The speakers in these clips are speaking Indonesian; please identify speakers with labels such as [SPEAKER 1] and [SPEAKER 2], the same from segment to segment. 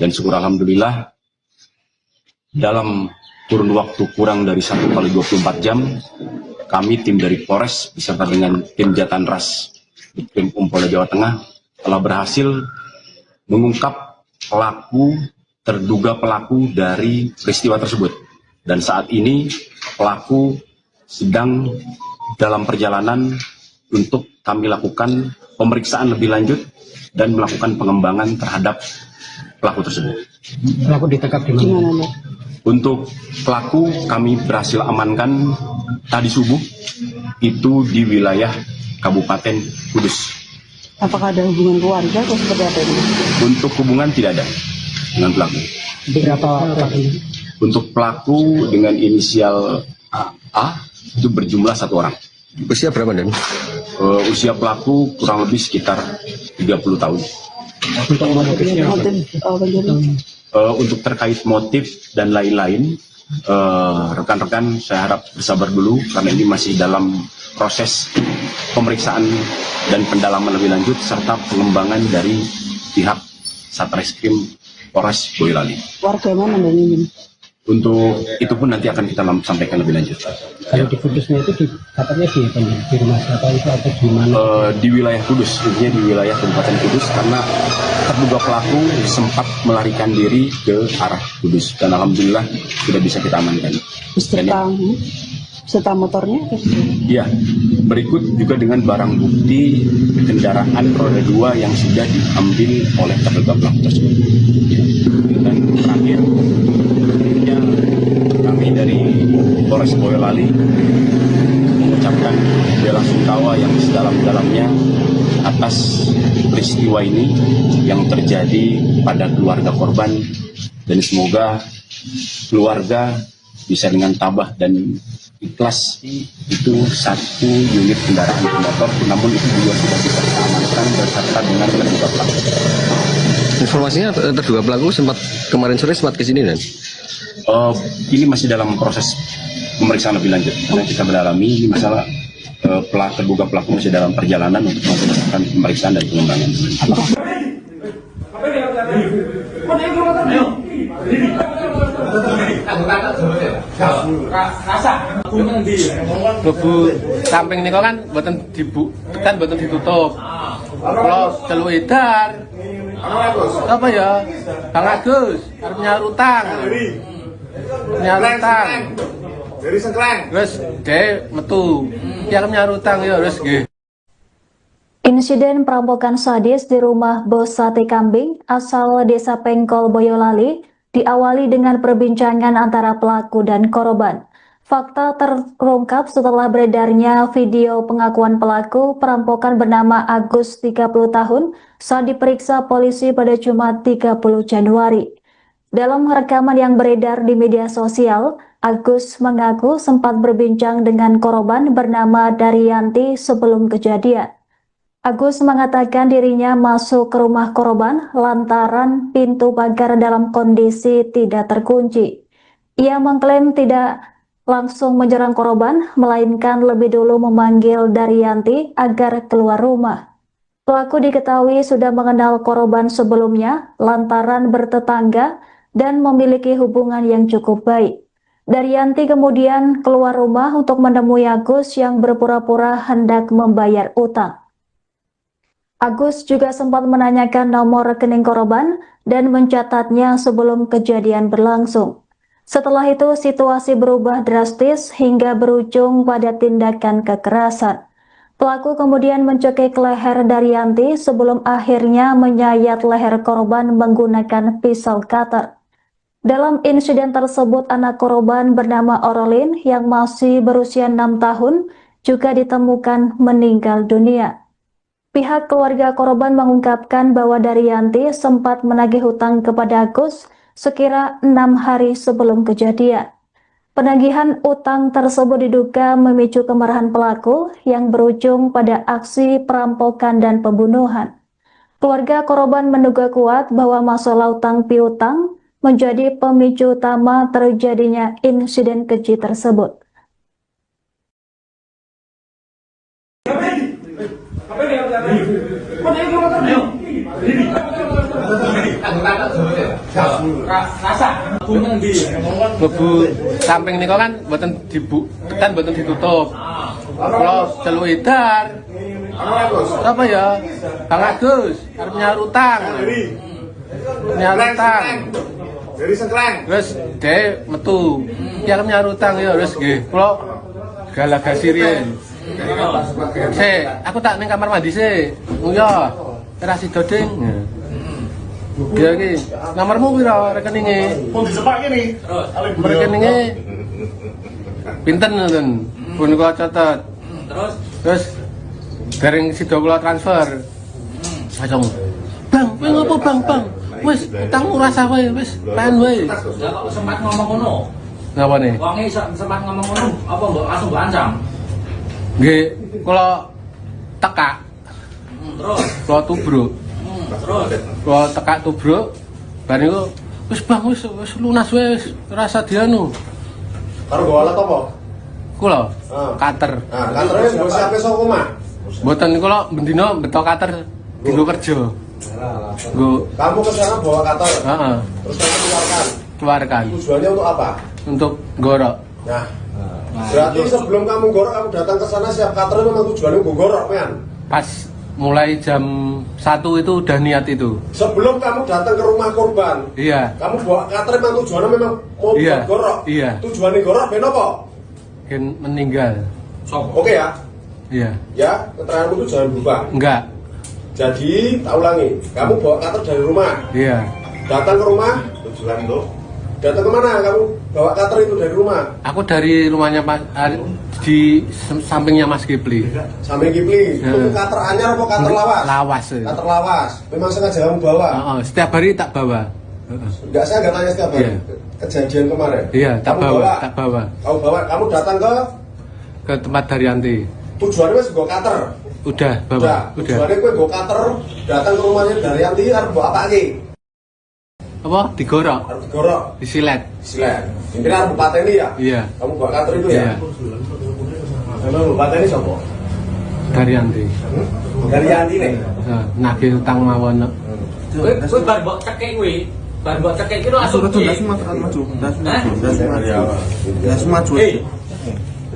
[SPEAKER 1] Dan syukur alhamdulillah dalam kurun waktu kurang dari 1 kali 24 jam, kami tim dari Polres beserta dengan tim Jatanras Ditkrimum Polda Jawa Tengah telah berhasil mengungkap terduga pelaku dari peristiwa tersebut. Dan saat ini pelaku sedang dalam perjalanan untuk kami lakukan pemeriksaan lebih lanjut dan melakukan pengembangan terhadap pelaku tersebut.
[SPEAKER 2] Pelaku ditangkap di mana?
[SPEAKER 1] Untuk pelaku kami berhasil amankan tadi subuh itu di wilayah Kabupaten Kudus.
[SPEAKER 3] Apakah ada hubungan keluarga atau seperti apa ini?
[SPEAKER 1] Untuk hubungan tidak ada dengan pelaku.
[SPEAKER 2] Berapa pelaku?
[SPEAKER 1] Untuk pelaku dengan inisial A itu berjumlah 1 orang.
[SPEAKER 4] Usia berapa, Dan?
[SPEAKER 1] Usia pelaku kurang lebih sekitar 30 tahun.
[SPEAKER 2] Untuk motifnya
[SPEAKER 1] Untuk terkait motif dan lain-lain, rekan-rekan saya harap bersabar dulu karena ini masih dalam proses pemeriksaan dan pendalaman lebih lanjut serta pengembangan dari pihak Satreskrim Polres Boyolali.
[SPEAKER 3] Warga mana dan ini?
[SPEAKER 1] Untuk itu pun nanti akan kita sampaikan lebih lanjut.
[SPEAKER 2] Kalau di Kudusnya itu katanya di rumah siapa itu atau di mana?
[SPEAKER 1] Di wilayah Kudus, intinya di wilayah Kabupaten Kudus karena terduga pelaku sempat melarikan diri ke arah Kudus dan alhamdulillah sudah bisa kita amankan.
[SPEAKER 3] Beserta motornya?
[SPEAKER 1] Iya, berikut juga dengan barang bukti kendaraan roda 2 yang sudah diambil oleh terduga pelaku tersebut. Dan terakhir, kami dari Polres Boyolali mengucapkan bela sungkawa yang sedalam-dalamnya atas peristiwa ini yang terjadi pada keluarga korban, dan semoga keluarga bisa dengan tabah dan ikhlas. Itu 1 unit kendaraan bermotor, namun itu juga sudah bisa diamankan beserta dengan terduga pelaku.
[SPEAKER 4] Informasinya terduga pelaku kemarin sore sempat ke sini, Dan?
[SPEAKER 1] Ini masih dalam proses pemeriksaan lebih lanjut karena kita mendalami ini masalah terduga pelaku masih dalam perjalanan untuk melakukan pemeriksaan dan pengembangan.
[SPEAKER 5] Bebu samping niku kan mboten ditutup. Kalau celuk edar. Apa ya? Bang Agus, arep nyaur utang. Dari Sengkleng. Terus dhek metu. Ki arep nyaur utang ya wis nggih.
[SPEAKER 6] Insiden perampokan sadis di rumah bos sate kambing asal Desa Pengkol, Boyolali diawali dengan perbincangan antara pelaku dan korban. Fakta terungkap setelah beredarnya video pengakuan pelaku perampokan bernama Agus 30 tahun saat diperiksa polisi pada Jumat 30 Januari. Dalam rekaman yang beredar di media sosial, Agus mengaku sempat berbincang dengan korban bernama Daryanti sebelum kejadian. Agus mengatakan dirinya masuk ke rumah korban lantaran pintu pagar dalam kondisi tidak terkunci. Ia mengklaim tidak langsung menyerang korban, melainkan lebih dulu memanggil Daryanti agar keluar rumah. Pelaku diketahui sudah mengenal korban sebelumnya lantaran bertetangga dan memiliki hubungan yang cukup baik. Daryanti kemudian keluar rumah untuk menemui Agus yang berpura-pura hendak membayar utang. Agus juga sempat menanyakan nomor rekening korban dan mencatatnya sebelum kejadian berlangsung. Setelah itu situasi berubah drastis hingga berujung pada tindakan kekerasan. Pelaku kemudian mencekik leher Daryanti sebelum akhirnya menyayat leher korban menggunakan pisau cutter. Dalam insiden tersebut anak korban bernama Orolin yang masih berusia 6 tahun juga ditemukan meninggal dunia. Pihak keluarga korban mengungkapkan bahwa Daryanti sempat menagih hutang kepada Agus sekira 6 hari sebelum kejadian. Penagihan utang tersebut diduga memicu kemarahan pelaku yang berujung pada aksi perampokan dan pembunuhan. Keluarga korban menduga kuat bahwa masalah utang piutang menjadi pemicu utama terjadinya insiden keji tersebut.
[SPEAKER 5] Bebu samping niku kan mboten ditutup. Kalau celuk edar. Apa ya? Bang Agus arep nyaur utang. Nyaur utang.
[SPEAKER 7] Dari Sengkleng.
[SPEAKER 5] Terus dhek metu. Ki arep nyaur utang ya wis nggih. Kula galagasi riyen. Aku tak ning kamar mandi sik. Iya. Ora sida ding. Ya iki, nomormu piro rekeninge?
[SPEAKER 7] Pun disepak kene.
[SPEAKER 5] Rekeninge pinten ngoten. Pun kula catet. Terus bareng sida kula transfer. Langsung. Bang, kowe ngopo Bang? Wis utangmu rasa wae, wis lahan wae.
[SPEAKER 8] Kok sempat ngomong ngono?
[SPEAKER 5] Ngapa nih?
[SPEAKER 8] Wonge sempat ngomong ngono, apa mbok langsung mbok ancam?
[SPEAKER 5] Nggih, kula tekak.
[SPEAKER 8] Terus,
[SPEAKER 5] Kula tubruk.
[SPEAKER 8] terus.
[SPEAKER 5] Kula tekak tubruk. Bar niku wis Bang, wis lunas wis rasa dianu.
[SPEAKER 7] Karo go alat apa?
[SPEAKER 5] Kula
[SPEAKER 7] Ah.
[SPEAKER 5] kater.
[SPEAKER 7] Nah, kantornya mbok siape saka omah.
[SPEAKER 5] Mboten kula bendina beto kater dienggo kerja. Nggo
[SPEAKER 7] Kamu ke sana bawa kantor.
[SPEAKER 5] heeh,
[SPEAKER 7] Terus kamu keluarkan.
[SPEAKER 5] keluarkan
[SPEAKER 7] Tujuannya untuk apa?
[SPEAKER 5] untuk gorok.
[SPEAKER 7] Nah, berarti sebelum kamu gorok, kamu datang ke sana siap kantornya memang tujuannya gue gorok, men.
[SPEAKER 5] Pas mulai jam 1 itu udah niat itu.
[SPEAKER 7] Sebelum kamu datang ke rumah korban,
[SPEAKER 5] Iya,
[SPEAKER 7] kamu bawa kantor memang tujuannya memang mau
[SPEAKER 5] Iya,
[SPEAKER 7] buat gorok.
[SPEAKER 5] iya.
[SPEAKER 7] Tujuannya gorok, ben apa?
[SPEAKER 5] kan meninggal.
[SPEAKER 7] Oke ya,
[SPEAKER 5] Iya,
[SPEAKER 7] ya keteranganmu itu jangan berubah.
[SPEAKER 5] enggak.
[SPEAKER 7] Jadi, tak ulangi, kamu bawa kantor dari rumah,
[SPEAKER 5] Iya.
[SPEAKER 7] datang ke rumah, tujuan itu, datang kemana? Kamu bawa kantor itu dari rumah,
[SPEAKER 5] Aku dari rumahnya Mas di sampingnya Mas Kipli.
[SPEAKER 7] sampai Kipli. Itu
[SPEAKER 5] Iya.
[SPEAKER 7] kantor anyar apa kantor lawas?
[SPEAKER 5] Lawas.
[SPEAKER 7] Kantor lawas. Memang sengaja kamu bawa.
[SPEAKER 5] Heeh, setiap hari tak bawa. Heeh.
[SPEAKER 7] Enggak, saya nggak tanya setiap hari.
[SPEAKER 5] Iya.
[SPEAKER 7] Kejadian kemarin.
[SPEAKER 5] Iya, tak
[SPEAKER 7] Kamu
[SPEAKER 5] bawa, tak bawa
[SPEAKER 7] Kamu bawa, kamu datang
[SPEAKER 5] ke tempat Daryanti.
[SPEAKER 7] tujuannya wis go kantor.
[SPEAKER 5] Udah
[SPEAKER 7] Udah,
[SPEAKER 5] bawa, udah.
[SPEAKER 7] tujuannya gue go kantor, datang ke rumahnya Daryanti, harus bawa apa lagi?
[SPEAKER 5] Apa? Digorok,
[SPEAKER 7] Harus digorok,
[SPEAKER 5] disilet.
[SPEAKER 7] silet. Mungkin harus bupateni ya?
[SPEAKER 5] Iya.
[SPEAKER 7] Kamu bawa kantor itu
[SPEAKER 5] Iya.
[SPEAKER 7] ya? Memang bupateni siapa?
[SPEAKER 5] Daryanti.
[SPEAKER 7] Daryanti nih.
[SPEAKER 5] Nah, nagih utang mawon.
[SPEAKER 8] Kowe bar mbok cekek kuwi. Bar mbok cekek iki langsung.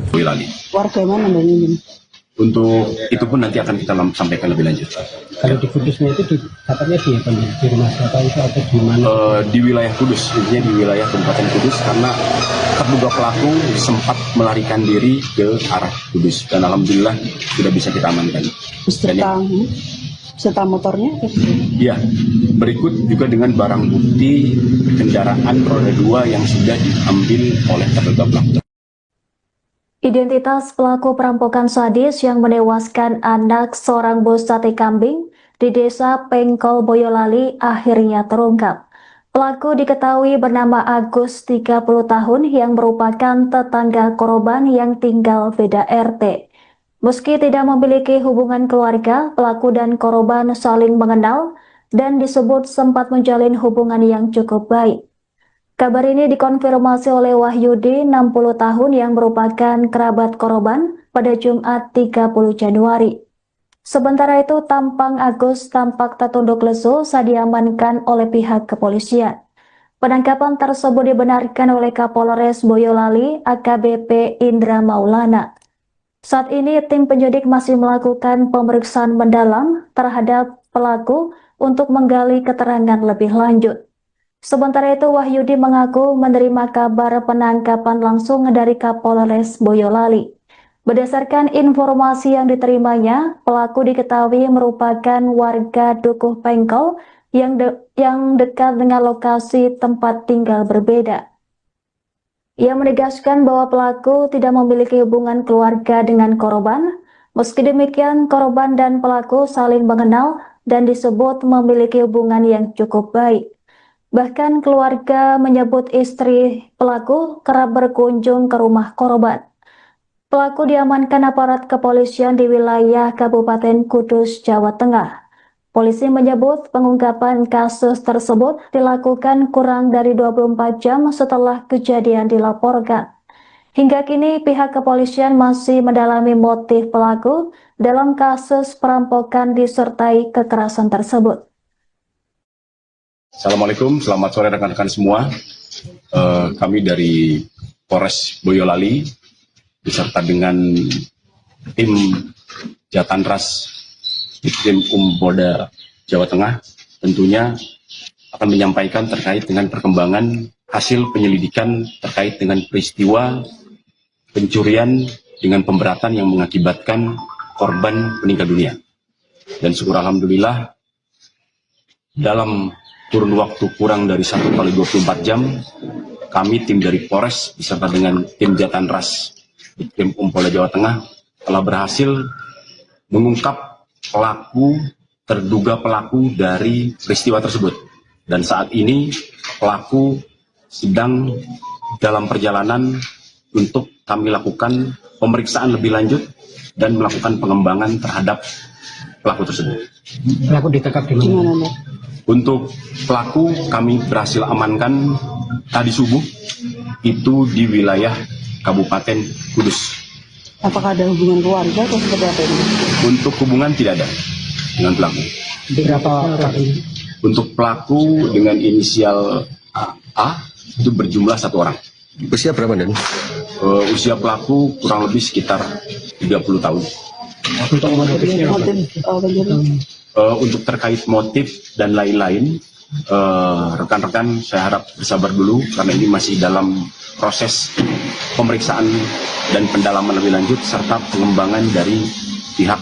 [SPEAKER 1] Boyolali.
[SPEAKER 3] Warga mana Bang ini?
[SPEAKER 1] Untuk itu pun nanti akan kita sampaikan lebih lanjut.
[SPEAKER 2] Kalau diputusnya itu dapatnya di apa nih? Di rumah siapa itu atau di mana?
[SPEAKER 1] Di wilayah Kudus, intinya di wilayah Kabupaten Kudus, karena terduga pelaku sempat melarikan diri ke arah Kudus dan alhamdulillah sudah bisa kita amankan.
[SPEAKER 3] Beserta motornya?
[SPEAKER 1] Ya, berikut juga dengan barang bukti kendaraan roda 2 yang sudah diambil oleh terduga pelaku.
[SPEAKER 6] Identitas pelaku perampokan sadis yang menewaskan anak seorang bos sate kambing di desa Pengkol Boyolali akhirnya terungkap. Pelaku diketahui bernama Agus, 30 tahun, yang merupakan tetangga korban yang tinggal beda RT. Meski tidak memiliki hubungan keluarga, pelaku dan korban saling mengenal dan disebut sempat menjalin hubungan yang cukup baik. Kabar ini dikonfirmasi oleh Wahyudi, 60 tahun, yang merupakan kerabat korban pada Jumat 30 Januari. Sementara itu, tampang Agus tampak tertunduk lesu saat diamankan oleh pihak kepolisian. Penangkapan tersebut dibenarkan oleh Kapolres Boyolali, AKBP Indra Maulana. Saat ini, tim penyidik masih melakukan pemeriksaan mendalam terhadap pelaku untuk menggali keterangan lebih lanjut. Sementara itu, Wahyudi mengaku menerima kabar penangkapan langsung dari Kapolres Boyolali. Berdasarkan informasi yang diterimanya, pelaku diketahui merupakan warga Dukuh Pengkol yang dekat dengan lokasi tempat tinggal berbeda. Ia menegaskan bahwa pelaku tidak memiliki hubungan keluarga dengan korban. Meski demikian, korban dan pelaku saling mengenal dan disebut memiliki hubungan yang cukup baik. Bahkan keluarga menyebut istri pelaku kerap berkunjung ke rumah korban. Pelaku diamankan aparat kepolisian di wilayah Kabupaten Kudus, Jawa Tengah. Polisi menyebut pengungkapan kasus tersebut dilakukan kurang dari 24 jam setelah kejadian dilaporkan. Hingga kini pihak kepolisian masih mendalami motif pelaku dalam kasus perampokan disertai kekerasan tersebut.
[SPEAKER 1] Assalamualaikum, selamat sore rekan-rekan semua. Kami dari Polres Boyolali beserta dengan tim Jatanras Ditkrim Polda Jawa Tengah tentunya akan menyampaikan terkait dengan perkembangan hasil penyelidikan terkait dengan peristiwa pencurian dengan pemberatan yang mengakibatkan korban meninggal dunia. Dan syukur alhamdulillah dalam kurun waktu kurang dari 1x24 jam, kami tim dari Polres beserta dengan tim Jatanras Ditkrim Polda Jawa Tengah telah berhasil mengungkap terduga pelaku dari peristiwa tersebut. Dan saat ini pelaku sedang dalam perjalanan untuk kami lakukan pemeriksaan lebih lanjut dan melakukan pengembangan terhadap pelaku tersebut.
[SPEAKER 2] Pelaku ditangkap di
[SPEAKER 3] Di
[SPEAKER 2] mana?
[SPEAKER 3] mana, Mbak?
[SPEAKER 1] Untuk pelaku kami berhasil amankan tadi subuh itu di wilayah Kabupaten Kudus.
[SPEAKER 3] Apakah ada hubungan keluarga atau seperti apa ini?
[SPEAKER 1] Untuk hubungan tidak ada dengan pelaku.
[SPEAKER 2] Berapa orang?
[SPEAKER 1] Untuk pelaku dengan inisial A itu berjumlah 1 orang.
[SPEAKER 4] Usia berapa dan?
[SPEAKER 1] Usia pelaku kurang lebih sekitar 30 tahun.
[SPEAKER 2] Untuk motifnya apa?
[SPEAKER 3] Motif pencurian?
[SPEAKER 1] Untuk terkait motif dan lain-lain, rekan-rekan saya harap bersabar dulu karena ini masih dalam proses pemeriksaan dan pendalaman lebih lanjut serta pengembangan dari pihak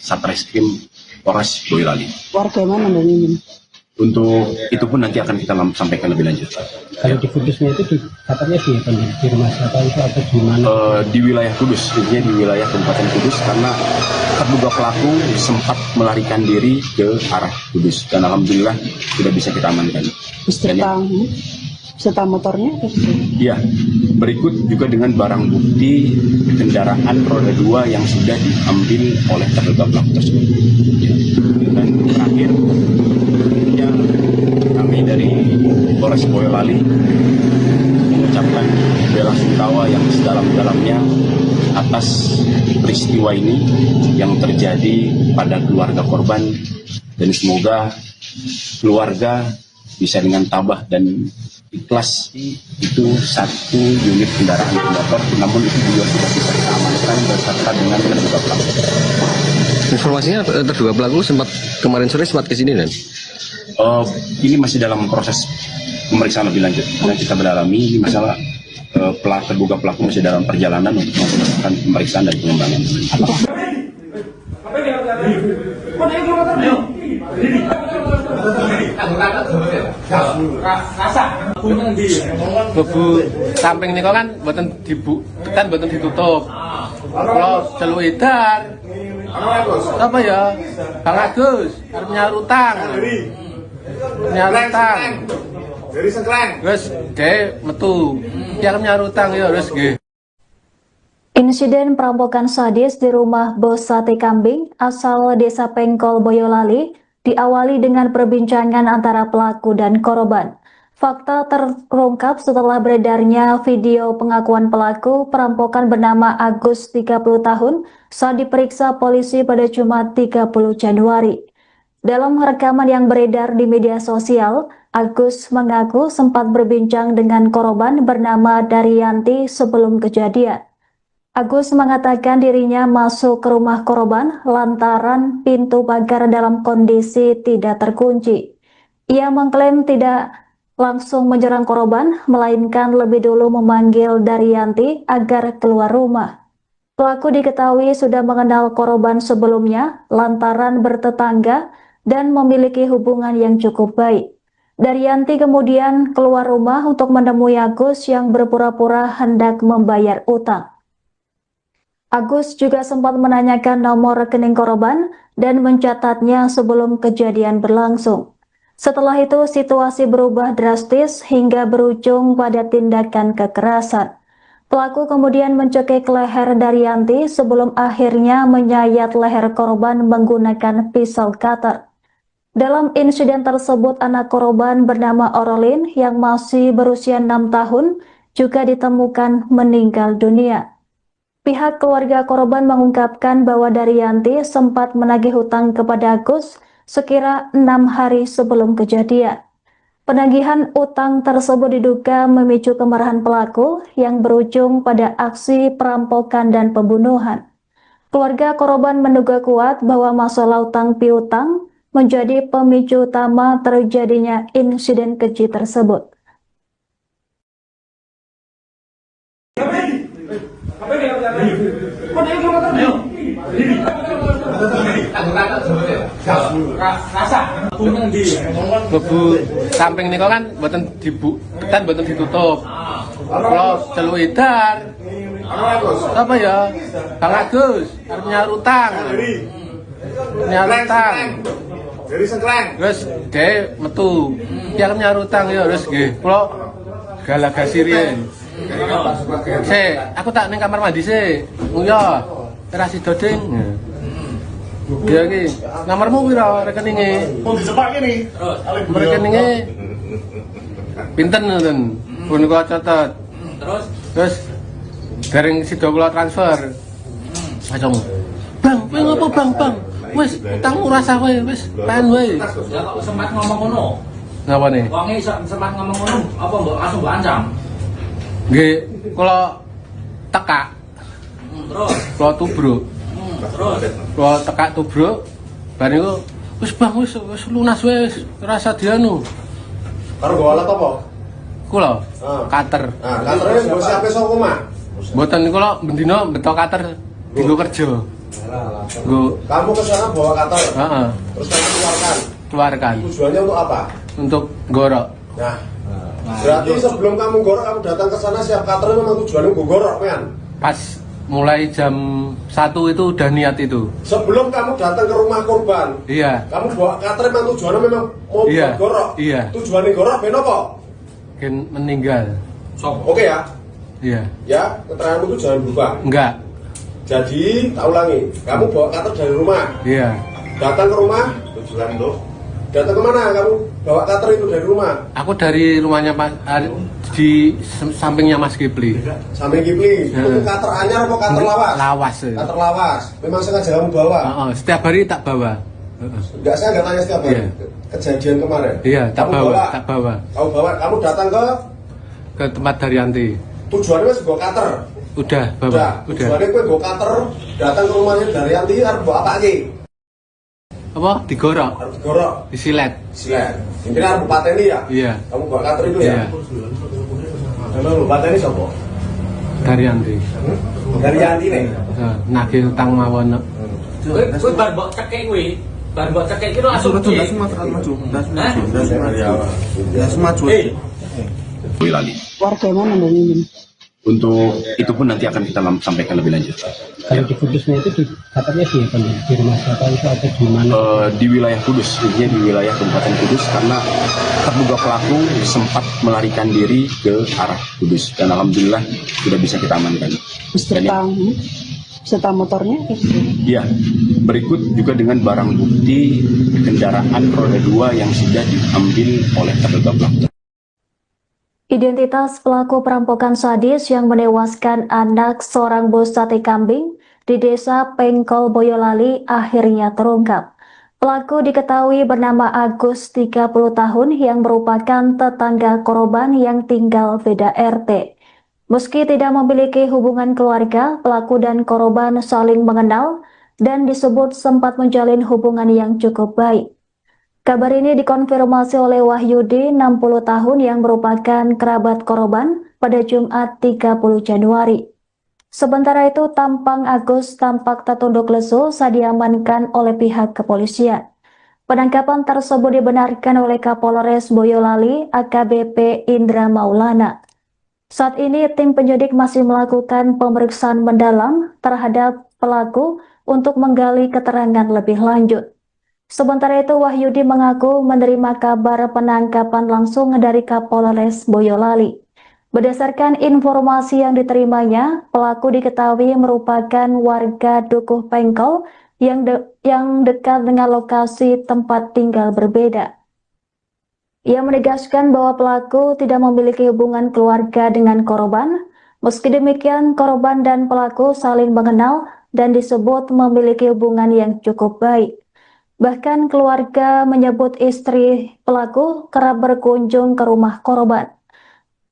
[SPEAKER 1] Satreskrim Polres Boyolali.
[SPEAKER 3] Warga mana, Mbak Mimin?
[SPEAKER 1] Untuk itu pun nanti akan kita sampaikan lebih lanjut.
[SPEAKER 2] Kalau di Kudusnya itu katanya di rumah siapa itu atau di mana?
[SPEAKER 1] Di wilayah Kudus, intinya di wilayah Kabupaten Kudus karena terduga pelaku sempat melarikan diri ke arah Kudus dan alhamdulillah sudah bisa kita amankan.
[SPEAKER 3] Beserta motornya?
[SPEAKER 1] Iya, berikut juga dengan barang bukti kendaraan roda 2 yang sudah diambil oleh terduga pelaku tersebut. Ya. Dan terakhir, tentunya kami dari Polres Boyolali mengucapkan bela sungkawa yang sedalam-dalamnya atas peristiwa ini yang terjadi pada keluarga korban dan semoga keluarga bisa dengan tabah dan ikhlas itu 1 unit kendaraan bermotor, namun itu juga sudah bisa kita amankan beserta dengan terduga pelaku.
[SPEAKER 4] Informasinya terduga pelaku kemarin sore sempat ke sini dan?
[SPEAKER 1] Ini masih dalam proses pemeriksaan lebih lanjut karena kita mendalami ini masalah terduga pelaku masih dalam perjalanan untuk melakukan pemeriksaan dan pengembangan.
[SPEAKER 5] Bebu samping niku kan mboten mboten ditutup. Kalau celuk edar. Apa ya? Bang Agus, arep nyaur utang. Nyaur utang.
[SPEAKER 7] Dari Sengkleng.
[SPEAKER 5] Wes dhek metu. Ki arep nyaur utang ya wis nggih.
[SPEAKER 6] Insiden perampokan sadis di rumah bos sate kambing asal Desa Pengkol Boyolali diawali dengan perbincangan antara pelaku dan korban. Fakta terungkap setelah beredarnya video pengakuan pelaku perampokan bernama Agus 30 tahun saat diperiksa polisi pada Jumat 30 Januari. Dalam rekaman yang beredar di media sosial, Agus mengaku sempat berbincang dengan korban bernama Daryanti sebelum kejadian. Agus mengatakan dirinya masuk ke rumah korban lantaran pintu pagar dalam kondisi tidak terkunci. Ia mengklaim tidak langsung menyerang korban, melainkan lebih dulu memanggil Daryanti agar keluar rumah. Pelaku diketahui sudah mengenal korban sebelumnya lantaran bertetangga dan memiliki hubungan yang cukup baik. Daryanti kemudian keluar rumah untuk menemui Agus yang berpura-pura hendak membayar utang. Agus juga sempat menanyakan nomor rekening korban dan mencatatnya sebelum kejadian berlangsung. Setelah itu situasi berubah drastis hingga berujung pada tindakan kekerasan. Pelaku kemudian mencekik leher Daryanti sebelum akhirnya menyayat leher korban menggunakan pisau cutter. Dalam insiden tersebut anak korban bernama Orolin yang masih berusia 6 tahun juga ditemukan meninggal dunia. Pihak keluarga korban mengungkapkan bahwa Daryanti sempat menagih hutang kepada Agus sekira 6 hari sebelum kejadian. Penagihan utang tersebut diduga memicu kemarahan pelaku yang berujung pada aksi perampokan dan pembunuhan. Keluarga korban menduga kuat bahwa masalah utang piutang menjadi pemicu utama terjadinya insiden keji tersebut.
[SPEAKER 5] Bebu samping niku kan mboten ketan mboten ditutup. Kalau celuk edar. Apa ya? Bang Agus arep nyaur utang. Nyaur utang.
[SPEAKER 7] Dari sengkleng.
[SPEAKER 5] Terus dhek metu. Ki arep nyaur utang ya terus nggih. Kula galagasi riyen. Aku tak ning kamar mandi sih. Nguyah. Ora sida ding. Ya ki, nomormu piro rekeninge?
[SPEAKER 7] Mau dicepake nih.
[SPEAKER 5] Rekeninge pinten ngoten. Pun kula catet. Terus bareng sida kula transfer. Langsung. Bang, kowe ngopo bang? Wis utangmu rasa kowe wis pen wae.
[SPEAKER 8] Ya kok sempat ngomong ngono.
[SPEAKER 5] Napa nih?
[SPEAKER 8] Wonge sempat ngomong ngono, apa mbok langsung mbok ancam?
[SPEAKER 5] Nggih, kula tekak.
[SPEAKER 8] Terus,
[SPEAKER 5] Kula tubruk.
[SPEAKER 8] terus.
[SPEAKER 5] Kula tekak tubruk. Bar niku wis bang wis lunas wis rasa dianu.
[SPEAKER 7] Karo nggo alat apa?
[SPEAKER 5] Kula
[SPEAKER 7] Ah.
[SPEAKER 5] kater.
[SPEAKER 7] Nah, kantornya mbok siape saka omah.
[SPEAKER 5] Mboten kula bendina beto kater dienggo kerja. Nggo
[SPEAKER 7] Kamu ke sana bawa kantor.
[SPEAKER 5] heeh,
[SPEAKER 7] Terus kamu keluarkan.
[SPEAKER 5] keluarkan
[SPEAKER 7] Tujuannya untuk apa?
[SPEAKER 5] untuk gorok.
[SPEAKER 7] Nah, berarti sebelum kamu gorok, kamu datang ke sana siap kantornya memang tujuannya gue gorok, men.
[SPEAKER 5] Pas mulai jam 1 itu udah niat itu.
[SPEAKER 7] Sebelum kamu datang ke rumah korban,
[SPEAKER 5] Iya,
[SPEAKER 7] kamu bawa kantor memang tujuannya memang mau
[SPEAKER 5] Iya,
[SPEAKER 7] buat gorok.
[SPEAKER 5] iya.
[SPEAKER 7] Tujuannya gorok, ben apa?
[SPEAKER 5] kan meninggal.
[SPEAKER 7] Oke ya,
[SPEAKER 5] Iya,
[SPEAKER 7] ya keteranganmu itu jangan berubah.
[SPEAKER 5] enggak.
[SPEAKER 7] Jadi, tak ulangi, kamu bawa kantor dari rumah,
[SPEAKER 5] Iya,
[SPEAKER 7] datang ke rumah, tujuan lo. Datang kemana kamu bawa kantor itu dari rumah?
[SPEAKER 5] aku dari rumahnya Pak di sampingnya Mas Kipli.
[SPEAKER 7] Sampai Kipli, itu kantor anyar apa kantor lawas?
[SPEAKER 5] Lawas.
[SPEAKER 7] Kantor lawas, memang sengaja kamu bawa?
[SPEAKER 5] Heeh, setiap hari tak bawa. Heeh.
[SPEAKER 7] Enggak, saya nggak tanya setiap hari.
[SPEAKER 5] Iya.
[SPEAKER 7] Kejadian kemarin.
[SPEAKER 5] Iya, tak
[SPEAKER 7] Kamu
[SPEAKER 5] bawa, tak bawa
[SPEAKER 7] Kamu bawa, kamu datang
[SPEAKER 5] ke tempat Daryanti.
[SPEAKER 7] tujuannya wis bawa kantor.
[SPEAKER 5] Udah bawa,
[SPEAKER 7] Udah.
[SPEAKER 5] udah.
[SPEAKER 7] Tujuannya kowe bawa kantor, datang ke rumahnya Daryanti arep bawa apa lagi?
[SPEAKER 5] Apa? Digorok,
[SPEAKER 7] Arep digorok,
[SPEAKER 5] disilet.
[SPEAKER 7] silat. Intinya arep pateni ya?
[SPEAKER 5] Iya.
[SPEAKER 7] Kamu bawa kantor itu
[SPEAKER 5] Iya,
[SPEAKER 7] ya? Memang pateni sapa?
[SPEAKER 5] Daryanti.
[SPEAKER 7] Daryanti nih.
[SPEAKER 5] Nagih utang mawon.
[SPEAKER 8] Kowe bar mbok cekek kowe. Bar mbok cekek iki langsung.
[SPEAKER 3] Warga mana Bang Mimin?
[SPEAKER 1] Untuk itu pun nanti akan kita sampaikan lebih lanjut.
[SPEAKER 2] Kalau diputusnya itu katanya di rumah siapa itu atau di mana?
[SPEAKER 1] Di wilayah Kudus, intinya di wilayah Kabupaten Kudus, karena terduga pelaku sempat melarikan diri ke arah Kudus dan alhamdulillah sudah bisa kita amankan.
[SPEAKER 3] Beserta motornya?
[SPEAKER 1] Ya, berikut juga dengan barang bukti kendaraan roda 2 yang sudah diambil oleh terduga pelaku.
[SPEAKER 6] Identitas pelaku perampokan sadis yang menewaskan anak seorang bos sate kambing di desa Pengkol Boyolali akhirnya terungkap. Pelaku diketahui bernama Agus, 30 tahun, yang merupakan tetangga korban yang tinggal beda RT. Meski tidak memiliki hubungan keluarga, pelaku dan korban saling mengenal dan disebut sempat menjalin hubungan yang cukup baik. Kabar ini dikonfirmasi oleh Wahyudi, 60 tahun, yang merupakan kerabat korban pada Jumat 30 Januari. Sementara itu, tampang Agus tampak tertunduk lesu saat diamankan oleh pihak kepolisian. Penangkapan tersebut dibenarkan oleh Kapolres Boyolali, AKBP Indra Maulana. Saat ini, tim penyidik masih melakukan pemeriksaan mendalam terhadap pelaku untuk menggali keterangan lebih lanjut. Sementara itu, Wahyudi mengaku menerima kabar penangkapan langsung dari Kapolres Boyolali. Berdasarkan informasi yang diterimanya, pelaku diketahui merupakan warga Dukuh Pengkol yang dekat dengan lokasi tempat tinggal berbeda. Ia menegaskan bahwa pelaku tidak memiliki hubungan keluarga dengan korban. Meski demikian, korban dan pelaku saling mengenal dan disebut memiliki hubungan yang cukup baik. Bahkan keluarga menyebut istri pelaku kerap berkunjung ke rumah korban.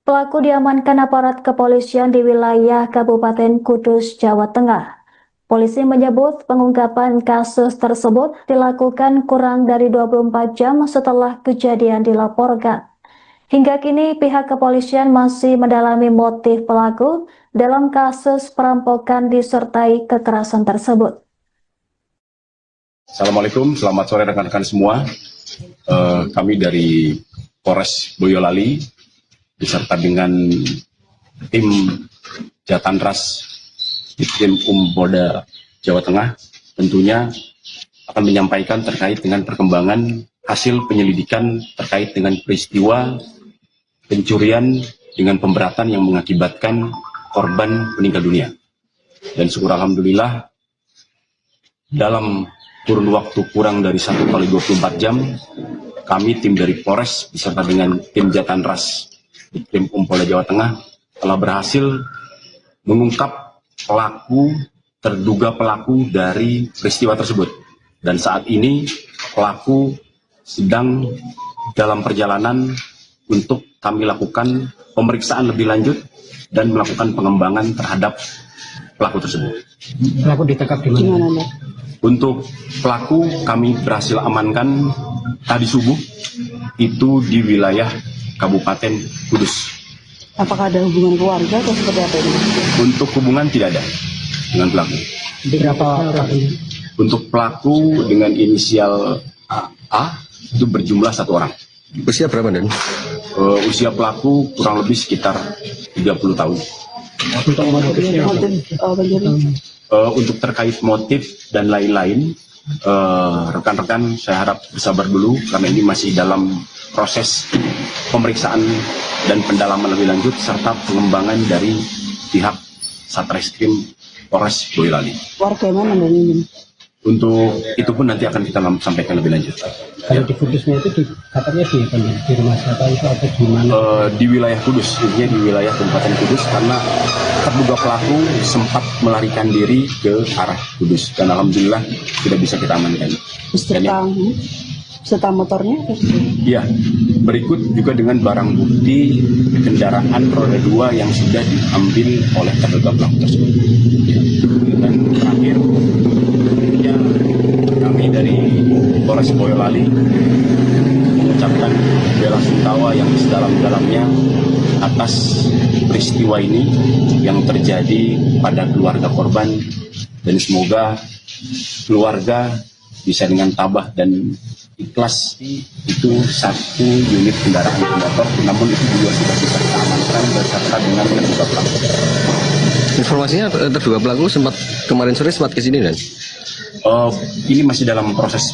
[SPEAKER 6] Pelaku diamankan aparat kepolisian di wilayah Kabupaten Kudus, Jawa Tengah. Polisi menyebut pengungkapan kasus tersebut dilakukan kurang dari 24 jam setelah kejadian dilaporkan. Hingga kini pihak kepolisian masih mendalami motif pelaku dalam kasus perampokan disertai kekerasan tersebut.
[SPEAKER 1] Assalamualaikum, selamat sore rekan-rekan semua. Kami dari Polres Boyolali beserta dengan tim Jatanras Ditkrim Polda Jawa Tengah tentunya akan menyampaikan terkait dengan perkembangan hasil penyelidikan terkait dengan peristiwa pencurian dengan pemberatan yang mengakibatkan korban meninggal dunia. Dan syukur alhamdulillah dalam kurun waktu kurang dari 1 kali 24 jam, kami tim dari Polres beserta dengan tim Jatanras Ditkrim Polda Jawa Tengah telah berhasil mengungkap terduga pelaku dari peristiwa tersebut. Dan saat ini pelaku sedang dalam perjalanan untuk kami lakukan pemeriksaan lebih lanjut dan melakukan pengembangan terhadap pelaku tersebut.
[SPEAKER 2] Pelaku ditangkap di mana?
[SPEAKER 3] Mbak?
[SPEAKER 1] Untuk pelaku kami berhasil amankan tadi subuh itu di wilayah Kabupaten Kudus.
[SPEAKER 3] Apakah ada hubungan keluarga atau seperti apa ini?
[SPEAKER 1] Untuk hubungan tidak ada dengan pelaku.
[SPEAKER 2] Berapa orang?
[SPEAKER 1] Untuk pelaku dengan inisial A itu berjumlah 1 orang.
[SPEAKER 4] Usia berapa, Dan?
[SPEAKER 1] Usia pelaku kurang lebih sekitar 30 tahun.
[SPEAKER 2] Untuk motifnya apa?
[SPEAKER 1] Untuk terkait motif dan lain-lain, rekan-rekan saya harap bersabar dulu karena ini masih dalam proses pemeriksaan dan pendalaman lebih lanjut serta pengembangan dari pihak Satreskrim Polres Boyolali.
[SPEAKER 3] Warga mana Mbak ini?
[SPEAKER 1] Untuk itu pun nanti akan kita sampaikan lebih lanjut.
[SPEAKER 2] Kalau di Kudusnya itu katanya di rumah siapa itu atau di mana?
[SPEAKER 1] Di wilayah Kudus, intinya di wilayah Kabupaten Kudus karena terduga pelaku sempat melarikan diri ke arah Kudus dan alhamdulillah sudah bisa kita amankan.
[SPEAKER 3] Beserta motornya?
[SPEAKER 1] Iya, berikut juga dengan barang bukti kendaraan roda 2 yang sudah diambil oleh terduga pelaku tersebut. Ya. Dan terakhir, tentunya kami dari Polres Boyolali mengucapkan bela sungkawa yang sedalam-dalamnya atas peristiwa ini yang terjadi pada keluarga korban dan semoga keluarga bisa dengan tabah dan ikhlas itu 1 unit kendaraan bermotor, namun itu juga sudah bisa kita amankan beserta dengan terduga pelaku.
[SPEAKER 4] Informasinya terduga pelaku kemarin sore sempat ke sini, Dan?
[SPEAKER 1] Ini masih dalam proses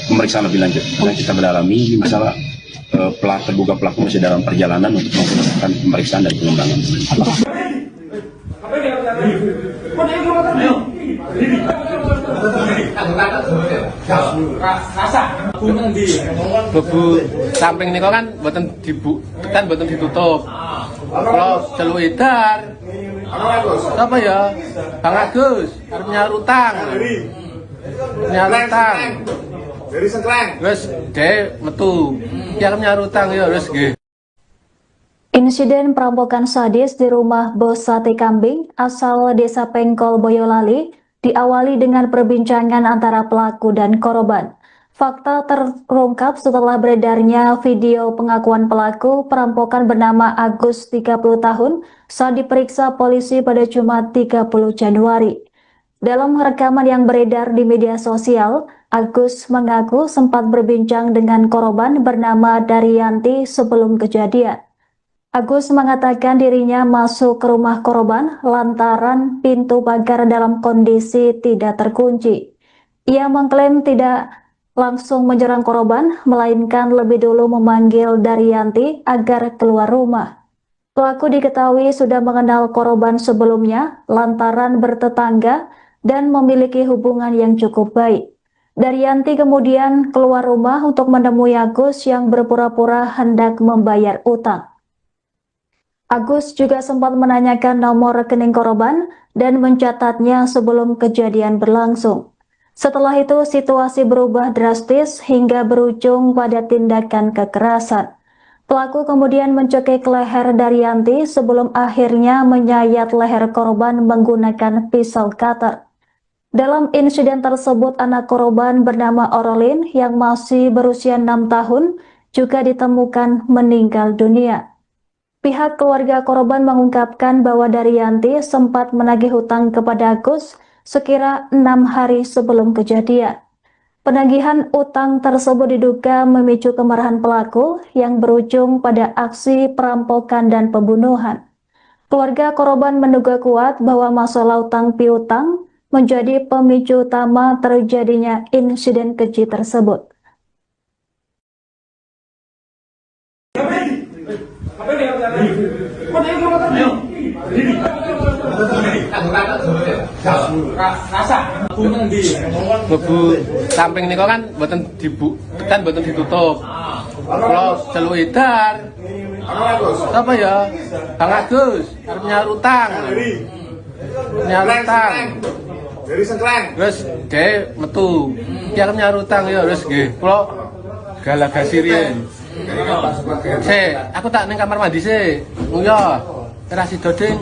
[SPEAKER 1] pemeriksaan lebih lanjut. Dan kita mendalami ini masalah terduga pelaku masih dalam perjalanan untuk melakukan pemeriksaan dan pengembangan.
[SPEAKER 5] Bebu samping niku kan mboten ditutup. Kalau celuk edar. Apa ya? Bang Agus arep nyaur utang.
[SPEAKER 7] Dari Sengkleng.
[SPEAKER 5] Wes dhek metu. Ki arep nyaur utang ya wis nggih.
[SPEAKER 6] Insiden perampokan sadis di rumah bos sate kambing asal Desa Pengkol, Boyolali diawali dengan perbincangan antara pelaku dan korban. Fakta terungkap setelah beredarnya video pengakuan pelaku perampokan bernama Agus 30 tahun saat diperiksa polisi pada Jumat 30 Januari. Dalam rekaman yang beredar di media sosial, Agus mengaku sempat berbincang dengan korban bernama Daryanti sebelum kejadian. Agus mengatakan dirinya masuk ke rumah korban lantaran pintu pagar dalam kondisi tidak terkunci. Ia mengklaim tidak langsung menyerang korban, melainkan lebih dulu memanggil Daryanti agar keluar rumah. Pelaku diketahui sudah mengenal korban sebelumnya lantaran bertetangga dan memiliki hubungan yang cukup baik. Daryanti kemudian keluar rumah untuk menemui Agus yang berpura-pura hendak membayar utang. Agus juga sempat menanyakan nomor rekening korban dan mencatatnya sebelum kejadian berlangsung. Setelah itu situasi berubah drastis hingga berujung pada tindakan kekerasan. Pelaku kemudian mencekik leher Daryanti sebelum akhirnya menyayat leher korban menggunakan pisau cutter. Dalam insiden tersebut, anak korban bernama Orolin yang masih berusia 6 tahun juga ditemukan meninggal dunia. Pihak keluarga korban mengungkapkan bahwa Daryanti sempat menagih hutang kepada Agus sekira 6 hari sebelum kejadian. Penagihan utang tersebut diduga memicu kemarahan pelaku yang berujung pada aksi perampokan dan pembunuhan. Keluarga korban menduga kuat bahwa masalah utang piutang menjadi pemicu utama terjadinya insiden keji tersebut.
[SPEAKER 5] Lebu samping niku kan mboten ditutup. Kalau celuk edar. Apa ya? Bang Agus arep nyaur utang.
[SPEAKER 7] Dari sengkleng.
[SPEAKER 5] Terus dhek metu. Ki arep nyaur utang ya terus nggih. Kula galagasi riyen. Aku tak ning kamar mandi sih. Oh ya, ora sida ding.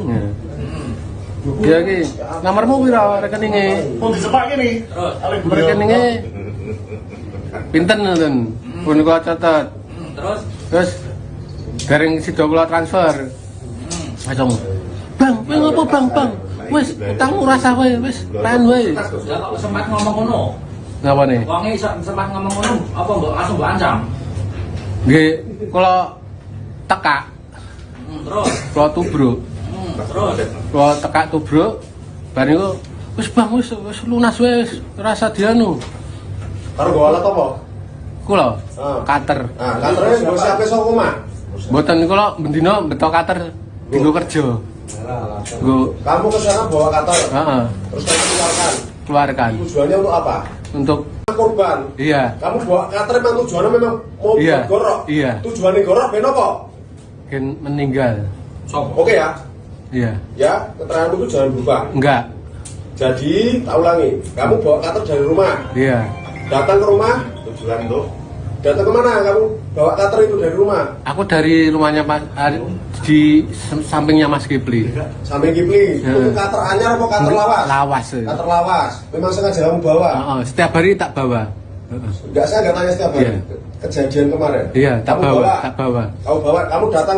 [SPEAKER 5] Ya iki, nomormu piro rekeninge?
[SPEAKER 7] Pun disepak ini.
[SPEAKER 5] Rekeninge pinten ngoten? Pun kula catet. Terus bareng sida kula transfer. Langsung. Bang, ngopo Bang? Wis utangmu rasa wae, wis pen wae.
[SPEAKER 8] Kalau sempat ngomong ngono.
[SPEAKER 5] Napa nih?
[SPEAKER 8] Wonge sempat ngomong ngono, apa mbok langsung mbok ancam?
[SPEAKER 5] Nggih, kula tekak.
[SPEAKER 8] Terus,
[SPEAKER 5] Kula tubruk.
[SPEAKER 8] terus.
[SPEAKER 5] Kula tekak tubruk. Bar niku wis Bang, wis lunas wis, rasa dianu.
[SPEAKER 7] Karo nggo alat apa?
[SPEAKER 5] Kula
[SPEAKER 7] Ah.
[SPEAKER 5] kater.
[SPEAKER 7] Nah, kantornya nggo siape saka omah.
[SPEAKER 5] Mboten kula bendina beto kater dienggo kerja. Nggo
[SPEAKER 7] Kamu ke sana bawa kantor,
[SPEAKER 5] heeh,
[SPEAKER 7] terus kamu keluarkan.
[SPEAKER 5] keluarkan
[SPEAKER 7] Tujuannya untuk apa?
[SPEAKER 5] untuk
[SPEAKER 7] Korban.
[SPEAKER 5] iya,
[SPEAKER 7] Kamu bawa kantor memang tujuannya memang mau
[SPEAKER 5] Iya,
[SPEAKER 7] buat gorok.
[SPEAKER 5] iya.
[SPEAKER 7] Tujuannya gorok ben apa?
[SPEAKER 5] kan meninggal.
[SPEAKER 7] Oke ya.
[SPEAKER 5] Iya,
[SPEAKER 7] Ya, keteranganmu itu jangan berubah.
[SPEAKER 5] enggak.
[SPEAKER 7] Jadi, tak ulangi. Kamu bawa kantor dari rumah.
[SPEAKER 5] Iya,
[SPEAKER 7] Datang ke rumah, tujuan tuh. Datang kemana kamu bawa kantor itu dari rumah?
[SPEAKER 5] aku dari rumahnya Mas di sampingnya Mas Kipli.
[SPEAKER 7] Samping Kipli. Itu
[SPEAKER 5] Iya.
[SPEAKER 7] kantor anyar apa kantor lawas?
[SPEAKER 5] Lawas.
[SPEAKER 7] Kantor lawas. Memang sengaja kamu bawa.
[SPEAKER 5] Heeh, setiap hari tak bawa. Heeh.
[SPEAKER 7] Enggak, saya enggak tanya setiap hari.
[SPEAKER 5] Iya.
[SPEAKER 7] Kejadian kemarin.
[SPEAKER 5] Iya, tak
[SPEAKER 7] Kamu
[SPEAKER 5] bawa, tak bawa
[SPEAKER 7] Kamu bawa, kamu datang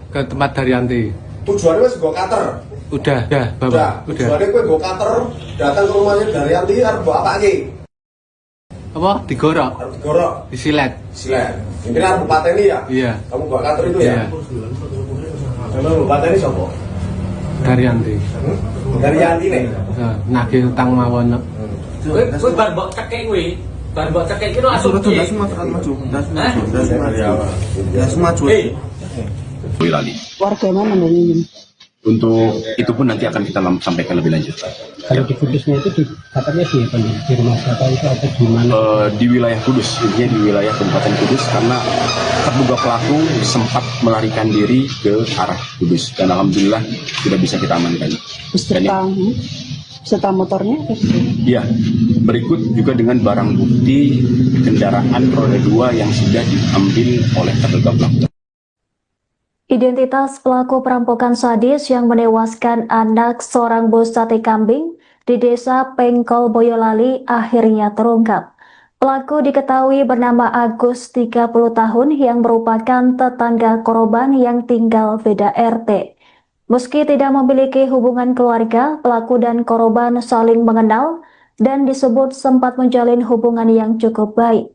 [SPEAKER 5] ke tempat Daryanti.
[SPEAKER 7] tujuannya wis nggo kantor.
[SPEAKER 5] Udah bawa.
[SPEAKER 7] Udah.
[SPEAKER 5] Udah.
[SPEAKER 7] Tujuannya kowe nggo kantor, datang ke rumahnya Daryanti arep mbok apa iki?
[SPEAKER 5] Apa? Digorok,
[SPEAKER 7] Arep digorok,
[SPEAKER 5] disilet.
[SPEAKER 7] silet. Mungkin arep pateni ya?
[SPEAKER 5] Iya.
[SPEAKER 7] Kamu bawa kantor itu
[SPEAKER 5] Iya.
[SPEAKER 7] ya? Memang pateni sapa?
[SPEAKER 5] Daryanti.
[SPEAKER 7] Dari Yanti nih.
[SPEAKER 5] Nagih utang mawon.
[SPEAKER 8] Kowe bar mbok cekek kuwi, bar mbok cekek ki langsung.
[SPEAKER 1] Boyolali.
[SPEAKER 3] Warga mana Bang Yim?
[SPEAKER 1] Untuk itu pun nanti akan kita sampaikan lebih lanjut.
[SPEAKER 2] Kalau diputusnya itu katanya di rumah siapa itu atau di mana?
[SPEAKER 1] Di wilayah Kudus, intinya di wilayah Kabupaten Kudus, karena terduga pelaku sempat melarikan diri ke arah Kudus dan alhamdulillah sudah bisa kita amankan.
[SPEAKER 3] Beserta motornya?
[SPEAKER 1] Iya, berikut juga dengan barang bukti kendaraan roda 2 yang sudah diambil oleh terduga pelaku.
[SPEAKER 6] Identitas pelaku perampokan sadis yang menewaskan anak seorang bos sate kambing di desa Pengkol Boyolali akhirnya terungkap. Pelaku diketahui bernama Agus, 30 tahun, yang merupakan tetangga korban yang tinggal beda RT. Meski tidak memiliki hubungan keluarga, pelaku dan korban saling mengenal dan disebut sempat menjalin hubungan yang cukup baik.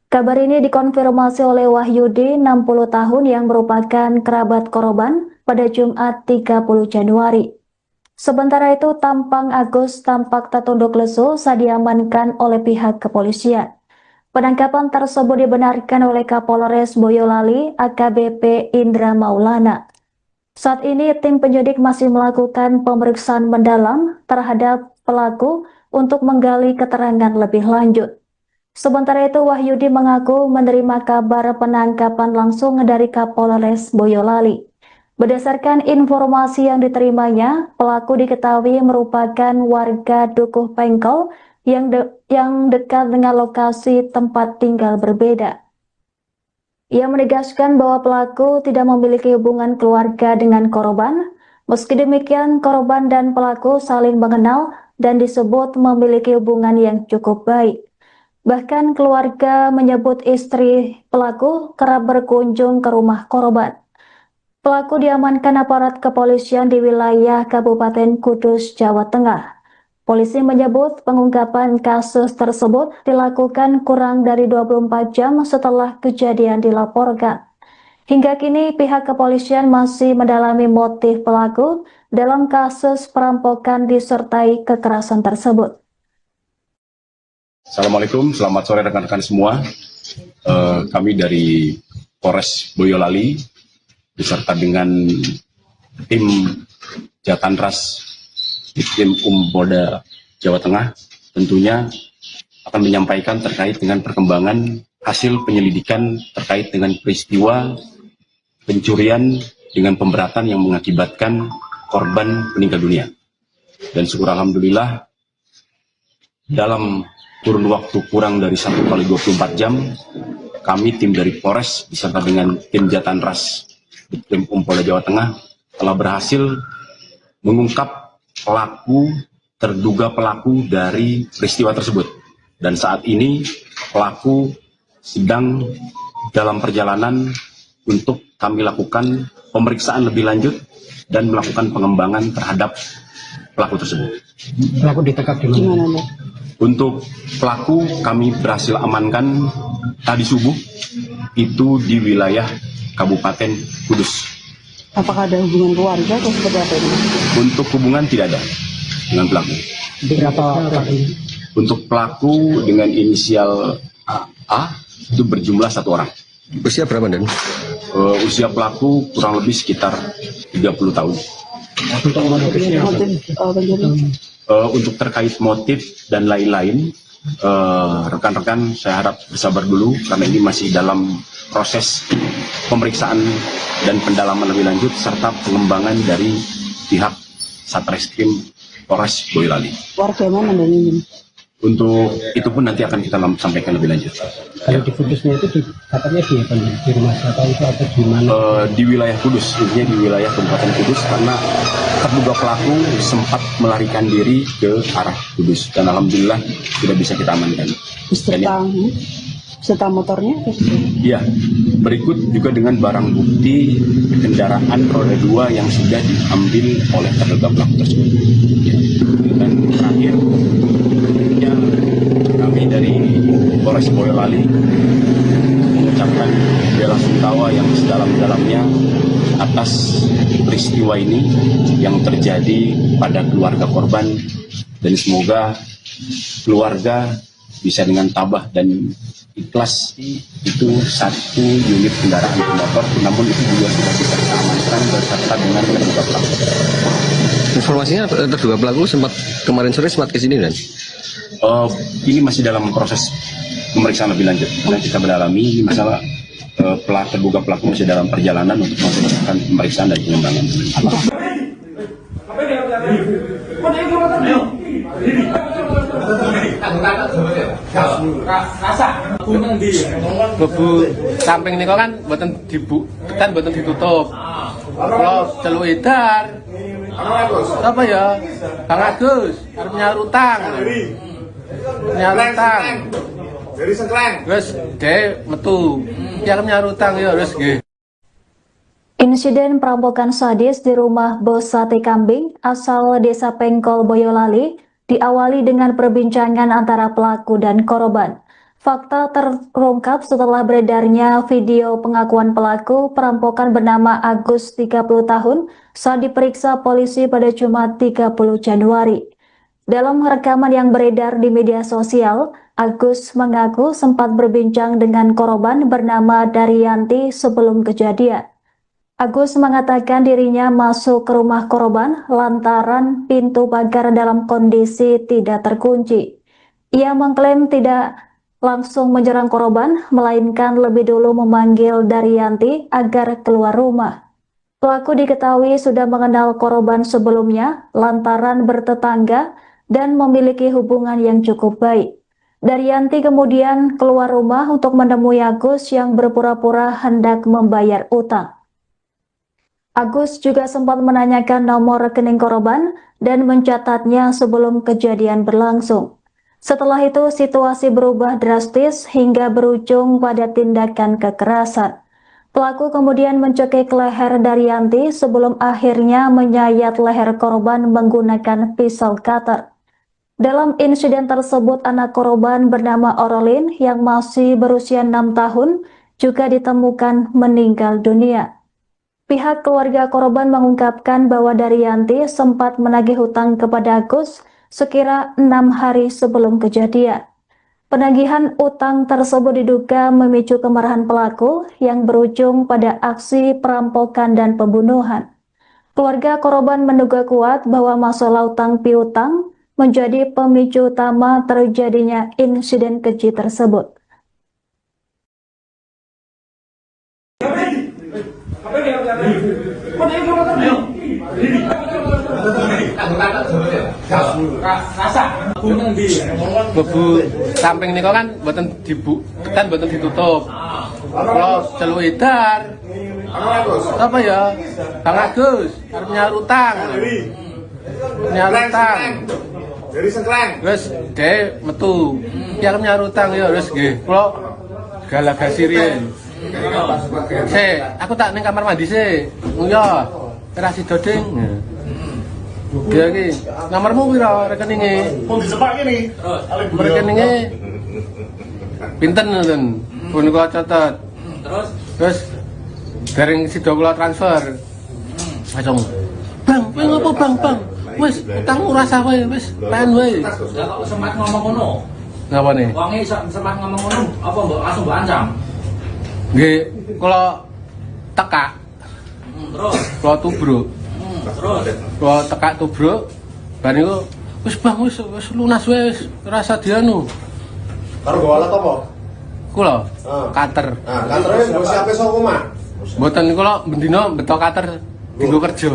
[SPEAKER 6] Kabar ini dikonfirmasi oleh Wahyudi, 60 tahun, yang merupakan kerabat korban pada Jumat 30 Januari. Sementara itu, tampang Agus tampak tertunduk lesu saat diamankan oleh pihak kepolisian. Penangkapan tersebut dibenarkan oleh Kapolres Boyolali, AKBP Indra Maulana. Saat ini, tim penyidik masih melakukan pemeriksaan mendalam terhadap pelaku untuk menggali keterangan lebih lanjut. Sementara itu, Wahyudi mengaku menerima kabar penangkapan langsung dari Kapolres Boyolali. Berdasarkan informasi yang diterimanya, pelaku diketahui merupakan warga Dukuh Pengkol yang dekat dengan lokasi tempat tinggal berbeda. Ia menegaskan bahwa pelaku tidak memiliki hubungan keluarga dengan korban. Meski demikian, korban dan pelaku saling mengenal dan disebut memiliki hubungan yang cukup baik. Bahkan keluarga menyebut istri pelaku kerap berkunjung ke rumah korban. Pelaku diamankan aparat kepolisian di wilayah Kabupaten Kudus, Jawa Tengah. Polisi menyebut pengungkapan kasus tersebut dilakukan kurang dari 24 jam setelah kejadian dilaporkan. Hingga kini pihak kepolisian masih mendalami motif pelaku dalam kasus perampokan disertai kekerasan tersebut.
[SPEAKER 1] Assalamualaikum, selamat sore rekan-rekan semua. Kami dari Polres Boyolali beserta dengan tim Jatanras Ditkrim Polda Jawa Tengah tentunya akan menyampaikan terkait dengan perkembangan hasil penyelidikan terkait dengan peristiwa pencurian dengan pemberatan yang mengakibatkan korban meninggal dunia. Dan syukur alhamdulillah dalam kurun waktu kurang dari 1 kali 24 jam kami tim dari Polres beserta dengan tim Jatanras Ditkrim Polda Jawa Tengah telah berhasil mengungkap terduga pelaku dari peristiwa tersebut. Dan saat ini pelaku sedang dalam perjalanan untuk kami lakukan pemeriksaan lebih lanjut dan melakukan pengembangan terhadap pelaku tersebut.
[SPEAKER 2] Pelaku ditangkap di mana?
[SPEAKER 3] Mbak?
[SPEAKER 1] Untuk pelaku kami berhasil amankan tadi subuh itu di wilayah Kabupaten Kudus.
[SPEAKER 3] Apakah ada hubungan keluarga atau seperti apa ini?
[SPEAKER 1] Untuk hubungan tidak ada dengan pelaku.
[SPEAKER 2] Berapa pelaku?
[SPEAKER 1] Untuk pelaku dengan inisial A itu berjumlah 1 orang.
[SPEAKER 4] Usia berapa dan?
[SPEAKER 1] Usia pelaku kurang lebih sekitar 30 tahun.
[SPEAKER 2] Untuk motifnya apa?
[SPEAKER 3] Motif pencurian?
[SPEAKER 1] Untuk terkait motif dan lain-lain, rekan-rekan saya harap bersabar dulu karena ini masih dalam proses pemeriksaan dan pendalaman lebih lanjut serta pengembangan dari pihak Satreskrim Polres Boyolali.
[SPEAKER 3] Warga mana Mbak ini?
[SPEAKER 1] Untuk itu pun nanti akan kita sampaikan lebih lanjut.
[SPEAKER 2] Kalau di Kudusnya itu katanya di rumah siapa itu atau di mana?
[SPEAKER 1] Di wilayah Kudus, intinya di wilayah Kabupaten Kudus karena terduga pelaku sempat melarikan diri ke arah Kudus dan alhamdulillah sudah bisa kita amankan.
[SPEAKER 3] Beserta motornya?
[SPEAKER 1] Iya, berikut juga dengan barang bukti kendaraan roda 2 yang sudah diambil oleh terduga pelaku tersebut. Ya. Dan terakhir, tentunya kami dari Polres Boyolali mengucapkan bela sungkawa yang sedalam-dalamnya atas peristiwa ini yang terjadi pada keluarga korban dan semoga keluarga bisa dengan tabah dan ikhlas itu 1 unit kendaraan bermotor, namun itu juga sudah bisa kita amankan beserta dengan terduga pelaku.
[SPEAKER 4] Informasinya terduga pelaku kemarin sore sempat ke sini dan?
[SPEAKER 1] Ini masih dalam proses pemeriksaan lebih lanjut karena kita mendalami ini masalah terduga pelaku masih dalam perjalanan untuk melakukan pemeriksaan dan pengembangan.
[SPEAKER 5] Bebu samping niku kan mboten ditutup. Kalau celuk edar. Apa ya? Bang Agus arep nyaur utang. Nyaur utang.
[SPEAKER 7] Dari Sengkleng.
[SPEAKER 5] Wes dhek metu. Ki arep nyaur utang ya wis nggih.
[SPEAKER 6] Insiden perampokan sadis di rumah bos sate kambing asal Desa Pengkol, Boyolali diawali dengan perbincangan antara pelaku dan korban. Fakta terungkap setelah beredarnya video pengakuan pelaku perampokan bernama Agus 30 tahun saat diperiksa polisi pada Jumat 30 Januari. Dalam rekaman yang beredar di media sosial, Agus mengaku sempat berbincang dengan korban bernama Daryanti sebelum kejadian. Agus mengatakan dirinya masuk ke rumah korban lantaran pintu pagar dalam kondisi tidak terkunci. Ia mengklaim tidak langsung menyerang korban, melainkan lebih dulu memanggil Daryanti agar keluar rumah. Pelaku diketahui sudah mengenal korban sebelumnya lantaran bertetangga dan memiliki hubungan yang cukup baik. Daryanti kemudian keluar rumah untuk menemui Agus yang berpura-pura hendak membayar utang. Agus juga sempat menanyakan nomor rekening korban dan mencatatnya sebelum kejadian berlangsung. Setelah itu situasi berubah drastis hingga berujung pada tindakan kekerasan. Pelaku kemudian mencekik leher Daryanti sebelum akhirnya menyayat leher korban menggunakan pisau cutter. Dalam insiden tersebut, anak korban bernama Orolin yang masih berusia 6 tahun juga ditemukan meninggal dunia. Pihak keluarga korban mengungkapkan bahwa Daryanti sempat menagih hutang kepada Agus sekira 6 hari sebelum kejadian. Penagihan utang tersebut diduga memicu kemarahan pelaku yang berujung pada aksi perampokan dan pembunuhan. Keluarga korban menduga kuat bahwa masalah utang piutang menjadi pemicu utama terjadinya insiden keji tersebut.
[SPEAKER 5] Bebu samping niku kan mboten mboten ditutup. Kalau celuk edar. Apa ya? Bang Agus, arep nyaur utang. Nyaur utang.
[SPEAKER 7] Dari Sengkleng.
[SPEAKER 5] Wis dhek metu. Ki arep nyaur utang ya wis nggih. Kula galagasi riyen. Aku tak ning kamar mandi sih. Nguyah. Ora sida ding. Dia ki, nomormu piro rekeninge?
[SPEAKER 7] Pun disepak ini.
[SPEAKER 5] Rekeninge pinten ngoten. Pun kula catet. Terus bareng sida kula transfer. Langsung. Bang, kowe ngopo bang? Wis utang ora sah wae, wis pen wae.
[SPEAKER 8] Lah kok sempat ngomong ngono?
[SPEAKER 5] Ngapa nih?
[SPEAKER 8] Wonge sempat ngomong ngono, apa mbok langsung mbok ancam?
[SPEAKER 5] Nggih, kula tekak.
[SPEAKER 8] Terus,
[SPEAKER 5] Kula tubruk.
[SPEAKER 8] terus.
[SPEAKER 5] Kula tekak tubruk. Bar niku wis bang, wis lunas wae, wis ora usah dianu.
[SPEAKER 7] Karo bawa alat apa?
[SPEAKER 5] Kula
[SPEAKER 7] Ah.
[SPEAKER 5] kater.
[SPEAKER 7] Nah, kantornya gue siapa soko mah?
[SPEAKER 5] Mboten kula bendina beto kater dienggo kerja.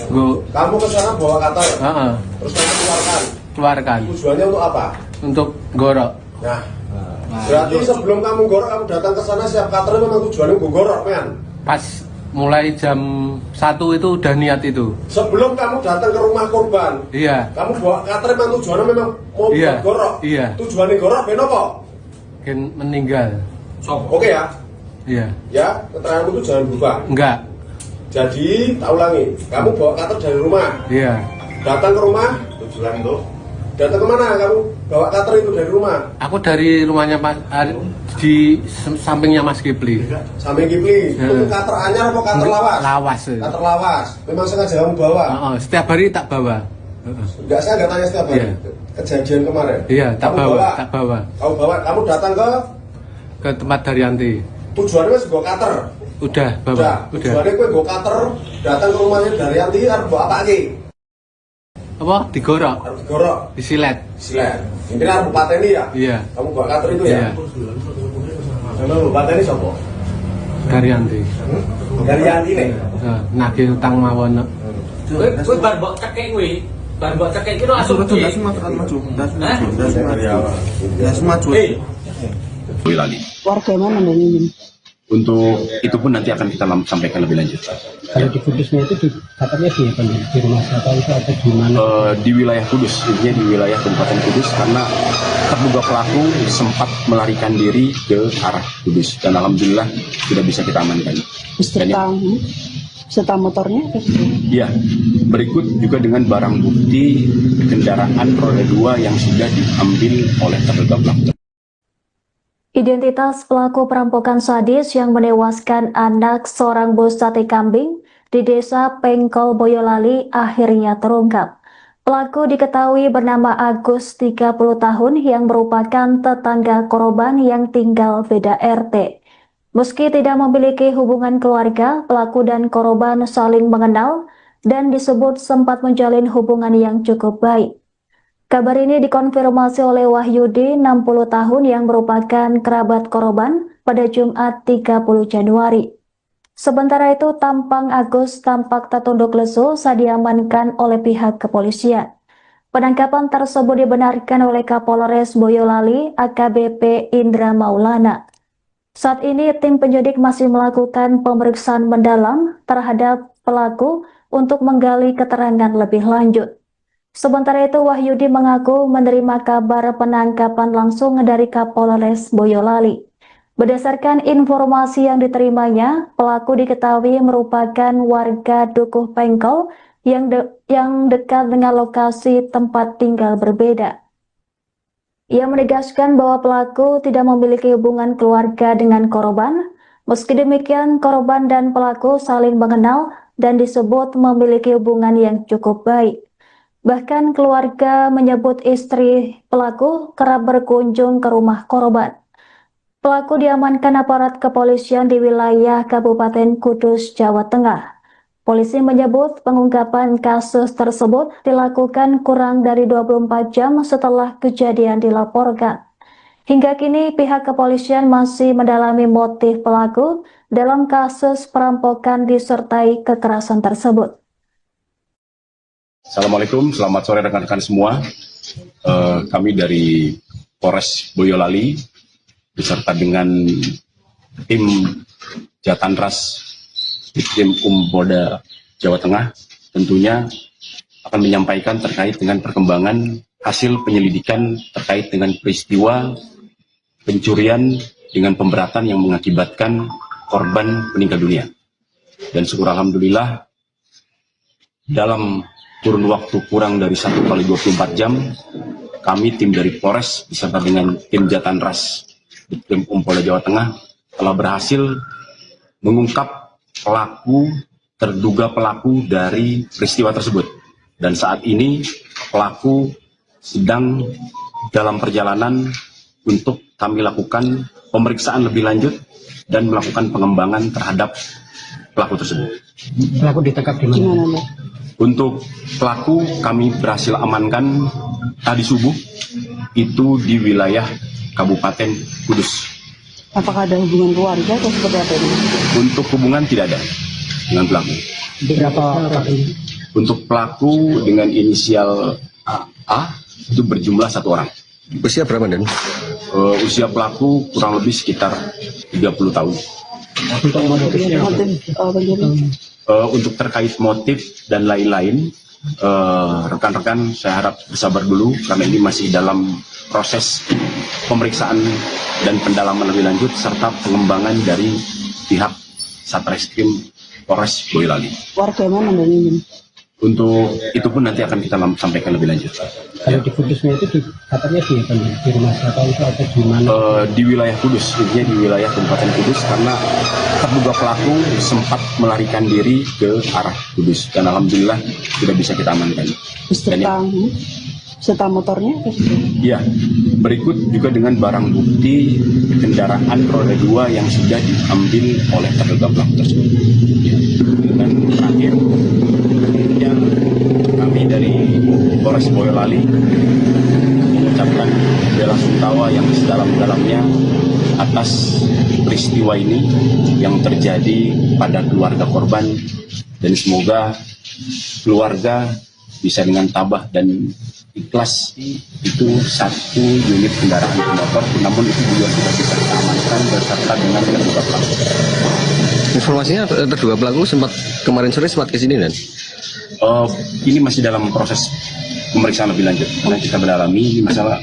[SPEAKER 5] Nggo
[SPEAKER 7] Kamu ke sana bawa kantor,
[SPEAKER 5] heeh,
[SPEAKER 7] terus kamu keluarkan.
[SPEAKER 5] keluarkan
[SPEAKER 7] Tujuannya untuk apa?
[SPEAKER 5] untuk gorok.
[SPEAKER 7] Nah, berarti sebelum kamu gorok, kamu datang ke sana siap kantornya memang tujuannya gue gorok, men.
[SPEAKER 5] Pas mulai jam 1 itu udah niat itu.
[SPEAKER 7] Sebelum kamu datang ke rumah korban,
[SPEAKER 5] Iya,
[SPEAKER 7] kamu bawa kantor memang tujuannya memang mau
[SPEAKER 5] Iya,
[SPEAKER 7] buat gorok.
[SPEAKER 5] iya.
[SPEAKER 7] Tujuannya gorok, ben apa?
[SPEAKER 5] kan meninggal.
[SPEAKER 7] Oke ya,
[SPEAKER 5] Iya,
[SPEAKER 7] ya keteranganmu itu jangan berubah.
[SPEAKER 5] enggak.
[SPEAKER 7] Jadi, tak ulangi, kamu bawa kantor dari rumah,
[SPEAKER 5] Iya,
[SPEAKER 7] datang ke rumah, tujuan itu. Datang kemana kamu bawa kantor itu dari rumah?
[SPEAKER 5] aku dari rumahnya Mas di sampingnya Mas Kipli.
[SPEAKER 7] Samping Kipli, itu kantor anyar apa kantor lawas?
[SPEAKER 5] Lawas.
[SPEAKER 7] Kantor lawas, memang sengaja kamu bawa?
[SPEAKER 5] Heeh, setiap hari tak bawa. Heeh.
[SPEAKER 7] Enggak, saya nggak tanya setiap hari.
[SPEAKER 5] Iya.
[SPEAKER 7] Kejadian kemarin.
[SPEAKER 5] Iya, tak
[SPEAKER 7] Kamu
[SPEAKER 5] bawa, tak bawa
[SPEAKER 7] Kamu bawa, kamu datang
[SPEAKER 5] ke tempat Daryanti.
[SPEAKER 7] tujuannya wis bawa kantor.
[SPEAKER 5] Udah bawa, udah.
[SPEAKER 7] Tujuannya gue bawa kantor, datang ke rumahnya Daryanti, harus bawa apa lagi?
[SPEAKER 5] Apa? Digorok,
[SPEAKER 7] Harus digorok,
[SPEAKER 5] disilet.
[SPEAKER 7] silet. Intinya harus pateni ya?
[SPEAKER 5] Iya,
[SPEAKER 7] Kamu bawa kantor itu
[SPEAKER 5] iya.
[SPEAKER 7] ya? Memang pateni siapa?
[SPEAKER 5] Daryanti.
[SPEAKER 7] Daryanti nih.
[SPEAKER 5] Nagih utang mawon.
[SPEAKER 8] Kowe bar mbok cekek kowe. Bar mbok cekek iki langsung.
[SPEAKER 1] Boyolali.
[SPEAKER 3] Warga mana dan ini?
[SPEAKER 1] Untuk itu pun nanti akan kita sampaikan lebih lanjut.
[SPEAKER 2] Kalau di Kudusnya itu katanya di rumah siapa itu atau di mana?
[SPEAKER 1] Di wilayah Kudus, intinya di wilayah Kabupaten Kudus, karena terduga pelaku sempat melarikan diri ke arah Kudus dan alhamdulillah sudah bisa kita amankan.
[SPEAKER 3] Beserta motornya?
[SPEAKER 1] Iya, berikut juga dengan barang bukti kendaraan roda 2 yang sudah diambil oleh terduga pelaku.
[SPEAKER 6] Identitas pelaku perampokan sadis yang menewaskan anak seorang bos sate kambing di desa Pengkol Boyolali akhirnya terungkap. Pelaku diketahui bernama Agus, 30 tahun, yang merupakan tetangga korban yang tinggal beda RT. Meski tidak memiliki hubungan keluarga, pelaku dan korban saling mengenal dan disebut sempat menjalin hubungan yang cukup baik. Kabar ini dikonfirmasi oleh Wahyudi, 60 tahun, yang merupakan kerabat korban pada Jumat 30 Januari. Sementara itu, tampang Agus tampak tertunduk lesu saat diamankan oleh pihak kepolisian. Penangkapan tersebut dibenarkan oleh Kapolres Boyolali AKBP Indra Maulana. Saat ini tim penyidik masih melakukan pemeriksaan mendalam terhadap pelaku untuk menggali keterangan lebih lanjut. Sementara itu Wahyudi mengaku menerima kabar penangkapan langsung dari Kapolres Boyolali. Berdasarkan informasi yang diterimanya, pelaku diketahui merupakan warga Dukuh Pengkol yang dekat dengan lokasi tempat tinggal berbeda. Ia menegaskan bahwa pelaku tidak memiliki hubungan keluarga dengan korban. Meski demikian, korban dan pelaku saling mengenal dan disebut memiliki hubungan yang cukup baik. Bahkan keluarga menyebut istri pelaku kerap berkunjung ke rumah korban. Pelaku diamankan aparat kepolisian di wilayah Kabupaten Kudus, Jawa Tengah. Polisi menyebut pengungkapan kasus tersebut dilakukan kurang dari 24 jam setelah kejadian dilaporkan. Hingga kini pihak kepolisian masih mendalami motif pelaku dalam kasus perampokan disertai kekerasan tersebut.
[SPEAKER 1] Assalamualaikum, selamat sore rekan-rekan semua. Kami dari Polres Boyolali beserta dengan tim Jatanras Ditkrim Polda Jawa Tengah tentunya akan menyampaikan terkait dengan perkembangan hasil penyelidikan terkait dengan peristiwa pencurian dengan pemberatan yang mengakibatkan korban meninggal dunia. Dan syukur alhamdulillah dalam kurun waktu kurang dari 1 kali 24 jam kami tim dari Polres beserta dengan tim Jatanras Ditkrim Polda Jawa Tengah telah berhasil mengungkap terduga pelaku dari peristiwa tersebut. Dan saat ini pelaku sedang dalam perjalanan untuk kami lakukan pemeriksaan lebih lanjut dan melakukan pengembangan terhadap pelaku tersebut.
[SPEAKER 2] Pelaku ditangkap di mana?
[SPEAKER 3] Gimana, Mbak?
[SPEAKER 1] Untuk pelaku kami berhasil amankan tadi subuh itu di wilayah Kabupaten Kudus.
[SPEAKER 3] Apakah ada hubungan keluarga atau seperti apa ini?
[SPEAKER 1] Untuk hubungan tidak ada dengan pelaku.
[SPEAKER 2] Berapa pelaku?
[SPEAKER 1] Untuk pelaku dengan inisial A itu berjumlah 1 orang.
[SPEAKER 4] Usia berapa, Dan?
[SPEAKER 1] Usia pelaku kurang lebih sekitar 30 tahun.
[SPEAKER 2] Untuk motifnya apa?
[SPEAKER 3] Motif pencurian?
[SPEAKER 1] Untuk terkait motif dan lain-lain, rekan-rekan saya harap bersabar dulu karena ini masih dalam proses pemeriksaan dan pendalaman lebih lanjut serta pengembangan dari pihak Satreskrim Polres Boyolali.
[SPEAKER 3] Warga mana dan ini?
[SPEAKER 1] Untuk itu pun nanti akan kita sampaikan lebih lanjut.
[SPEAKER 2] Kalau di Kudusnya itu katanya di rumah siapa itu atau di mana?
[SPEAKER 1] Di wilayah Kudus, intinya di wilayah Kabupaten Kudus karena terduga pelaku sempat melarikan diri ke arah Kudus dan alhamdulillah sudah bisa kita amankan.
[SPEAKER 3] Beserta motornya?
[SPEAKER 1] Iya, berikut juga dengan barang bukti kendaraan roda 2 yang sudah diambil oleh terduga pelaku tersebut. Ya. Dan terakhir, yang kami dari Polres Boyolali mengucapkan bela sungkawa yang sedalam-dalamnya atas peristiwa ini yang terjadi pada keluarga korban dan semoga keluarga bisa dengan tabah dan ikhlas itu 1 unit kendaraan bermotor, namun itu juga sudah bisa kita amankan beserta dengan terduga pelaku.
[SPEAKER 4] Informasinya terduga pelaku kemarin sore sempat ke sini, Dan?
[SPEAKER 1] Ini masih dalam proses pemeriksaan lebih lanjut karena kita mendalami ini masalah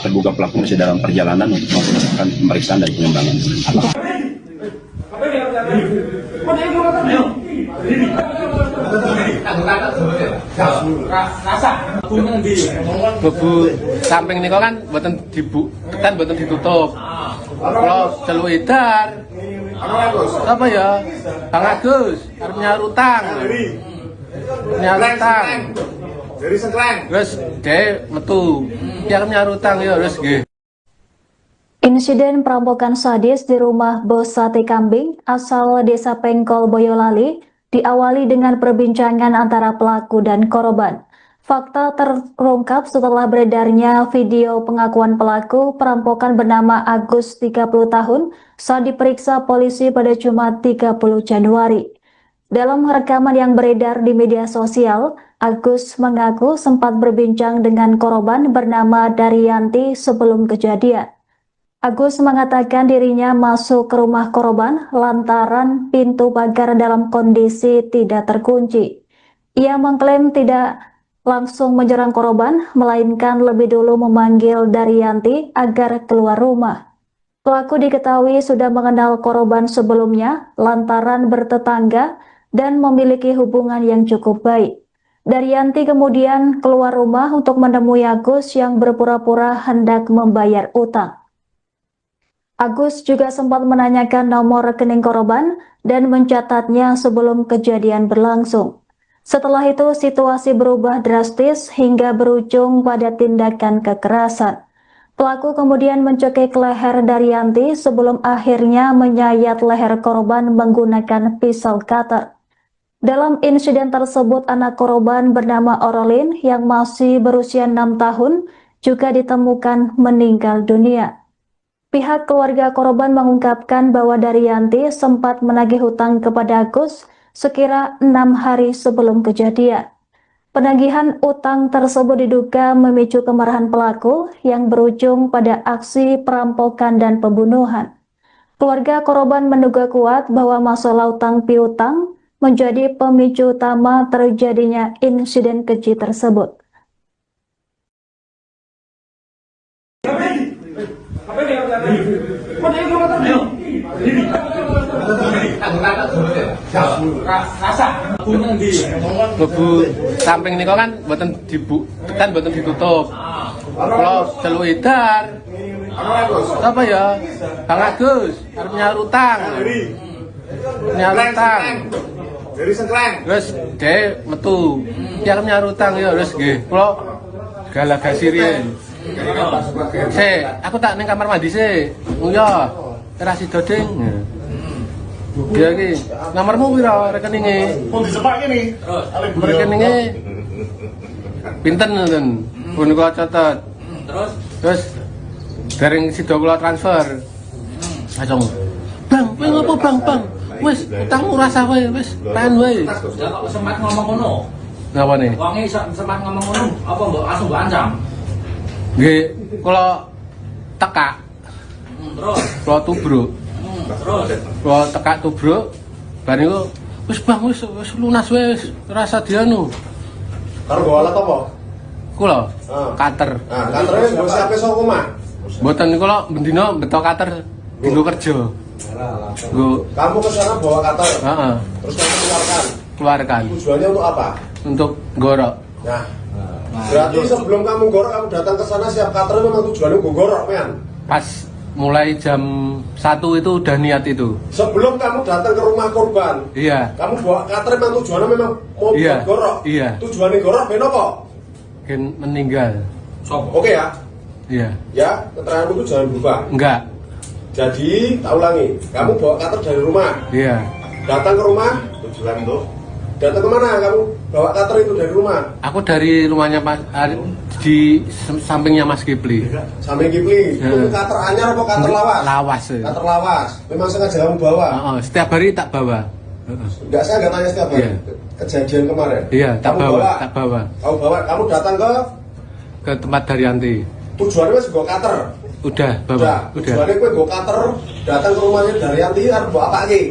[SPEAKER 1] terduga pelaku masih dalam perjalanan untuk melakukan pemeriksaan dan pengembangan.
[SPEAKER 5] Bebu samping niku kan mboten ditutup. Kalau celuk edar. Apa ya? Bang Agus arep nyaur utang. Nyaur utang.
[SPEAKER 7] Dari Sengkleng.
[SPEAKER 5] Wes dhek metu. Ki arep nyaur utang ya wis nggih.
[SPEAKER 6] Insiden perampokan sadis di rumah bos sate kambing asal Desa Pengkol, Boyolali diawali dengan perbincangan antara pelaku dan korban. Fakta terungkap setelah beredarnya video pengakuan pelaku perampokan bernama Agus 30 tahun saat diperiksa polisi pada Jumat 30 Januari. Dalam rekaman yang beredar di media sosial, Agus mengaku sempat berbincang dengan korban bernama Daryanti sebelum kejadian. Agus mengatakan dirinya masuk ke rumah korban lantaran pintu pagar dalam kondisi tidak terkunci. Ia mengklaim tidak langsung menyerang korban, melainkan lebih dulu memanggil Daryanti agar keluar rumah. Pelaku diketahui sudah mengenal korban sebelumnya lantaran bertetangga dan memiliki hubungan yang cukup baik. Daryanti kemudian keluar rumah untuk menemui Agus yang berpura-pura hendak membayar utang. Agus juga sempat menanyakan nomor rekening korban dan mencatatnya sebelum kejadian berlangsung. Setelah itu situasi berubah drastis hingga berujung pada tindakan kekerasan. Pelaku kemudian mencekik leher Daryanti sebelum akhirnya menyayat leher korban menggunakan pisau cutter. Dalam insiden tersebut, anak korban bernama Orolin yang masih berusia 6 tahun juga ditemukan meninggal dunia. Pihak keluarga korban mengungkapkan bahwa Daryanti sempat menagih hutang kepada Agus sekira 6 hari sebelum kejadian. Penagihan utang tersebut diduga memicu kemarahan pelaku yang berujung pada aksi perampokan dan pembunuhan. Keluarga korban menduga kuat bahwa masalah utang piutang menjadi pemicu utama terjadinya insiden keji tersebut.
[SPEAKER 5] Lebu samping niku kan mboten mboten ditutup. Kalau celuk edar. Apa ya? Bang Agus, arep nyaur utang. Nyaur utang.
[SPEAKER 7] Dari Sengkleng.
[SPEAKER 5] Terus dhek metu. Ki arep nyaur utang ya wis nggih. Kula galagasi riyen. Aku tak ning kamar mandi sih. Ya, ora sida ding. Dia ki, nomormu piro rekeninge?
[SPEAKER 7] Pun disepak ini.
[SPEAKER 5] Rekeninge pinten ngoten. Pun kula catet. Terus dereng sida kula transfer. Langsung. Bang, kowe ngopo bang? Wis utangmu rasa wae, wis tahan wae.
[SPEAKER 8] Ya kok sempat ngomong ngono.
[SPEAKER 5] Napa nih?
[SPEAKER 8] Wonge sempat ngomong ngono, apa mbok langsung mbok ancam?
[SPEAKER 5] Nggih, kula tekak.
[SPEAKER 8] Terus,
[SPEAKER 5] Kula tubruk.
[SPEAKER 8] terus.
[SPEAKER 5] Kula tekak tubruk. Bar niku wis bang, wis lunas wae, wis rasa dianu.
[SPEAKER 7] Karo bawa alat apa?
[SPEAKER 5] Kula
[SPEAKER 7] Ah.
[SPEAKER 5] kater.
[SPEAKER 7] Nah, kantornya gue siapin saka omah.
[SPEAKER 5] Mboten kula bendina beto kater dinggo kerja. Nggo
[SPEAKER 7] Kamu ke sana bawa kater.
[SPEAKER 5] heeh,
[SPEAKER 7] Terus kamu keluarkan.
[SPEAKER 5] keluarkan
[SPEAKER 7] Tujuannya untuk apa?
[SPEAKER 5] untuk gorok.
[SPEAKER 7] Nah, berarti sebelum kamu gorok, kamu datang ke sana siap kater memang tujuannya gue gorok, men.
[SPEAKER 5] Pas mulai jam 1 itu udah niat itu.
[SPEAKER 7] Sebelum kamu datang ke rumah korban,
[SPEAKER 5] Iya,
[SPEAKER 7] kamu bawa kater memang tujuannya memang mau
[SPEAKER 5] Iya,
[SPEAKER 7] buat gorok.
[SPEAKER 5] iya.
[SPEAKER 7] Tujuannya gorok, ben apa?
[SPEAKER 5] kan meninggal.
[SPEAKER 8] Sopo?
[SPEAKER 7] Oke ya,
[SPEAKER 5] Iya,
[SPEAKER 7] ya keteranganmu itu jangan berubah.
[SPEAKER 5] enggak.
[SPEAKER 7] Jadi, tak ulangi, kamu bawa kater dari rumah,
[SPEAKER 5] Iya.
[SPEAKER 7] datang ke rumah, tujuan itu. Datang kemana kamu bawa kater itu dari rumah?
[SPEAKER 5] Aku dari rumahnya Mas di sampingnya Mas Kipli.
[SPEAKER 7] Samping Kipli, itu
[SPEAKER 5] Ya.
[SPEAKER 7] kater anyar apa kater lawas?
[SPEAKER 5] Lawas.
[SPEAKER 7] Kater lawas, memang sengaja kamu bawa.
[SPEAKER 5] Heeh, setiap hari tak bawa. Heeh.
[SPEAKER 7] Enggak, saya enggak tanya setiap hari.
[SPEAKER 5] Iya.
[SPEAKER 7] Kejadian kemarin.
[SPEAKER 5] Iya, tak
[SPEAKER 7] Kamu
[SPEAKER 5] bawa, tak bawa
[SPEAKER 7] Kamu bawa, kamu datang
[SPEAKER 5] ke tempat Daryanti.
[SPEAKER 7] tujuannya masih bawa kater.
[SPEAKER 5] Udah bawa,
[SPEAKER 7] Udah.
[SPEAKER 5] udah.
[SPEAKER 7] Tujuannya gue bawa kater, datang ke rumahnya Daryanti, harus bawa apa lagi?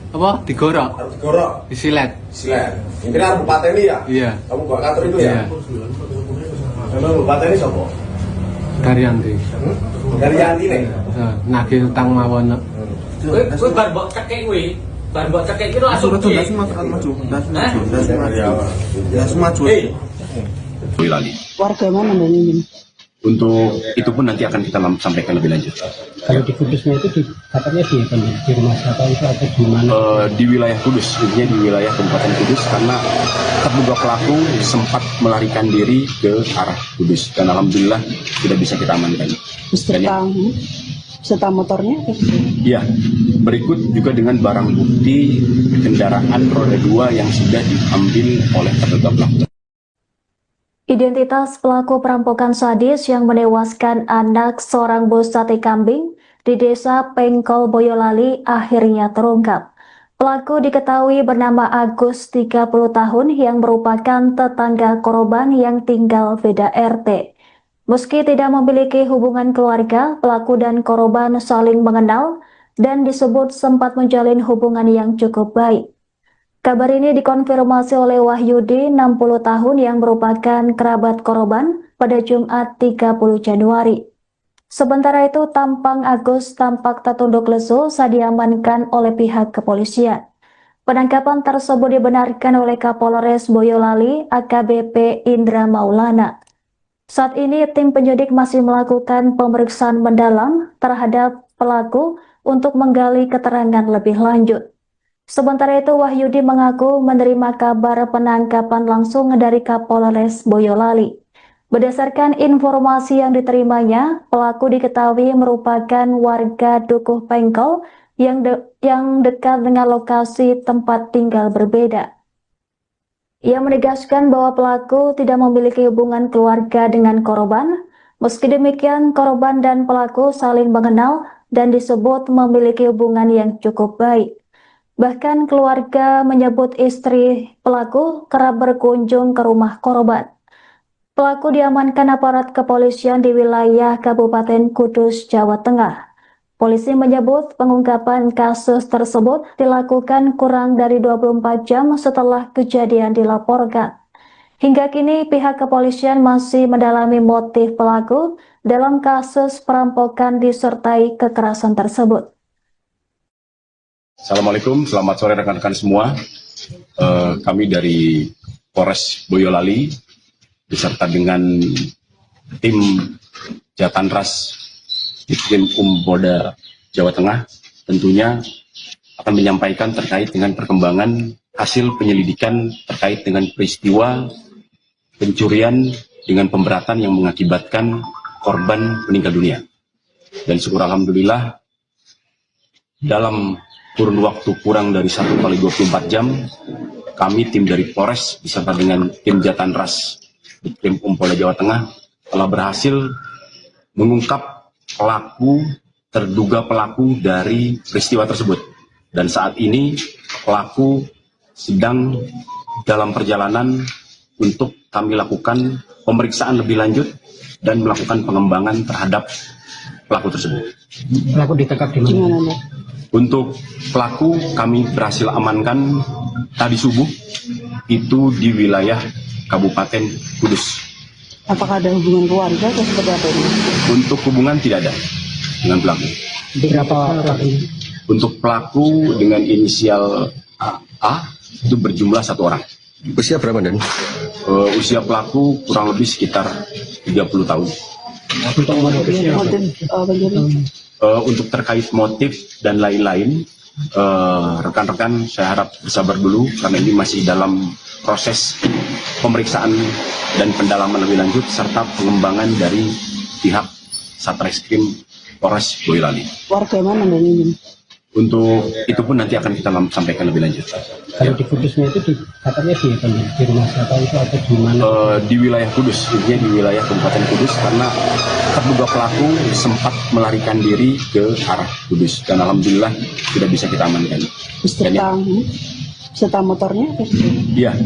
[SPEAKER 5] Apa? Digorok,
[SPEAKER 7] Harus digorok,
[SPEAKER 5] disilet.
[SPEAKER 7] silet. Ini harus pateni ya?
[SPEAKER 5] Iya.
[SPEAKER 7] Kamu bawa kater itu
[SPEAKER 5] Iya.
[SPEAKER 7] ya? Memang pateni siapa?
[SPEAKER 5] Daryanti.
[SPEAKER 7] Daryanti nih.
[SPEAKER 5] Nagih utang mawon.
[SPEAKER 8] Kowe bar mbok cekek kowe. Bar mbok cekek iki langsung.
[SPEAKER 1] Boyolali.
[SPEAKER 3] Warga mana dan ini?
[SPEAKER 1] Untuk itu pun nanti akan kita sampaikan lebih lanjut.
[SPEAKER 2] Kalau di Kudusnya itu katanya di rumah siapa itu atau di mana?
[SPEAKER 1] Di wilayah Kudus, intinya di wilayah Kabupaten Kudus, karena terduga pelaku sempat melarikan diri ke arah Kudus dan alhamdulillah tidak bisa kita amankan.
[SPEAKER 3] Beserta motornya?
[SPEAKER 1] Iya, berikut juga dengan barang bukti kendaraan roda 2 yang sudah diambil oleh terduga pelaku.
[SPEAKER 6] Identitas pelaku perampokan sadis yang menewaskan anak seorang bos sate kambing di desa Pengkol Boyolali akhirnya terungkap. Pelaku diketahui bernama Agus, 30 tahun, yang merupakan tetangga korban yang tinggal beda RT. Meski tidak memiliki hubungan keluarga, pelaku dan korban saling mengenal dan disebut sempat menjalin hubungan yang cukup baik. Kabar ini dikonfirmasi oleh Wahyudi, 60 tahun, yang merupakan kerabat korban pada Jumat 30 Januari. Sementara itu, tampang Agus tampak tertunduk lesu saat diamankan oleh pihak kepolisian. Penangkapan tersebut dibenarkan oleh Kapolres Boyolali, AKBP Indra Maulana. Saat ini, tim penyidik masih melakukan pemeriksaan mendalam terhadap pelaku untuk menggali keterangan lebih lanjut. Sementara itu, Wahyudi mengaku menerima kabar penangkapan langsung dari Kapolres Boyolali. Berdasarkan informasi yang diterimanya, pelaku diketahui merupakan warga Dukuh Pengkol yang dekat dengan lokasi tempat tinggal berbeda. Ia menegaskan bahwa pelaku tidak memiliki hubungan keluarga dengan korban. Meski demikian, korban dan pelaku saling mengenal dan disebut memiliki hubungan yang cukup baik. Bahkan keluarga menyebut istri pelaku kerap berkunjung ke rumah korban. Pelaku diamankan aparat kepolisian di wilayah Kabupaten Kudus, Jawa Tengah. Polisi menyebut pengungkapan kasus tersebut dilakukan kurang dari 24 jam setelah kejadian dilaporkan. Hingga kini pihak kepolisian masih mendalami motif pelaku dalam kasus perampokan disertai kekerasan tersebut.
[SPEAKER 1] Assalamualaikum, selamat sore rekan-rekan semua. Kami dari Polres Boyolali beserta dengan tim Jatanras Ditkrim Polda Jawa Tengah tentunya akan menyampaikan terkait dengan perkembangan hasil penyelidikan terkait dengan peristiwa pencurian dengan pemberatan yang mengakibatkan korban meninggal dunia. Dan syukur alhamdulillah dalam kurun waktu kurang dari 1 kali 24 jam kami tim dari Polres beserta dengan tim Jatanras Ditkrim Polda Jawa Tengah telah berhasil mengungkap terduga pelaku dari peristiwa tersebut. Dan saat ini pelaku sedang dalam perjalanan untuk kami lakukan pemeriksaan lebih lanjut dan melakukan pengembangan terhadap pelaku tersebut.
[SPEAKER 2] Pelaku ditangkap di mana?
[SPEAKER 1] Untuk pelaku kami berhasil amankan tadi subuh itu di wilayah Kabupaten Kudus.
[SPEAKER 3] Apakah ada hubungan keluarga atau seperti apa ini?
[SPEAKER 1] Untuk hubungan tidak ada dengan pelaku.
[SPEAKER 2] Berapa pelaku?
[SPEAKER 1] Untuk pelaku dengan inisial A itu berjumlah 1 orang.
[SPEAKER 4] Usia berapa, Dan?
[SPEAKER 1] Usia pelaku kurang lebih sekitar 30 tahun.
[SPEAKER 2] Untuk motifnya
[SPEAKER 3] Motif pencurian?
[SPEAKER 1] Untuk terkait motif dan lain-lain, rekan-rekan saya harap bersabar dulu karena ini masih dalam proses pemeriksaan dan pendalaman lebih lanjut serta pengembangan dari pihak Satreskrim Polres Boyolali.
[SPEAKER 3] Warga mana dan ini?
[SPEAKER 1] Untuk itu pun nanti akan kita sampaikan lebih lanjut.
[SPEAKER 2] kalau di Kudusnya itu katanya di rumah siapa itu atau di mana?
[SPEAKER 1] Di wilayah Kudus, intinya di wilayah Kabupaten Kudus karena terduga pelaku sempat melarikan diri ke arah Kudus dan alhamdulillah sudah bisa kita amankan.
[SPEAKER 3] Beserta motornya?
[SPEAKER 1] Iya,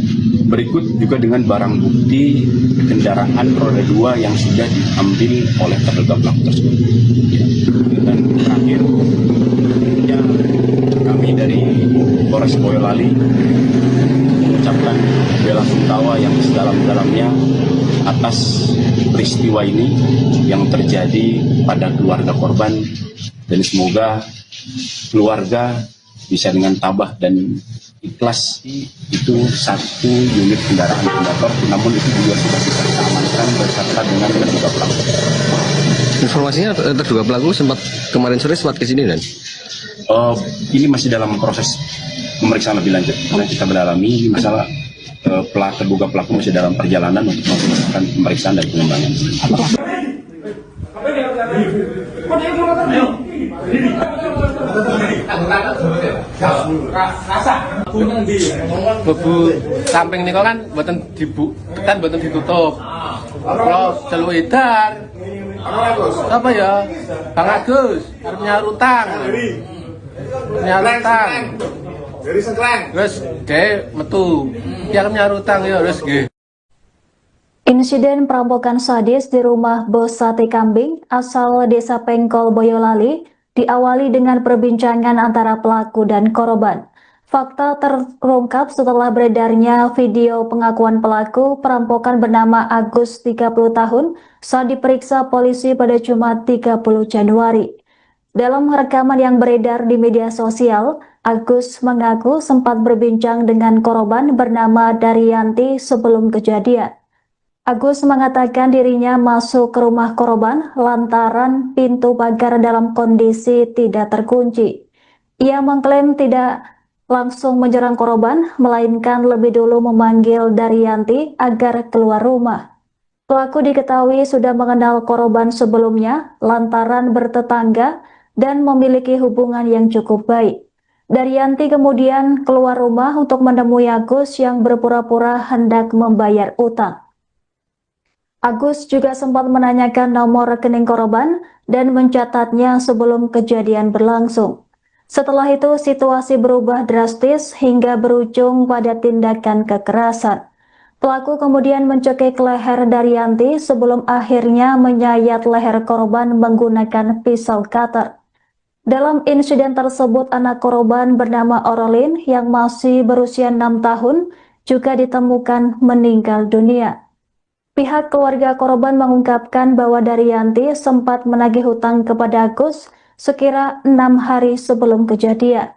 [SPEAKER 1] berikut juga dengan barang bukti kendaraan roda 2 yang sudah diambil oleh terduga pelaku tersebut. Ya. Dan terakhir, ya, kami dari Polres Boyolali mengucapkan bela sungkawa yang sedalam-dalamnya atas peristiwa ini yang terjadi pada keluarga korban dan semoga keluarga bisa dengan tabah dan ikhlas. Itu 1 unit kendaraan motor, namun itu juga sudah bisa kita amankan beserta dengan terduga pelaku.
[SPEAKER 4] Informasinya terduga pelaku kemarin sore sempat ke sini, Dan?
[SPEAKER 1] Ini masih dalam proses pemeriksaan lebih lanjut karena kita mendalami masalah terduga pelaku masih dalam perjalanan untuk melakukan pemeriksaan dan pengembangan.
[SPEAKER 5] Bebu samping niku kan mboten ditutup. Kalau celuk edar. Apa ya? Bang Agus arep nyaur utang.
[SPEAKER 7] Dari Sengkleng.
[SPEAKER 5] Terus dia metu. Ki arep nyaur utang ya terus nggih.
[SPEAKER 6] Insiden perampokan sadis di rumah bos sate kambing asal Desa Pengkol, Boyolali diawali dengan perbincangan antara pelaku dan korban. Fakta terungkap setelah beredarnya video pengakuan pelaku perampokan bernama Agus 30 tahun saat diperiksa polisi pada Jumat 30 Januari. Dalam rekaman yang beredar di media sosial, Agus mengaku sempat berbincang dengan korban bernama Daryanti sebelum kejadian. Agus mengatakan dirinya masuk ke rumah korban lantaran pintu pagar dalam kondisi tidak terkunci. Ia mengklaim tidak langsung menyerang korban, melainkan lebih dulu memanggil Daryanti agar keluar rumah. Pelaku diketahui sudah mengenal korban sebelumnya lantaran bertetangga dan memiliki hubungan yang cukup baik. Daryanti kemudian keluar rumah untuk menemui Agus yang berpura-pura hendak membayar utang. Agus juga sempat menanyakan nomor rekening korban dan mencatatnya sebelum kejadian berlangsung. Setelah itu situasi berubah drastis hingga berujung pada tindakan kekerasan. Pelaku kemudian mencekik leher Daryanti sebelum akhirnya menyayat leher korban menggunakan pisau cutter. Dalam insiden tersebut anak korban bernama Orolin yang masih berusia 6 tahun juga ditemukan meninggal dunia. Pihak keluarga korban mengungkapkan bahwa Daryanti sempat menagih hutang kepada Agus sekira 6 hari sebelum kejadian.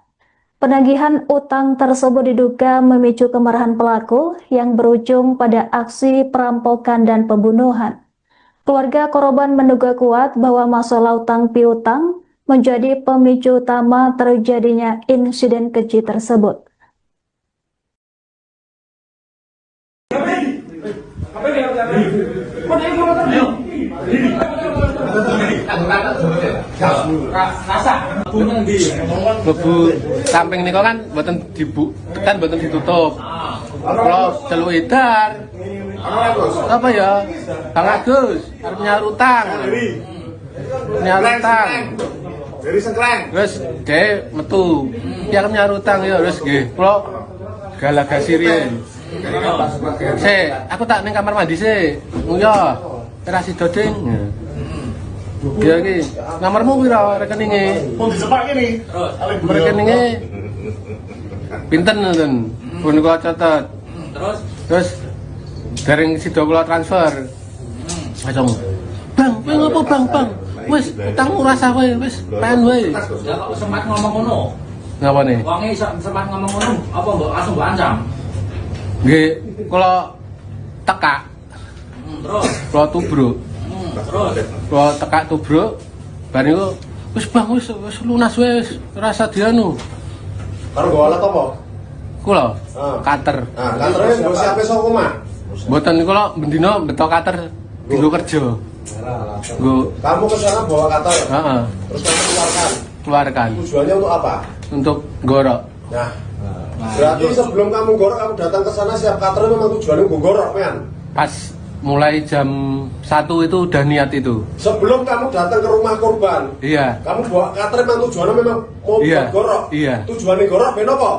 [SPEAKER 6] Penagihan utang tersebut diduga memicu kemarahan pelaku yang berujung pada aksi perampokan dan pembunuhan. Keluarga korban menduga kuat bahwa masalah utang piutang menjadi pemicu utama terjadinya insiden keji tersebut.
[SPEAKER 5] Lebu samping niku kan mboten ditutup. Kalau celuk edar. Apa ya? Bang Agus arep nyaur utang. Nyaur utang.
[SPEAKER 7] Dari Sengkleng.
[SPEAKER 5] Terus dia metu. Ki arep nyaur utang ya terus nggih. Kula galagasi riyen. Aku tak ning kamar mandi sih. Nguyo. Ora sida ding. Iya ki, nomormu piro rekeninge?
[SPEAKER 7] Pun disepak ini.
[SPEAKER 5] Rekeninge pinten ngoten. Pun kula catet. Terus dereng sida kula transfer. Langsung. Bang, kowe ngopo bang? Wis utangmu rasa kowe, wis pen wae.
[SPEAKER 8] Ya kok sempat ngomong ngono.
[SPEAKER 5] Ngapane?
[SPEAKER 8] Wonge iso sempat ngomong ngono, apa mbok langsung mbok ancam?
[SPEAKER 5] Nggih, kula tekak.
[SPEAKER 8] Terus,
[SPEAKER 5] Kula tubruk.
[SPEAKER 8] terus.
[SPEAKER 5] Kula tekak tubruk. Bar niku wis bang wis lunas wis, rasa dianu.
[SPEAKER 7] Karo nggo alat apa?
[SPEAKER 5] Kula
[SPEAKER 7] Ah.
[SPEAKER 5] kater.
[SPEAKER 7] Nah, kantornya nggo siape saka omah.
[SPEAKER 5] Mboten kula bendina betok kater dienggo kerja. Nggo
[SPEAKER 7] Kamu ke sana bawa kater.
[SPEAKER 5] heeh,
[SPEAKER 7] Terus kamu keluarkan.
[SPEAKER 5] keluarkan
[SPEAKER 7] Tujuannya untuk apa?
[SPEAKER 5] untuk gorok.
[SPEAKER 7] Nah, berarti sebelum kamu gorok, kamu datang ke sana siap kater memang tujuannya nggo gorok, men.
[SPEAKER 5] Pas mulai jam 1 itu udah niat itu.
[SPEAKER 7] Sebelum kamu datang ke rumah korban,
[SPEAKER 5] Iya,
[SPEAKER 7] kamu bawa kater memang tujuannya memang mau
[SPEAKER 5] Iya,
[SPEAKER 7] buat gorok.
[SPEAKER 5] iya.
[SPEAKER 7] Tujuannya gorok ben apa?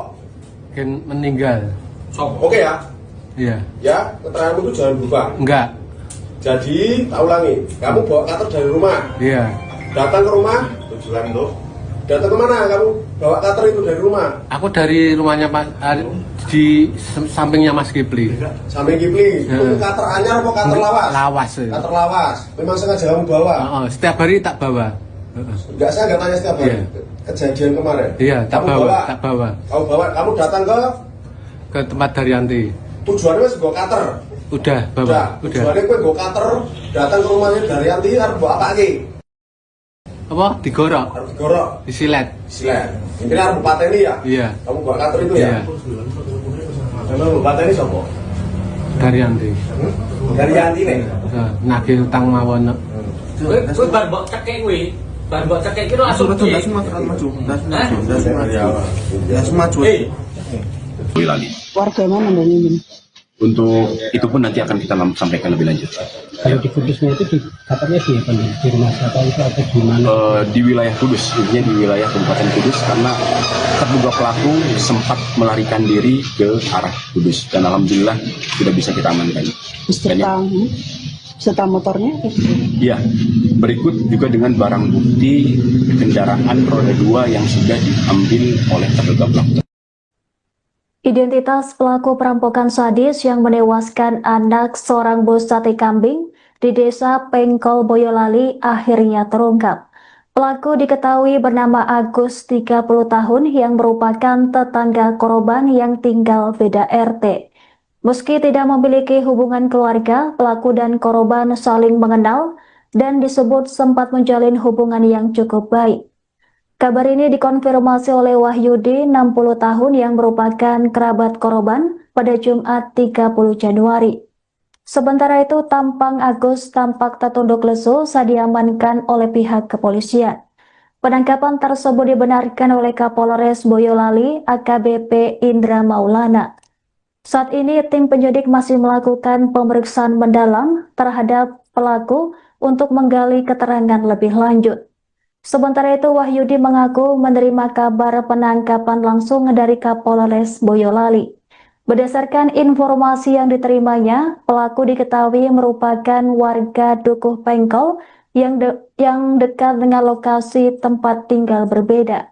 [SPEAKER 5] kan meninggal.
[SPEAKER 7] Oke ya.
[SPEAKER 5] Iya,
[SPEAKER 7] Ya, keteranganmu itu jangan berubah.
[SPEAKER 5] enggak.
[SPEAKER 7] Jadi, tak ulangi. Kamu bawa kater dari rumah,
[SPEAKER 5] Iya,
[SPEAKER 7] datang ke rumah, tujuan itu. Datang kemana? Kamu bawa kater itu dari rumah.
[SPEAKER 5] aku dari rumahnya Mas di sampingnya Mas Kipli.
[SPEAKER 7] Sampai Kipli, itu kater anyar apa kater lawas?
[SPEAKER 5] Lawas.
[SPEAKER 7] Kater lawas. Memang sengaja kamu bawa.
[SPEAKER 5] Heeh, setiap hari tak bawa. Heeh.
[SPEAKER 7] Enggak, saya nggak tanya setiap hari.
[SPEAKER 5] Iya.
[SPEAKER 7] Kejadian kemarin.
[SPEAKER 5] Iya, tak
[SPEAKER 7] Kamu
[SPEAKER 5] bawa, tak bawa
[SPEAKER 7] Kamu bawa, kamu datang
[SPEAKER 5] ke tempat Daryanti.
[SPEAKER 7] tujuannya wis nggo kater.
[SPEAKER 5] Udah bawa, udah.
[SPEAKER 7] Tujuannya kowe nggo kater, datang ke rumahnya Daryanti arep mbok apa iki?
[SPEAKER 5] Apa? Digorok,
[SPEAKER 7] Arep digorok,
[SPEAKER 5] disilet.
[SPEAKER 7] silet. Ini arep pateni ya?
[SPEAKER 5] Iya,
[SPEAKER 7] Kamu bawa kater itu
[SPEAKER 5] iya.
[SPEAKER 7] ya? Memang mbok pateni sapa?
[SPEAKER 5] Daryanti.
[SPEAKER 7] Daryanti nih.
[SPEAKER 5] Nagih utang mawon.
[SPEAKER 8] Kowe bar mbok cekek kowe. Bar mbok cekek iki langsung.
[SPEAKER 3] Warga mana Bang ini?
[SPEAKER 1] Untuk itu pun nanti akan kita sampaikan lebih lanjut.
[SPEAKER 2] Kalau di Kudusnya itu katanya di rumah siapa itu atau di mana?
[SPEAKER 1] Di wilayah Kudus, intinya di wilayah Kabupaten Kudus, karena terduga pelaku sempat melarikan diri ke arah Kudus dan alhamdulillah sudah bisa kita amankan.
[SPEAKER 3] Beserta motornya?
[SPEAKER 1] Iya, berikut juga dengan barang bukti kendaraan roda 2 yang sudah diambil oleh terduga pelaku.
[SPEAKER 6] Identitas pelaku perampokan sadis yang menewaskan anak seorang bos sate kambing di desa Pengkol Boyolali akhirnya terungkap. Pelaku diketahui bernama Agus, 30 tahun, yang merupakan tetangga korban yang tinggal beda RT. Meski tidak memiliki hubungan keluarga, pelaku dan korban saling mengenal dan disebut sempat menjalin hubungan yang cukup baik. Kabar ini dikonfirmasi oleh Wahyudi, 60 tahun, yang merupakan kerabat korban pada Jumat 30 Januari. Sementara itu, tampang Agus tampak tertunduk lesu saat diamankan oleh pihak kepolisian. Penangkapan tersebut dibenarkan oleh Kapolres Boyolali, AKBP Indra Maulana. Saat ini, tim penyidik masih melakukan pemeriksaan mendalam terhadap pelaku untuk menggali keterangan lebih lanjut. Sementara itu, Wahyudi mengaku menerima kabar penangkapan langsung dari Kapolres Boyolali. Berdasarkan informasi yang diterimanya, pelaku diketahui merupakan warga Dukuh Pengkol yang dekat dengan lokasi tempat tinggal berbeda.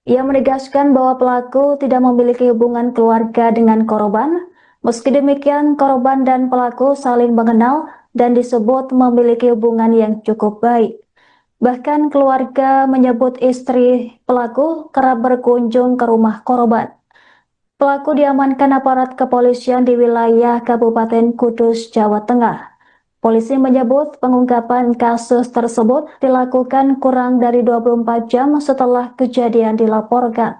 [SPEAKER 6] Ia menegaskan bahwa pelaku tidak memiliki hubungan keluarga dengan korban. Meski demikian, korban dan pelaku saling mengenal dan disebut memiliki hubungan yang cukup baik. Bahkan keluarga menyebut istri pelaku kerap berkunjung ke rumah korban. Pelaku diamankan aparat kepolisian di wilayah Kabupaten Kudus, Jawa Tengah. Polisi menyebut pengungkapan kasus tersebut dilakukan kurang dari 24 jam setelah kejadian dilaporkan.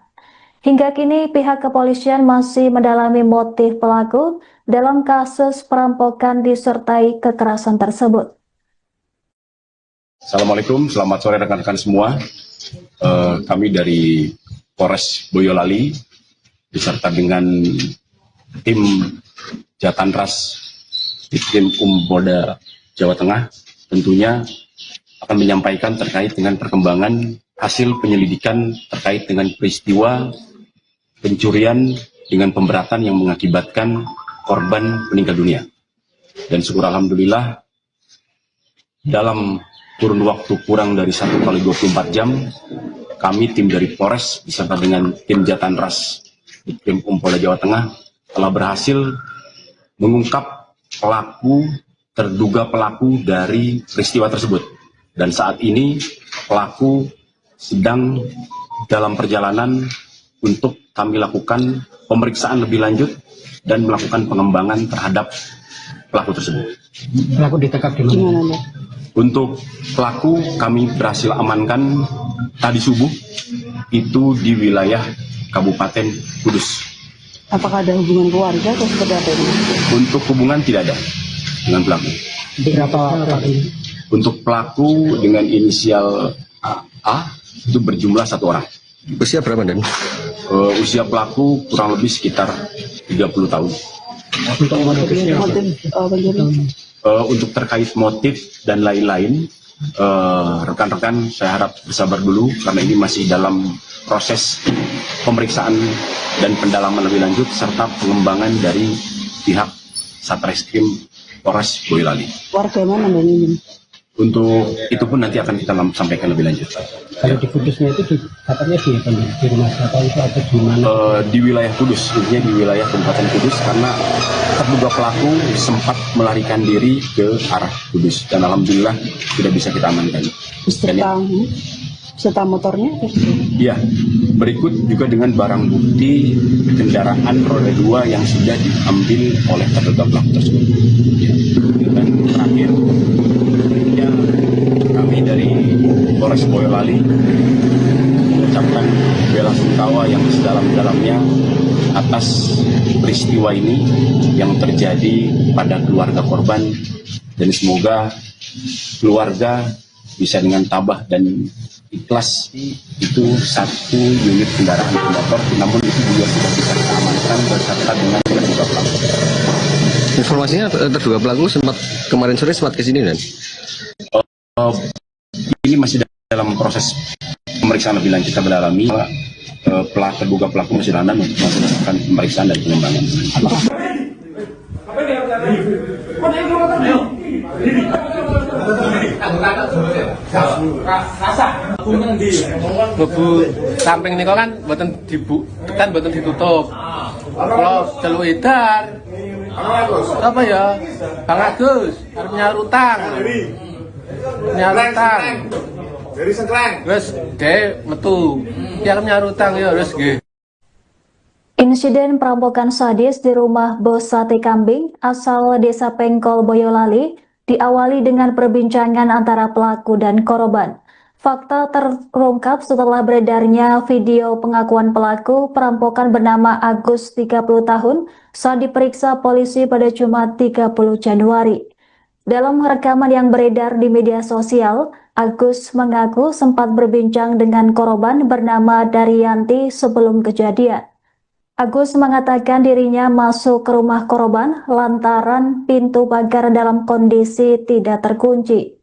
[SPEAKER 6] Hingga kini pihak kepolisian masih mendalami motif pelaku dalam kasus perampokan disertai kekerasan tersebut.
[SPEAKER 1] Assalamualaikum, selamat sore rekan-rekan semua. Kami dari Polres Boyolali beserta dengan tim Jatanras Ditkrim Polda Jawa Tengah tentunya akan menyampaikan terkait dengan perkembangan hasil penyelidikan terkait dengan peristiwa pencurian dengan pemberatan yang mengakibatkan korban meninggal dunia. Dan syukur alhamdulillah dalam kurun waktu kurang dari 1x24 jam, kami tim dari Polres beserta dengan tim Jatanras Ditkrim Polda Jawa Tengah telah berhasil mengungkap terduga pelaku dari peristiwa tersebut. Dan saat ini pelaku sedang dalam perjalanan untuk kami lakukan pemeriksaan lebih lanjut dan melakukan pengembangan terhadap pelaku tersebut.
[SPEAKER 2] Pelaku ditangkap di mana?
[SPEAKER 1] Untuk pelaku kami berhasil amankan tadi subuh itu di wilayah Kabupaten Kudus.
[SPEAKER 3] Apakah ada hubungan keluarga atau seperti apa ini?
[SPEAKER 1] Untuk hubungan tidak ada dengan pelaku.
[SPEAKER 2] Berapa orang?
[SPEAKER 1] Untuk pelaku dengan inisial A itu berjumlah 1 orang.
[SPEAKER 4] Usia berapa, Dan?
[SPEAKER 1] Usia pelaku kurang lebih sekitar 30 tahun.
[SPEAKER 2] Untuk motifnya
[SPEAKER 1] Untuk terkait motif dan lain-lain, rekan-rekan saya harap bersabar dulu karena ini masih dalam proses pemeriksaan dan pendalaman lebih lanjut serta pengembangan dari pihak Satreskrim Polres Boyolali.
[SPEAKER 3] Warga mana ini?
[SPEAKER 1] Untuk itu pun nanti akan kita sampaikan lebih lanjut.
[SPEAKER 2] Kalau di Kudusnya itu katanya di rumah siapa itu atau di mana?
[SPEAKER 1] Di wilayah Kudus, intinya di wilayah Kabupaten Kudus, karena terduga pelaku sempat melarikan diri ke arah Kudus dan alhamdulillah sudah bisa kita amankan.
[SPEAKER 3] Beserta motornya?
[SPEAKER 1] Iya, berikut juga dengan barang bukti kendaraan roda 2 yang sudah diambil oleh terduga pelaku tersebut. Ya. Dan terakhir, tentunya kami dari Polres Boyolali mengucapkan bela sungkawa yang sedalam-dalamnya atas peristiwa ini yang terjadi pada keluarga korban, dan semoga keluarga bisa dengan tabah dan ikhlas. Itu 1 unit kendaraan bermotor, namun itu juga sudah bisa kita amankan beserta dengan terduga pelaku.
[SPEAKER 4] Informasinya terduga pelaku sempat kemarin sore sempat ke sini dan
[SPEAKER 1] Ini masih dalam proses pemeriksaan lebih lanjut. Kita mendalami terduga pelaku masih landam untuk melakukan pemeriksaan dan pengembangan.
[SPEAKER 5] Bebu samping niku kan mboten ditutup. Kalau celuk edar. Apa ya? Bang Agus arep nyaur utang. Nyaur utang.
[SPEAKER 7] Dari Sengkleng.
[SPEAKER 5] Wes dhek metu. Ki arep nyaur utang ya wis nggih.
[SPEAKER 6] Insiden perampokan sadis di rumah bos sate kambing asal Desa Pengkol, Boyolali diawali dengan perbincangan antara pelaku dan korban. Fakta terungkap setelah beredarnya video pengakuan pelaku perampokan bernama Agus 30 tahun saat diperiksa polisi pada Jumat 30 Januari. Dalam rekaman yang beredar di media sosial, Agus mengaku sempat berbincang dengan korban bernama Daryanti sebelum kejadian. Agus mengatakan dirinya masuk ke rumah korban lantaran pintu pagar dalam kondisi tidak terkunci.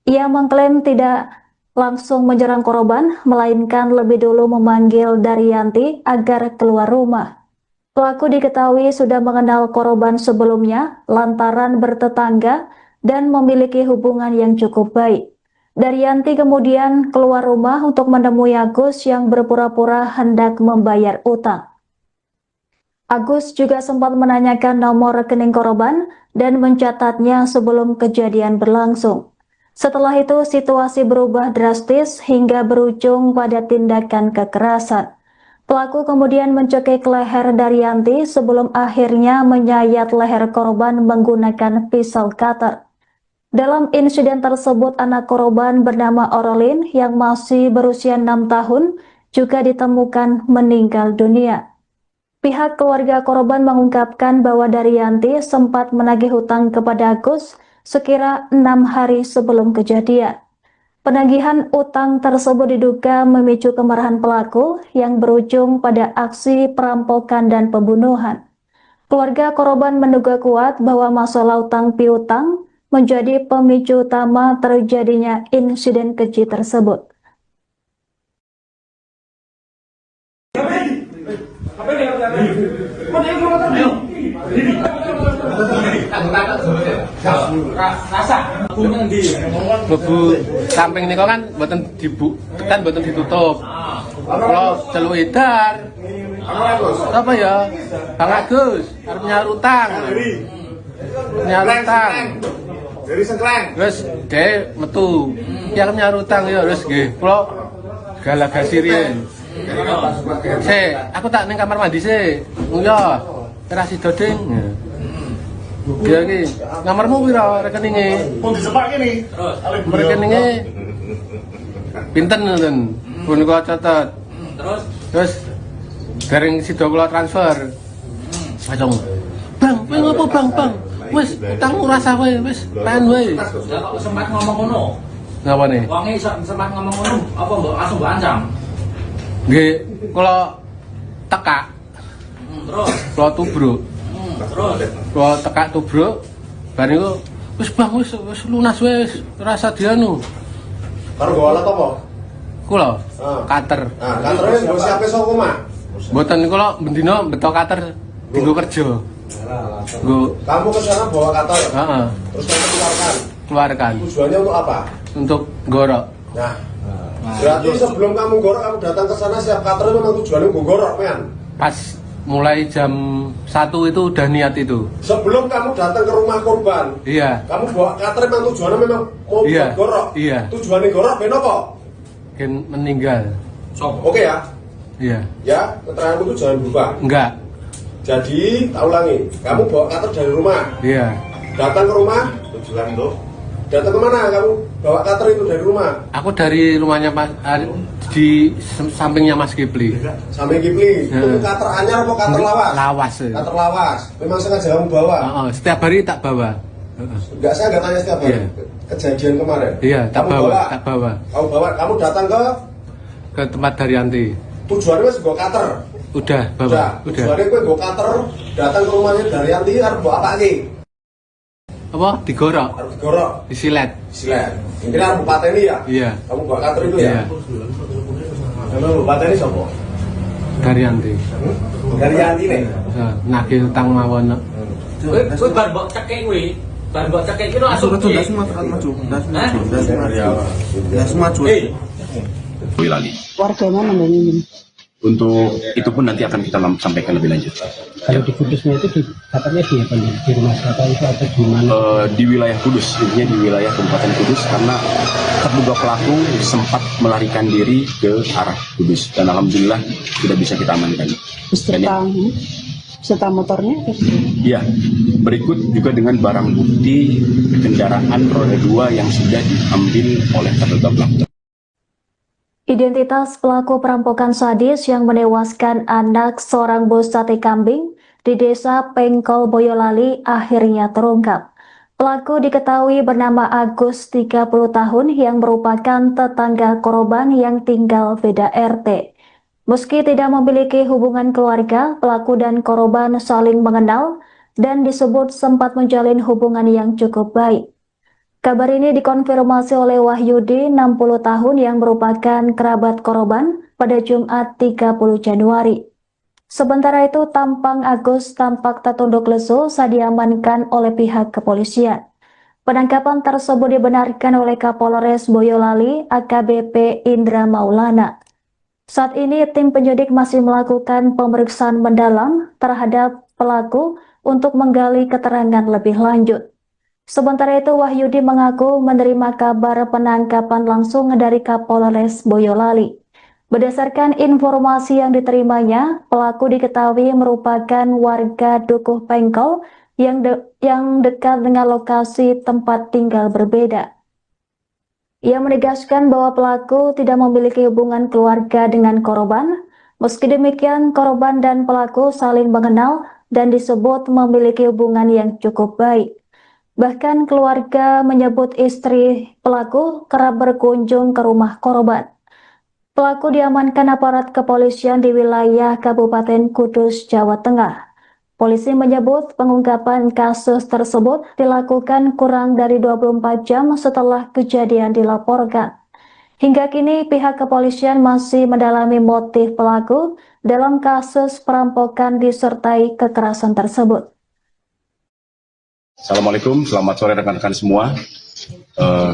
[SPEAKER 6] Ia mengklaim tidak langsung menyerang korban, melainkan lebih dulu memanggil Daryanti agar keluar rumah. Pelaku diketahui sudah mengenal korban sebelumnya lantaran bertetangga dan memiliki hubungan yang cukup baik. Daryanti kemudian keluar rumah untuk menemui Agus yang berpura-pura hendak membayar utang. Agus juga sempat menanyakan nomor rekening korban dan mencatatnya sebelum kejadian berlangsung. Setelah itu situasi berubah drastis hingga berujung pada tindakan kekerasan. Pelaku kemudian mencekik leher Daryanti sebelum akhirnya menyayat leher korban menggunakan pisau cutter. Dalam insiden tersebut anak korban bernama Orolin yang masih berusia 6 tahun juga ditemukan meninggal dunia. Pihak keluarga korban mengungkapkan bahwa Daryanti sempat menagih hutang kepada Agus sekira 6 hari sebelum kejadian. Penagihan utang tersebut diduga memicu kemarahan pelaku yang berujung pada aksi perampokan dan pembunuhan. Keluarga korban menduga kuat bahwa masalah utang piutang menjadi pemicu utama terjadinya insiden keji tersebut.
[SPEAKER 5] Bebu samping niku kan mboten ditutup. Kalau celuk edar. Apa ya? Bang Agus arep nyaur utang. Nyaur utang.
[SPEAKER 7] Dari Sengkleng.
[SPEAKER 5] Wis dhek metu. Ki arep nyaur utang ya wis nggih. Kula galagasi riyen. Aku tak ning kamar mandi sih. Ya, terasi doding. Dia iki, kamarmu pira rekeninge?
[SPEAKER 7] Pun disepak ini.
[SPEAKER 5] Rekeninge pinten ngoten. Pun kula catet. Terus bareng sida kula transfer. Langsung. Bang, kowe ngopo bang? Wis utangmu rasa kowe, wis pengen wae.
[SPEAKER 8] Lah kok sempat ngomong ngono?
[SPEAKER 5] Ngapa nih?
[SPEAKER 8] Wonge sempat ngomong ngono, apa mbok langsung mbok ancam?
[SPEAKER 5] Nggih, kula tekak.
[SPEAKER 8] Terus,
[SPEAKER 5] Kula tubruk.
[SPEAKER 8] terus.
[SPEAKER 5] Kula tekak tubruk. Bar niku wis Bang, wis lunas wis, rasa dianu.
[SPEAKER 7] Karo nggo alat apa?
[SPEAKER 5] Kula
[SPEAKER 7] Ah.
[SPEAKER 5] kater.
[SPEAKER 7] Nah, kantornya nggo siape saka omah.
[SPEAKER 5] Mboten kula bendina beto kater dienggo kerja. Nggo
[SPEAKER 7] Kamu ke sana bawa kater.
[SPEAKER 5] heeh,
[SPEAKER 7] Terus kamu keluarkan.
[SPEAKER 5] keluarkan
[SPEAKER 7] Tujuannya untuk apa?
[SPEAKER 5] untuk gorok.
[SPEAKER 7] Nah, berarti sebelum kamu gorok, kamu datang ke sana siap kater memang tujuannya nggo gorok, men.
[SPEAKER 5] Pas mulai jam 1 itu udah niat itu.
[SPEAKER 7] Sebelum kamu datang ke rumah korban,
[SPEAKER 5] Iya,
[SPEAKER 7] kamu bawa kater memang tujuannya memang mau
[SPEAKER 5] Iya,
[SPEAKER 7] buat gorok.
[SPEAKER 5] iya.
[SPEAKER 7] Tujuannya gorok ben apa?
[SPEAKER 5] kan meninggal.
[SPEAKER 7] Oke ya.
[SPEAKER 5] Iya,
[SPEAKER 7] Ya, keteranganmu itu jangan berubah.
[SPEAKER 5] enggak.
[SPEAKER 7] Jadi, tak ulangi. Kamu bawa kater dari rumah,
[SPEAKER 5] Iya,
[SPEAKER 7] datang ke rumah, tujuan itu. Datang kemana kamu bawa kater itu dari rumah?
[SPEAKER 5] aku dari rumahnya Mas di sampingnya Mas Kipli.
[SPEAKER 7] Sampai Kipli, itu kater anyar apa kater lawas?
[SPEAKER 5] Lawas.
[SPEAKER 7] Kater lawas. Memang sengaja kamu bawa?
[SPEAKER 5] Heeh, setiap hari tak bawa. Heeh.
[SPEAKER 7] Enggak, saya enggak tanya setiap hari.
[SPEAKER 5] Iya.
[SPEAKER 7] Kejadian kemarin.
[SPEAKER 5] Iya, tak
[SPEAKER 7] Kamu
[SPEAKER 5] bawa, tak bawa
[SPEAKER 7] Kamu bawa, kamu datang
[SPEAKER 5] ke tempat Daryanti.
[SPEAKER 7] tujuannya wis nggo kater.
[SPEAKER 5] Udah, bawa.
[SPEAKER 7] Udah.
[SPEAKER 5] Udah.
[SPEAKER 7] Tujuannya kowe nggo kater datang ke rumahnya Daryanti arep mbok apake?
[SPEAKER 5] apa digorok,
[SPEAKER 7] Harus digorok,
[SPEAKER 5] disilet.
[SPEAKER 7] silet. Ini harus pateni ya?
[SPEAKER 5] Iya.
[SPEAKER 7] Kamu buat kantor itu ya?
[SPEAKER 5] Iya.
[SPEAKER 7] Kamu pateni siapa?
[SPEAKER 5] Karyanti.
[SPEAKER 7] Dari Yanti nih.
[SPEAKER 5] Nagih utang mawon.
[SPEAKER 8] Kowe bar mbok cekek kuwi. Bar mbok cekek iki langsung.
[SPEAKER 1] Boyolali.
[SPEAKER 3] Warga mana dan ini?
[SPEAKER 1] Untuk itu pun nanti akan kita sampaikan lebih lanjut.
[SPEAKER 2] Kalau di Kudusnya itu katanya di rumah siapa itu atau di mana?
[SPEAKER 1] Di wilayah Kudus, intinya di wilayah Kabupaten Kudus, karena terduga pelaku sempat melarikan diri ke arah Kudus dan alhamdulillah sudah bisa kita amankan.
[SPEAKER 3] Beserta motornya?
[SPEAKER 1] Iya, berikut juga dengan barang bukti kendaraan roda 2 yang sudah diambil oleh terduga pelaku.
[SPEAKER 6] Identitas pelaku perampokan sadis yang menewaskan anak seorang bos sate kambing di desa Pengkol Boyolali akhirnya terungkap. Pelaku diketahui bernama Agus, 30 tahun, yang merupakan tetangga korban yang tinggal beda RT. Meski tidak memiliki hubungan keluarga, pelaku dan korban saling mengenal dan disebut sempat menjalin hubungan yang cukup baik. Kabar ini dikonfirmasi oleh Wahyudi, 60 tahun, yang merupakan kerabat korban pada Jumat 30 Januari. Sementara itu, tampang Agus tampak tertunduk lesu saat diamankan oleh pihak kepolisian. Penangkapan tersebut dibenarkan oleh Kapolres Boyolali, AKBP Indra Maulana. Saat ini, tim penyidik masih melakukan pemeriksaan mendalam terhadap pelaku untuk menggali keterangan lebih lanjut. Sementara itu, Wahyudi mengaku menerima kabar penangkapan langsung dari Kapolres Boyolali. Berdasarkan informasi yang diterimanya, pelaku diketahui merupakan warga Dukuh Pengkol yang dekat dengan lokasi tempat tinggal berbeda. Ia menegaskan bahwa pelaku tidak memiliki hubungan keluarga dengan korban. Meski demikian, korban dan pelaku saling mengenal dan disebut memiliki hubungan yang cukup baik. Bahkan keluarga menyebut istri pelaku kerap berkunjung ke rumah korban. Pelaku diamankan aparat kepolisian di wilayah Kabupaten Kudus, Jawa Tengah. Polisi menyebut pengungkapan kasus tersebut dilakukan kurang dari 24 jam setelah kejadian dilaporkan. Hingga kini pihak kepolisian masih mendalami motif pelaku dalam kasus perampokan disertai kekerasan tersebut.
[SPEAKER 1] Assalamualaikum, selamat sore rekan-rekan semua.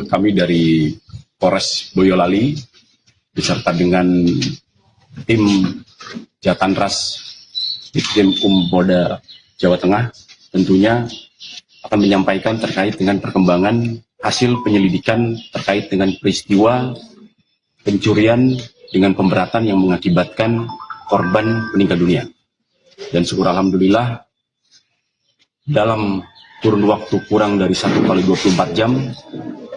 [SPEAKER 1] Kami dari Polres Boyolali beserta dengan tim Jatanras Ditkrim Polda Jawa Tengah tentunya akan menyampaikan terkait dengan perkembangan hasil penyelidikan terkait dengan peristiwa pencurian dengan pemberatan yang mengakibatkan korban meninggal dunia. Dan syukur alhamdulillah dalam kurun waktu kurang dari 1 kali 24 jam,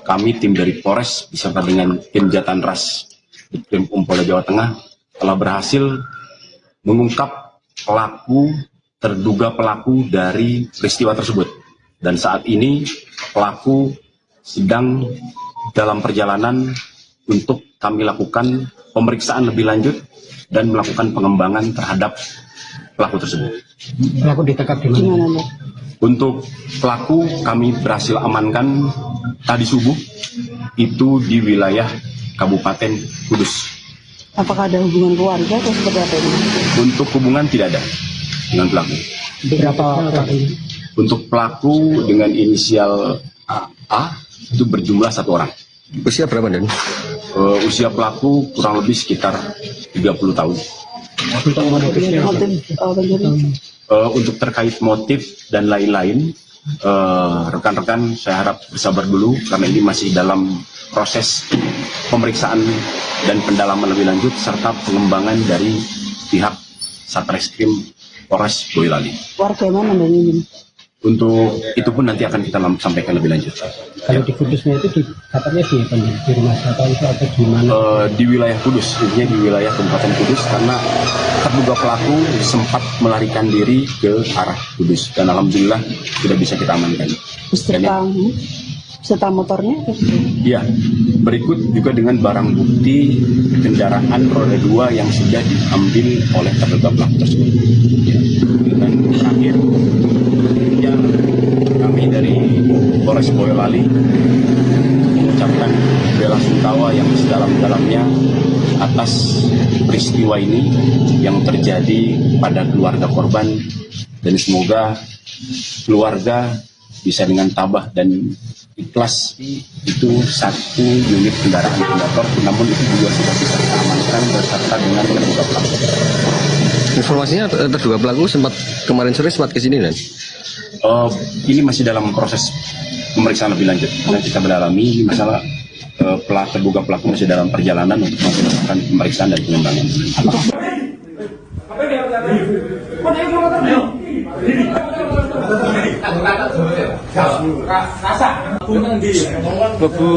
[SPEAKER 1] kami tim dari Polres beserta dengan tim Jatanras Ditkrim Polda Jawa Tengah telah berhasil mengungkap terduga pelaku dari peristiwa tersebut. Dan saat ini pelaku sedang dalam perjalanan untuk kami lakukan pemeriksaan lebih lanjut dan melakukan pengembangan terhadap pelaku tersebut.
[SPEAKER 2] Pelaku ditangkap di mana?
[SPEAKER 1] Untuk pelaku kami berhasil amankan tadi subuh itu di wilayah Kabupaten Kudus.
[SPEAKER 3] Apakah ada hubungan keluarga atau seperti apa ini?
[SPEAKER 1] Untuk hubungan tidak ada dengan pelaku.
[SPEAKER 2] Berapa pelaku?
[SPEAKER 1] Untuk pelaku dengan inisial A itu berjumlah 1 orang.
[SPEAKER 4] Usia berapa, Dan?
[SPEAKER 1] Usia pelaku kurang lebih sekitar 30 tahun.
[SPEAKER 2] Untuk motifnya apa?
[SPEAKER 1] Untuk terkait motif dan lain-lain, rekan-rekan saya harap bersabar dulu karena ini masih dalam proses pemeriksaan dan pendalaman lebih lanjut serta pengembangan dari pihak Satreskrim Polres Boyolali.
[SPEAKER 3] Warga mana dan ini?
[SPEAKER 1] Untuk itu pun nanti akan kita sampaikan lebih lanjut.
[SPEAKER 2] Kalau di Kudusnya itu katanya di rumah siapa itu atau di mana?
[SPEAKER 1] Di wilayah Kudus, intinya di wilayah Kabupaten Kudus, karena terduga pelaku sempat melarikan diri ke arah Kudus dan alhamdulillah sudah bisa kita amankan.
[SPEAKER 3] Beserta motornya?
[SPEAKER 1] Iya, berikut juga dengan barang bukti kendaraan roda 2 yang sudah diambil oleh terduga pelaku tersebut. Ya. Dan terakhir, ya, kami dari Polres Boyolali mengucapkan bela sungkawa yang sedalam-dalamnya atas peristiwa ini yang terjadi pada keluarga korban, dan semoga keluarga bisa dengan tabah dan ikhlas. Itu satu unit kendaraan motor, namun itu juga sudah bisa kita amankan beserta dengan terduga pelaku.
[SPEAKER 4] Informasinya terduga pelaku kemarin sore sempat ke sini, dan
[SPEAKER 1] ini masih dalam proses pemeriksaan lebih lanjut. Karena kita mendalami masalah terduga pelaku masih dalam perjalanan untuk melakukan pemeriksaan dan pengembangan.
[SPEAKER 5] Bebu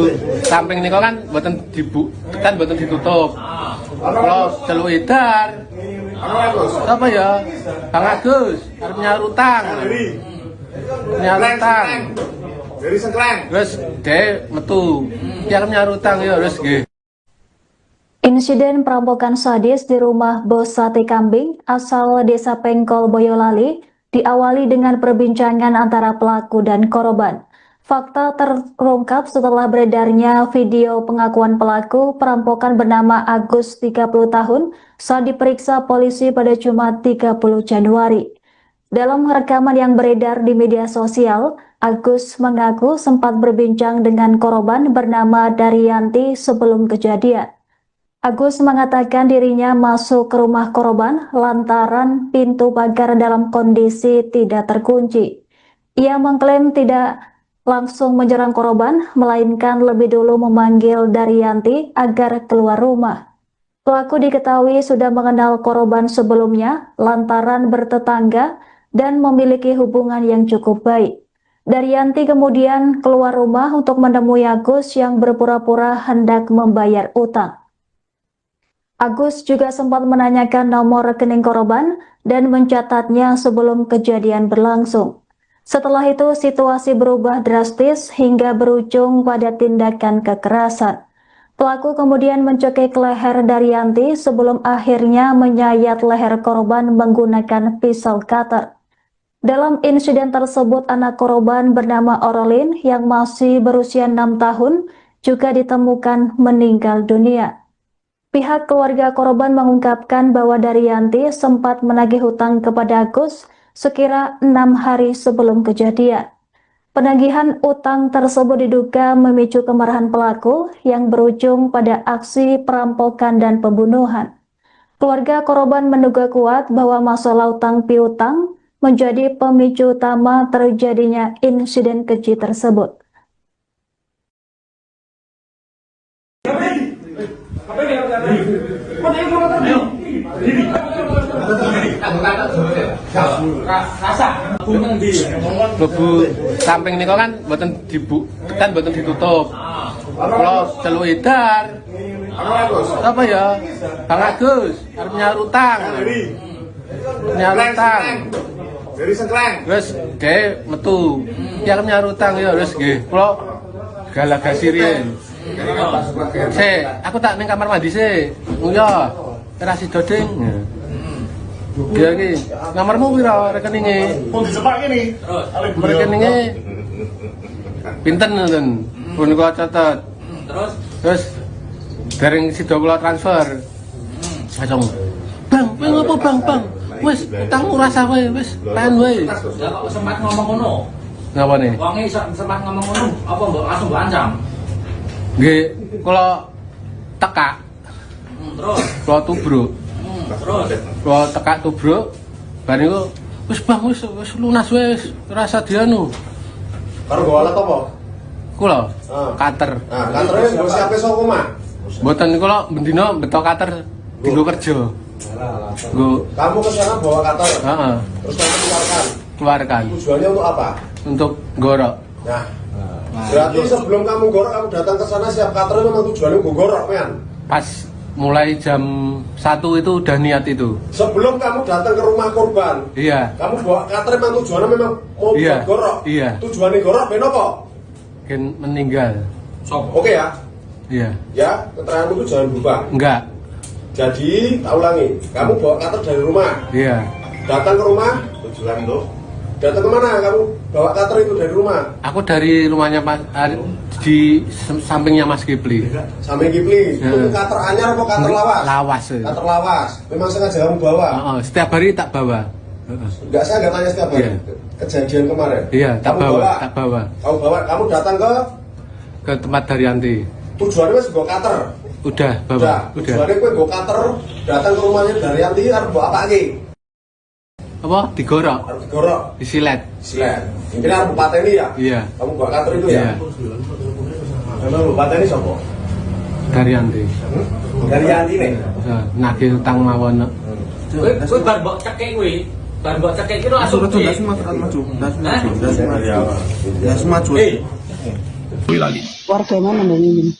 [SPEAKER 5] samping niku kan mboten ditutup. Kalau celuk edar. Apa ya? Bang Agus arep nyaur utang.
[SPEAKER 7] Dari Sengkleng.
[SPEAKER 5] Terus dhek metu. Ki arep nyaur utang ya terus nggih.
[SPEAKER 6] Insiden perampokan sadis di rumah bos sate kambing asal Desa Pengkol, Boyolali diawali dengan perbincangan antara pelaku dan korban. Fakta terungkap setelah beredarnya video pengakuan pelaku perampokan bernama Agus 30 tahun saat diperiksa polisi pada Jumat 30 Januari. Dalam rekaman yang beredar di media sosial, Agus mengaku sempat berbincang dengan korban bernama Daryanti sebelum kejadian. Agus mengatakan dirinya masuk ke rumah korban lantaran pintu pagar dalam kondisi tidak terkunci. Ia mengklaim tidak langsung menyerang korban, melainkan lebih dulu memanggil Daryanti agar keluar rumah. Pelaku diketahui sudah mengenal korban sebelumnya lantaran bertetangga dan memiliki hubungan yang cukup baik. Daryanti kemudian keluar rumah untuk menemui Agus yang berpura-pura hendak membayar utang. Agus juga sempat menanyakan nomor rekening korban dan mencatatnya sebelum kejadian berlangsung. Setelah itu situasi berubah drastis hingga berujung pada tindakan kekerasan. Pelaku kemudian mencekik leher Daryanti sebelum akhirnya menyayat leher korban menggunakan pisau cutter. Dalam insiden tersebut anak korban bernama Orolin yang masih berusia 6 tahun juga ditemukan meninggal dunia. Pihak keluarga korban mengungkapkan bahwa Daryanti sempat menagih hutang kepada Agus sekira 6 hari sebelum kejadian. Penagihan utang tersebut diduga memicu kemarahan pelaku yang berujung pada aksi perampokan dan pembunuhan. Keluarga korban menduga kuat bahwa masalah utang piutang menjadi pemicu utama terjadinya insiden keji tersebut.
[SPEAKER 5] Bebu samping niku kan mboten ditutup. Kalau celuk edar. Apa ya? Bang Agus arep nyaur utang.
[SPEAKER 7] Dari Sengkleng.
[SPEAKER 5] Terus dhek metu. Ki arep nyaur utang ya terus nggih. Kula galagasi riyen. Aku tak ning kamar mandi sih. Nguyo. Ora sida ding. Dia iki, nomormu piro rekeninge?
[SPEAKER 7] Pun disepak ini.
[SPEAKER 5] Rekeninge pinten ngoten. Pun kula catet. Terus bareng sida kula transfer. Langsung. Bang, kowe ngopo bang? Wis utangmu rasa kowe wis tahan wae.
[SPEAKER 8] Ya kok sempat ngomong ngono.
[SPEAKER 5] Ngapa nih?
[SPEAKER 8] Wonge sempat ngomong ngono, apa mbok langsung mbok ancam?
[SPEAKER 5] Nggih, kula tekak.
[SPEAKER 8] Terus
[SPEAKER 5] Kula tubruk.
[SPEAKER 8] terus
[SPEAKER 5] Kula tekak tubruk. Bar niku wis bang wis lunas wis rasa dianu.
[SPEAKER 7] Karo bawa alat apa?
[SPEAKER 5] Kula
[SPEAKER 7] Ah.
[SPEAKER 5] kater.
[SPEAKER 7] Nah, kantornya nggak siapa soko mah.
[SPEAKER 5] Mboten kula bendina beto kater dienggo kerja. Nggo
[SPEAKER 7] Kamu ke sana bawa kantor,
[SPEAKER 5] heeh,
[SPEAKER 7] terus kamu keluarkan.
[SPEAKER 5] keluarkan
[SPEAKER 7] Tujuannya untuk apa?
[SPEAKER 5] untuk gorok.
[SPEAKER 7] Nah, berarti sebelum kamu gorok, kamu datang ke sana siap kantor memang tujuannya gue gorok, men.
[SPEAKER 5] Pas mulai jam 1 itu udah niat itu.
[SPEAKER 7] Sebelum kamu datang ke rumah korban,
[SPEAKER 5] Iya,
[SPEAKER 7] kamu bawa kantor memang tujuannya memang mau
[SPEAKER 5] Iya,
[SPEAKER 7] buat gorok.
[SPEAKER 5] iya.
[SPEAKER 7] Tujuannya gorok, ben apa?
[SPEAKER 5] kan meninggal.
[SPEAKER 7] Oke ya,
[SPEAKER 5] Iya,
[SPEAKER 7] ya keteranganmu itu jangan berubah.
[SPEAKER 5] enggak.
[SPEAKER 7] Jadi, tak ulangi, kamu bawa kantor dari rumah,
[SPEAKER 5] Iya,
[SPEAKER 7] datang ke rumah, tujuan untuk Datang kemana kamu bawa cutter itu dari rumah?
[SPEAKER 5] Aku dari rumahnya Mas di sampingnya Mas Kipli.
[SPEAKER 7] Sampai Kipli. Itu cutter anyar apa cutter lawas?
[SPEAKER 5] Lawas.
[SPEAKER 7] Cutter lawas. Memang sengaja kamu bawa?
[SPEAKER 5] Setiap hari tak bawa.
[SPEAKER 7] Enggak, saya nggak tanya setiap hari.
[SPEAKER 5] Iya.
[SPEAKER 7] Kejadian kemarin.
[SPEAKER 5] Iya, tak
[SPEAKER 7] Kamu
[SPEAKER 5] bawa. Tak bawa.
[SPEAKER 7] Kamu bawa. Kamu datang
[SPEAKER 5] Ke tempat Daryanti.
[SPEAKER 7] tujuannya masih bawa cutter.
[SPEAKER 5] Udah bawa.
[SPEAKER 7] Udah. Tujuannya gue bawa cutter datang ke rumahnya Daryanti harus bawa apa lagi?
[SPEAKER 5] Apa? Digorok.
[SPEAKER 7] Harus digorok.
[SPEAKER 5] Disilet.
[SPEAKER 7] Silat. Mungkin harus pateni ya?
[SPEAKER 5] Iya.
[SPEAKER 7] Kamu bawa cutter itu
[SPEAKER 5] Iya.
[SPEAKER 7] ya? Memang bawa pateni siapa?
[SPEAKER 5] Daryanti.
[SPEAKER 7] Daryanti nih.
[SPEAKER 5] Nagih utang mawon.
[SPEAKER 8] Kowe bar mbok cekek kowe. Bar mbok cekek iki langsung.
[SPEAKER 1] Boyolali.
[SPEAKER 3] Warga mana dan ini?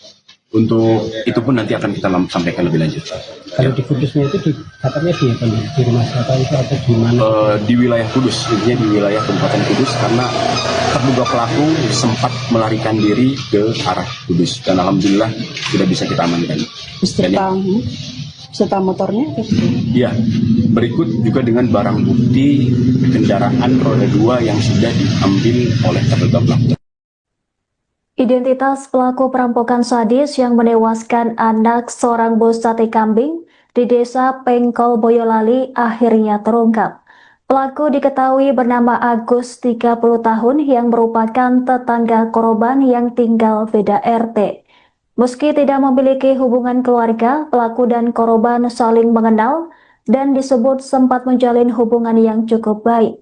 [SPEAKER 1] Untuk itu pun nanti akan kita sampaikan lebih lanjut.
[SPEAKER 2] Kalau di Kudusnya itu katanya di rumah siapa itu atau di mana?
[SPEAKER 1] Di wilayah Kudus, intinya di wilayah Kabupaten Kudus, karena terduga pelaku sempat melarikan diri ke arah Kudus dan alhamdulillah sudah bisa kita amankan.
[SPEAKER 3] Beserta motornya?
[SPEAKER 1] Iya, berikut juga dengan barang bukti kendaraan roda 2 yang sudah diambil oleh terduga pelaku.
[SPEAKER 6] Identitas pelaku perampokan sadis yang menewaskan anak seorang bos sate kambing di desa Pengkol Boyolali akhirnya terungkap. Pelaku diketahui bernama Agus, 30 tahun, yang merupakan tetangga korban yang tinggal beda RT. Meski tidak memiliki hubungan keluarga, pelaku dan korban saling mengenal dan disebut sempat menjalin hubungan yang cukup baik.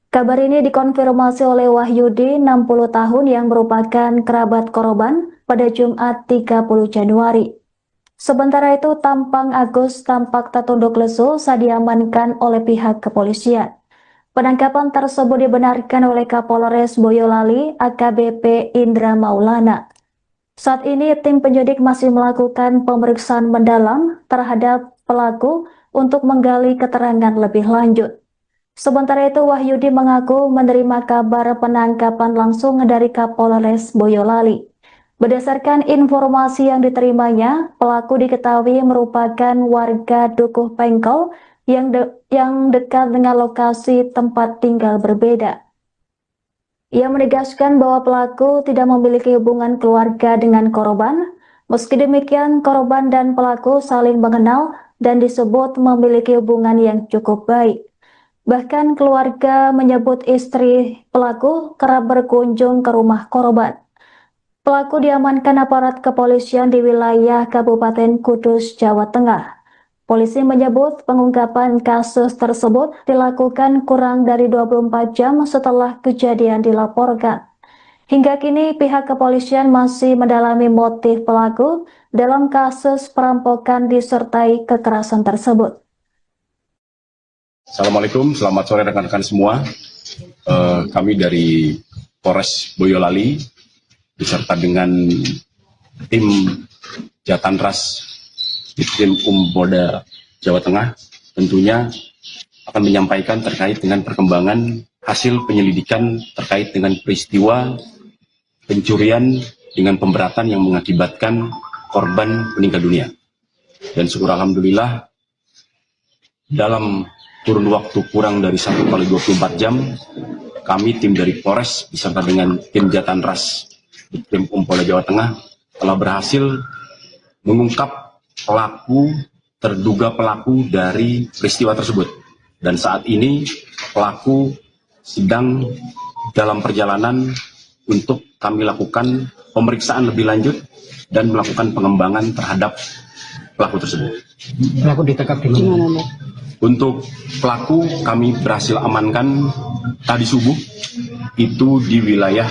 [SPEAKER 6] Kabar ini dikonfirmasi oleh Wahyudi, 60 tahun, yang merupakan kerabat korban pada Jumat 30 Januari. Sementara itu, tampang Agus tampak tertunduk lesu saat diamankan oleh pihak kepolisian. Penangkapan tersebut dibenarkan oleh Kapolres Boyolali, AKBP Indra Maulana. Saat ini, tim penyidik masih melakukan pemeriksaan mendalam terhadap pelaku untuk menggali keterangan lebih lanjut. Sementara itu, Wahyudi mengaku menerima kabar penangkapan langsung dari Kapolres Boyolali. Berdasarkan informasi yang diterimanya, pelaku diketahui merupakan warga Dukuh Pengkol yang dekat dengan lokasi tempat tinggal berbeda. Ia menegaskan bahwa pelaku tidak memiliki hubungan keluarga dengan korban. Meski demikian, korban dan pelaku saling mengenal dan disebut memiliki hubungan yang cukup baik. Bahkan keluarga menyebut istri pelaku kerap berkunjung ke rumah korban. Pelaku diamankan aparat kepolisian di wilayah Kabupaten Kudus, Jawa Tengah. Polisi menyebut pengungkapan kasus tersebut dilakukan kurang dari 24 jam setelah kejadian dilaporkan. Hingga kini pihak kepolisian masih mendalami motif pelaku dalam kasus perampokan disertai kekerasan tersebut.
[SPEAKER 1] Assalamualaikum, selamat sore rekan-rekan semua. Kami dari Polres Boyolali beserta dengan tim Jatanras Ditkrim Polda Jawa Tengah tentunya akan menyampaikan terkait dengan perkembangan hasil penyelidikan terkait dengan peristiwa pencurian dengan pemberatan yang mengakibatkan korban meninggal dunia. Dan syukur alhamdulillah dalam kurun waktu kurang dari 1x24 jam, kami tim dari Polres beserta dengan tim Jatanras Ditkrim Polda Jawa Tengah telah berhasil mengungkap terduga pelaku dari peristiwa tersebut. Dan saat ini pelaku sedang dalam perjalanan untuk kami lakukan pemeriksaan lebih lanjut dan melakukan pengembangan terhadap pelaku tersebut.
[SPEAKER 2] Pelaku ditangkap di mana?
[SPEAKER 1] Untuk pelaku kami berhasil amankan tadi subuh itu di wilayah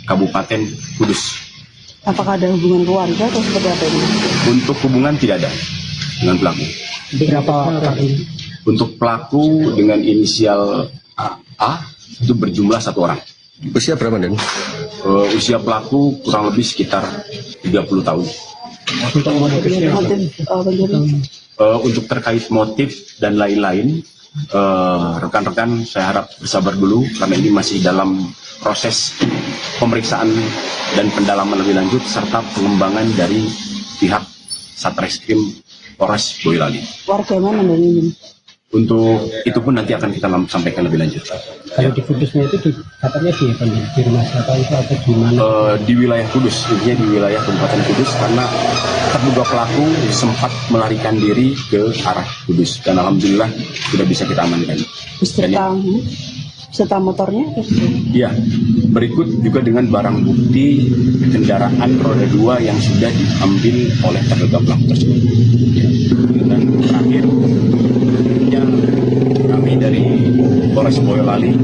[SPEAKER 1] Kabupaten Kudus.
[SPEAKER 3] Apakah ada hubungan keluarga atau seperti apa ini?
[SPEAKER 1] Untuk hubungan tidak ada dengan pelaku.
[SPEAKER 2] Berapa orang?
[SPEAKER 1] Untuk pelaku dengan inisial A itu berjumlah 1 orang.
[SPEAKER 4] Usia berapa, Den?
[SPEAKER 1] Usia pelaku kurang lebih sekitar 30 tahun.
[SPEAKER 2] Untuk motifnya
[SPEAKER 1] Untuk terkait motif dan lain-lain, rekan-rekan saya harap bersabar dulu karena ini masih dalam proses pemeriksaan dan pendalaman lebih lanjut serta pengembangan dari pihak Satreskrim Polres Boyolali.
[SPEAKER 3] Warga mana dan ini?
[SPEAKER 1] Untuk itu pun nanti akan kita sampaikan lebih lanjut.
[SPEAKER 2] Kalau di Kudusnya itu katanya di rumah siapa itu atau di mana?
[SPEAKER 1] Di wilayah Kudus, intinya di wilayah Kabupaten Kudus, karena terduga pelaku sempat melarikan diri ke arah Kudus dan alhamdulillah sudah bisa kita amankan.
[SPEAKER 3] Beserta motornya?
[SPEAKER 1] Iya, berikut juga dengan barang bukti kendaraan roda 2 yang sudah diambil oleh terduga pelaku tersebut. Ya. Dan terakhir, tentunya kami dari Polres Boyolali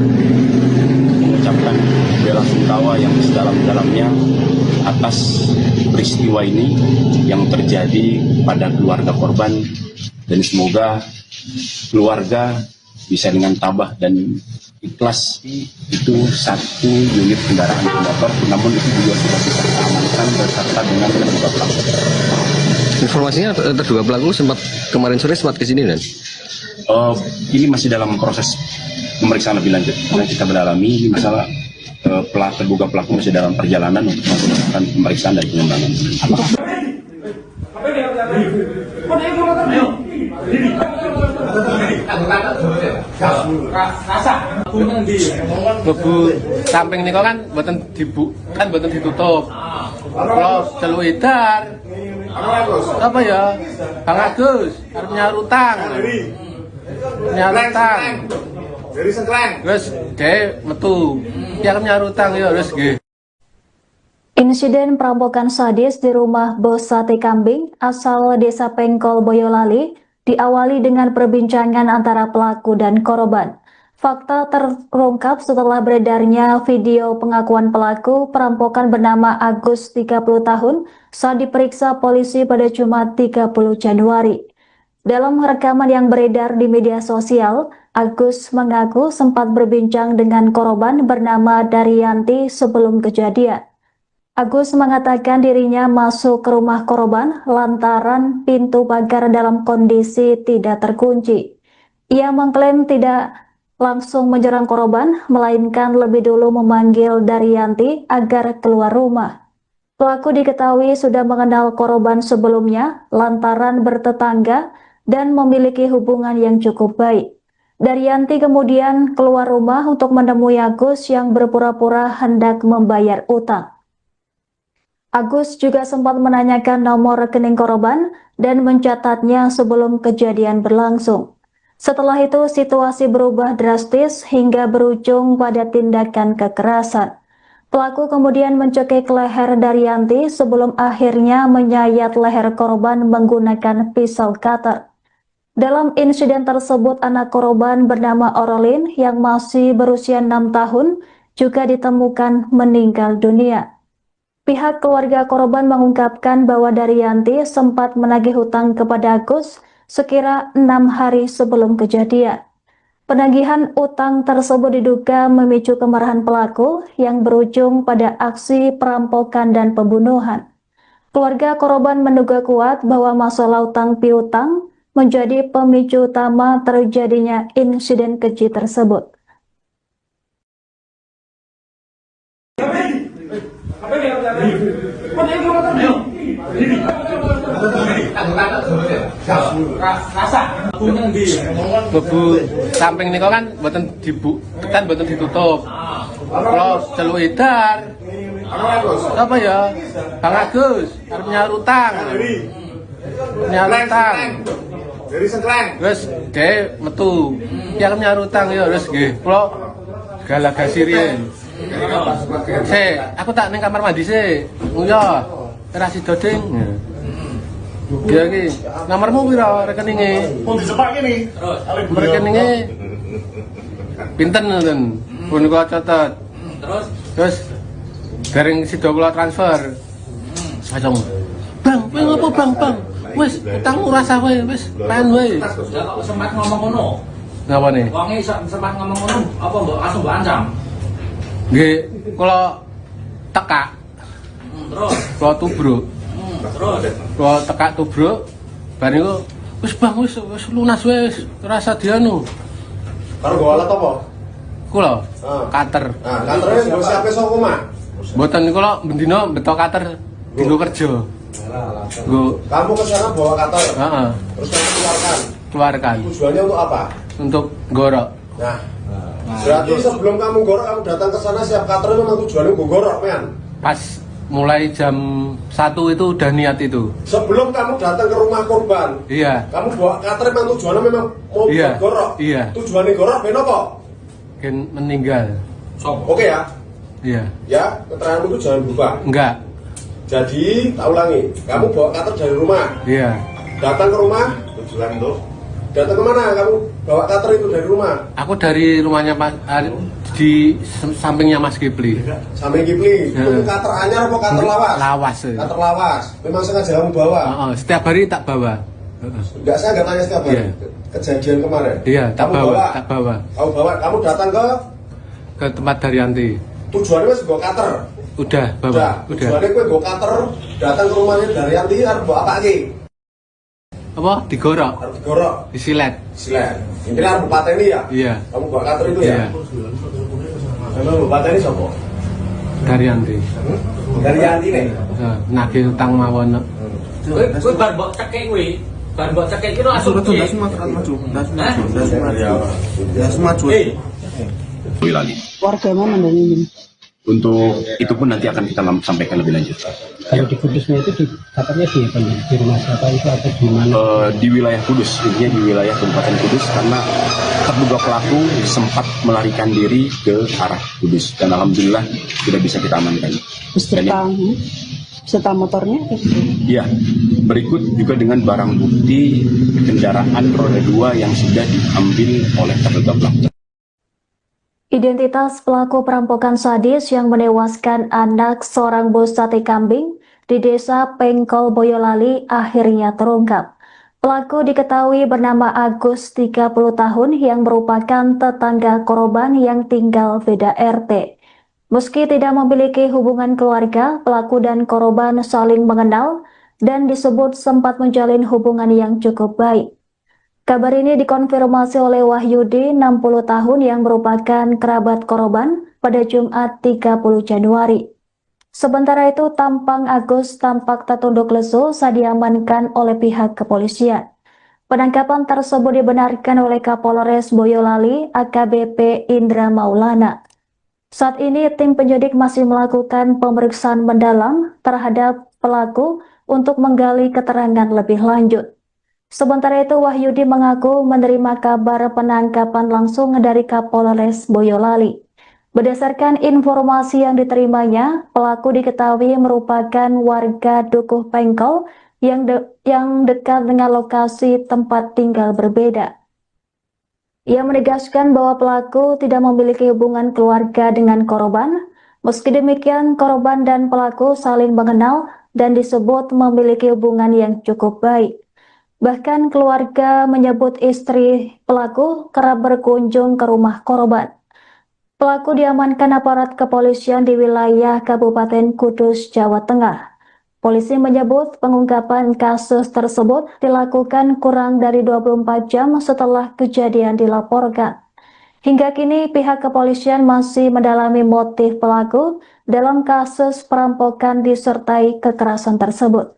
[SPEAKER 1] mengucapkan bela sungkawa yang sedalam-dalamnya atas peristiwa ini yang terjadi pada keluarga korban, dan semoga keluarga bisa dengan tabah dan ikhlas. Itu satu unit kendaraan bermotor, namun itu juga sudah bisa kita amankan beserta dengan terduga pelaku.
[SPEAKER 4] Informasinya terduga pelaku kemarin sore sempat ke sini, dan
[SPEAKER 1] Ini masih dalam proses pemeriksaan lebih lanjut karena kita mendalami ini masalah terduga pelaku masih dalam perjalanan untuk melakukan pemeriksaan dan pengembangan.
[SPEAKER 5] Lebu samping niku kan mboten ditutup. Kalau celuk edar. Apa ya? Bang Agus arep nyaur utang.
[SPEAKER 7] Dari Sengkleng.
[SPEAKER 5] Terus dhek metu. Ki arep nyaur utang ya wis nggih.
[SPEAKER 6] Insiden perampokan sadis di rumah bos sate kambing asal Desa Pengkol, Boyolali diawali dengan perbincangan antara pelaku dan korban. Fakta terungkap setelah beredarnya video pengakuan pelaku perampokan bernama Agus 30 tahun saat diperiksa polisi pada Jumat 30 Januari. Dalam rekaman yang beredar di media sosial, Agus mengaku sempat berbincang dengan korban bernama Daryanti sebelum kejadian. Agus mengatakan dirinya masuk ke rumah korban lantaran pintu pagar dalam kondisi tidak terkunci. Ia mengklaim tidak langsung menyerang korban, melainkan lebih dulu memanggil Daryanti agar keluar rumah. Pelaku diketahui sudah mengenal korban sebelumnya lantaran bertetangga dan memiliki hubungan yang cukup baik. Daryanti kemudian keluar rumah untuk menemui Agus yang berpura-pura hendak membayar utang. Agus juga sempat menanyakan nomor rekening korban dan mencatatnya sebelum kejadian berlangsung. Setelah itu situasi berubah drastis hingga berujung pada tindakan kekerasan. Pelaku kemudian mencekik leher Daryanti sebelum akhirnya menyayat leher korban menggunakan pisau cutter. Dalam insiden tersebut anak korban bernama Orolin yang masih berusia 6 tahun juga ditemukan meninggal dunia. Pihak keluarga korban mengungkapkan bahwa Daryanti sempat menagih hutang kepada Agus sekira 6 hari sebelum kejadian. Penagihan utang tersebut diduga memicu kemarahan pelaku yang berujung pada aksi perampokan dan pembunuhan. Keluarga korban menduga kuat bahwa masalah utang piutang menjadi pemicu utama terjadinya insiden keji tersebut.
[SPEAKER 5] Lebu samping niku kan mboten ditutup. Kalau celuk edar. Apa ya? Bang Agus arep nyaur utang.
[SPEAKER 7] Dari Sengkleng.
[SPEAKER 5] Terus dhek metu. Ki arep nyaur utang ya wis nggih. Kula galagasi riyen. Aku tak ning kamar mandi sih. Iya. Ora sida ding. Ya iki, nomormu piro rekeninge?
[SPEAKER 7] Pun dicepak ini.
[SPEAKER 5] Rekeninge pinten ngoten. Pun kula catet. Terus bareng sida kula transfer. Langsung. Bang, kowe ngopo bang? Wis utangmu rasa wae, wis pen wae.
[SPEAKER 8] Sempat ngomong ngono.
[SPEAKER 5] Napa nih?
[SPEAKER 8] Wonge sempat ngomong ngono, apa mbok langsung mbok ancam?
[SPEAKER 5] Nggih, kula tekak.
[SPEAKER 8] Terus,
[SPEAKER 5] Kula tubruk.
[SPEAKER 8] terus.
[SPEAKER 5] Kula tekak tubruk. Bar niku wis bang, wis lunas wis, rasa dianu.
[SPEAKER 7] Karo go alat apa?
[SPEAKER 5] Kula
[SPEAKER 7] Ah.
[SPEAKER 5] kater.
[SPEAKER 7] Nah, kantornya nggo siape saka omah.
[SPEAKER 5] Mboten kula bendina beto kater dienggo kerja. Nggo
[SPEAKER 7] Kamu ke sana bawa kator,
[SPEAKER 5] heeh.
[SPEAKER 7] terus kamu keluarkan.
[SPEAKER 5] keluarkan
[SPEAKER 7] Tujuannya untuk apa?
[SPEAKER 5] untuk gorok.
[SPEAKER 7] Nah, berarti sebelum kamu gorok, kamu datang ke sana siap kater memang tujuannya gue gorok, men.
[SPEAKER 5] Pas mulai jam 1 itu udah niat itu.
[SPEAKER 7] Sebelum kamu datang ke rumah korban,
[SPEAKER 5] Iya,
[SPEAKER 7] kamu bawa kater memang tujuannya memang mau
[SPEAKER 5] Iya,
[SPEAKER 7] buat gorok.
[SPEAKER 5] iya.
[SPEAKER 7] Tujuannya gorok, ben apa?
[SPEAKER 5] kan meninggal.
[SPEAKER 7] Oke ya,
[SPEAKER 5] Iya,
[SPEAKER 7] ya keteranganmu itu jangan berubah.
[SPEAKER 5] enggak.
[SPEAKER 7] Jadi, tak ulangi, kamu bawa kater dari rumah,
[SPEAKER 5] Iya,
[SPEAKER 7] datang ke rumah, tujuan tuh. Datang kemana kamu bawa kater itu dari rumah?
[SPEAKER 5] aku dari rumahnya Mas di sampingnya Mas Kipli.
[SPEAKER 7] Sampai Kipli, itu kater anyar apa kater lawas?
[SPEAKER 5] Lawas.
[SPEAKER 7] Kater lawas, memang sengaja kamu bawa?
[SPEAKER 5] Setiap hari tak bawa.
[SPEAKER 7] Enggak, saya nggak tanya setiap hari.
[SPEAKER 5] Iya.
[SPEAKER 7] Kejadian kemarin.
[SPEAKER 5] Iya, tak
[SPEAKER 7] kamu
[SPEAKER 5] bawa, tak bawa.
[SPEAKER 7] Kamu bawa, kamu datang
[SPEAKER 5] Ke tempat Daryanti.
[SPEAKER 7] tujuannya masih bawa kater.
[SPEAKER 5] Udah bawa,
[SPEAKER 7] Udah.
[SPEAKER 5] udah.
[SPEAKER 7] Tujuannya gue bawa kater, datang ke rumahnya Daryanti, harus bawa apa lagi?
[SPEAKER 5] Apa? Digorok,
[SPEAKER 7] Harus digorok,
[SPEAKER 5] disilet.
[SPEAKER 7] silet. Ini harus ini ya?
[SPEAKER 5] Iya,
[SPEAKER 7] Kamu bawa kater itu
[SPEAKER 5] iya.
[SPEAKER 7] ya? Memang ini siapa?
[SPEAKER 5] Daryanti.
[SPEAKER 7] Daryanti nih.
[SPEAKER 5] Nagih utang mawon.
[SPEAKER 8] Kowe bar mbok cekek kowe. Bar mbok cekek iki langsung.
[SPEAKER 1] Boyolali.
[SPEAKER 3] Warga mana dan ini?
[SPEAKER 1] Untuk itu pun nanti akan kita sampaikan lebih lanjut.
[SPEAKER 2] Kalau di Kudusnya itu katanya di rumah siapa itu atau di mana?
[SPEAKER 1] Di wilayah Kudus, intinya di wilayah Kabupaten Kudus, karena terduga pelaku sempat melarikan diri ke arah Kudus dan alhamdulillah sudah bisa kita amankan.
[SPEAKER 3] Beserta motornya?
[SPEAKER 1] Iya, berikut juga dengan barang bukti kendaraan roda 2 yang sudah diambil oleh terduga pelaku.
[SPEAKER 6] Identitas pelaku perampokan sadis yang menewaskan anak seorang bos sate kambing di desa Pengkol Boyolali akhirnya terungkap. Pelaku diketahui bernama Agus, 30 tahun, yang merupakan tetangga korban yang tinggal beda RT. Meski tidak memiliki hubungan keluarga, pelaku dan korban saling mengenal dan disebut sempat menjalin hubungan yang cukup baik. Kabar ini dikonfirmasi oleh Wahyudi, 60 tahun, yang merupakan kerabat korban pada Jumat 30 Januari. Sementara itu, tampang Agus tampak tertunduk lesu saat diamankan oleh pihak kepolisian. Penangkapan tersebut dibenarkan oleh Kapolres Boyolali, AKBP Indra Maulana. Saat ini, tim penyidik masih melakukan pemeriksaan mendalam terhadap pelaku untuk menggali keterangan lebih lanjut. Sementara itu, Wahyudi mengaku menerima kabar penangkapan langsung dari Kapolres Boyolali. Berdasarkan informasi yang diterimanya, pelaku diketahui merupakan warga Dukuh Pengkol yang dekat dengan lokasi tempat tinggal berbeda. Ia menegaskan bahwa pelaku tidak memiliki hubungan keluarga dengan korban. Meski demikian, korban dan pelaku saling mengenal dan disebut memiliki hubungan yang cukup baik. Bahkan keluarga menyebut istri pelaku kerap berkunjung ke rumah korban. Pelaku diamankan aparat kepolisian di wilayah Kabupaten Kudus, Jawa Tengah. Polisi menyebut pengungkapan kasus tersebut dilakukan kurang dari 24 jam setelah kejadian dilaporkan. Hingga kini pihak kepolisian masih mendalami motif pelaku dalam kasus perampokan disertai kekerasan tersebut.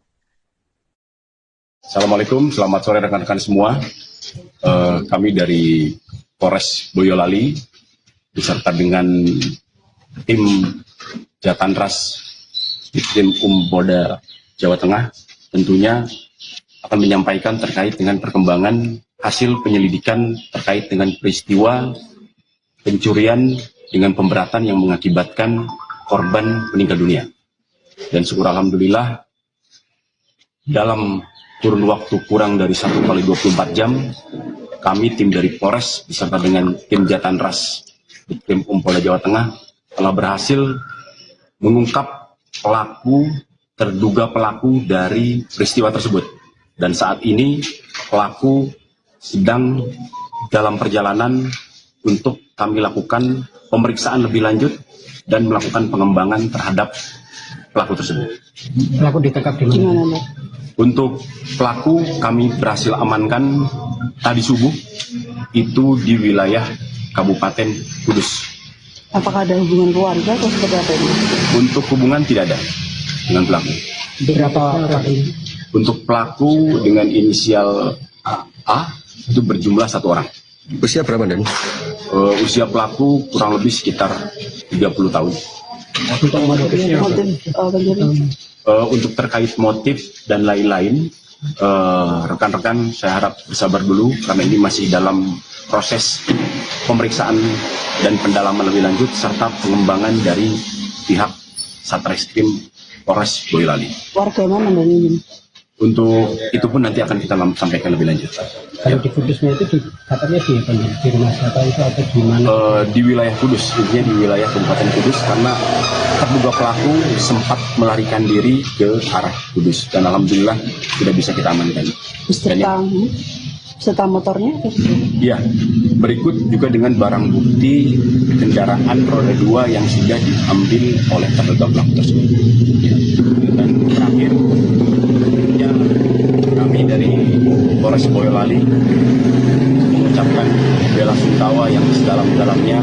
[SPEAKER 1] Assalamualaikum, selamat sore rekan-rekan semua. Kami dari Polres Boyolali beserta dengan tim Jatanras Ditkrim Polda Jawa Tengah tentunya akan menyampaikan terkait dengan perkembangan hasil penyelidikan terkait dengan peristiwa pencurian dengan pemberatan yang mengakibatkan korban meninggal dunia. Dan syukur alhamdulillah dalam kurun waktu kurang dari 1x24 jam, kami tim dari Polres beserta dengan tim Jatanras Ditkrim Polda Jawa Tengah telah berhasil mengungkap terduga pelaku dari peristiwa tersebut. Dan saat ini pelaku sedang dalam perjalanan untuk kami lakukan pemeriksaan lebih lanjut dan melakukan pengembangan terhadap pelaku tersebut.
[SPEAKER 2] Pelaku ditangkap di mana?
[SPEAKER 1] Untuk pelaku kami berhasil amankan tadi subuh itu di wilayah Kabupaten Kudus.
[SPEAKER 3] Apakah ada hubungan keluarga atau seperti apa ini?
[SPEAKER 1] Untuk hubungan tidak ada dengan pelaku.
[SPEAKER 2] Berapa orang?
[SPEAKER 1] Untuk pelaku dengan inisial A itu berjumlah 1 orang.
[SPEAKER 4] Usia berapa dan?
[SPEAKER 1] Usia pelaku kurang lebih sekitar 30 tahun.
[SPEAKER 2] Untuk motifnya
[SPEAKER 3] Motif pencurian.
[SPEAKER 1] Untuk terkait motif dan lain-lain, rekan-rekan saya harap bersabar dulu karena ini masih dalam proses pemeriksaan dan pendalaman lebih lanjut serta pengembangan dari pihak Satreskrim Polres Boyolali.
[SPEAKER 3] Warga mana dan ini?
[SPEAKER 1] Untuk itu pun nanti akan kita sampaikan lebih lanjut.
[SPEAKER 2] kalau di Kudusnya itu katanya di rumah siapa itu atau di mana?
[SPEAKER 1] Di wilayah Kudus, intinya di wilayah Kabupaten Kudus karena terduga pelaku sempat melarikan diri ke arah Kudus dan alhamdulillah sudah bisa kita amankan.
[SPEAKER 3] Beserta motornya?
[SPEAKER 1] Iya, berikut juga dengan barang bukti kendaraan roda 2 yang sudah diambil oleh terduga pelaku tersebut. Ya. Dan terakhir, ya, kami dari Polres Boyolali mengucapkan bela sungkawa yang sedalam-dalamnya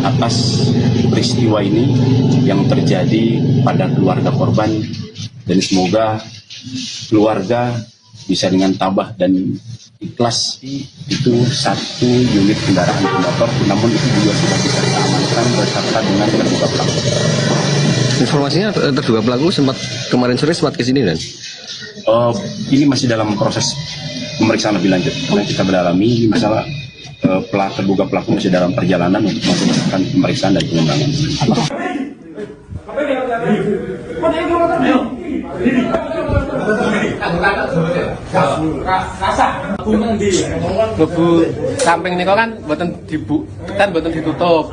[SPEAKER 1] atas peristiwa ini yang terjadi pada keluarga korban dan semoga keluarga bisa dengan tabah dan ikhlas itu 1 unit kendaraan bermotor, namun itu juga sudah bisa diamankan beserta dengan terduga pelaku.
[SPEAKER 4] Informasinya terduga pelaku kemarin sore sempat ke sini dan?
[SPEAKER 1] Ini masih dalam proses pemeriksaan lebih lanjut karena kita mendalami ini masalah terduga pelaku masih dalam perjalanan untuk melakukan pemeriksaan dan pengembangan.
[SPEAKER 5] Lebu samping niku kan mboten ditutup.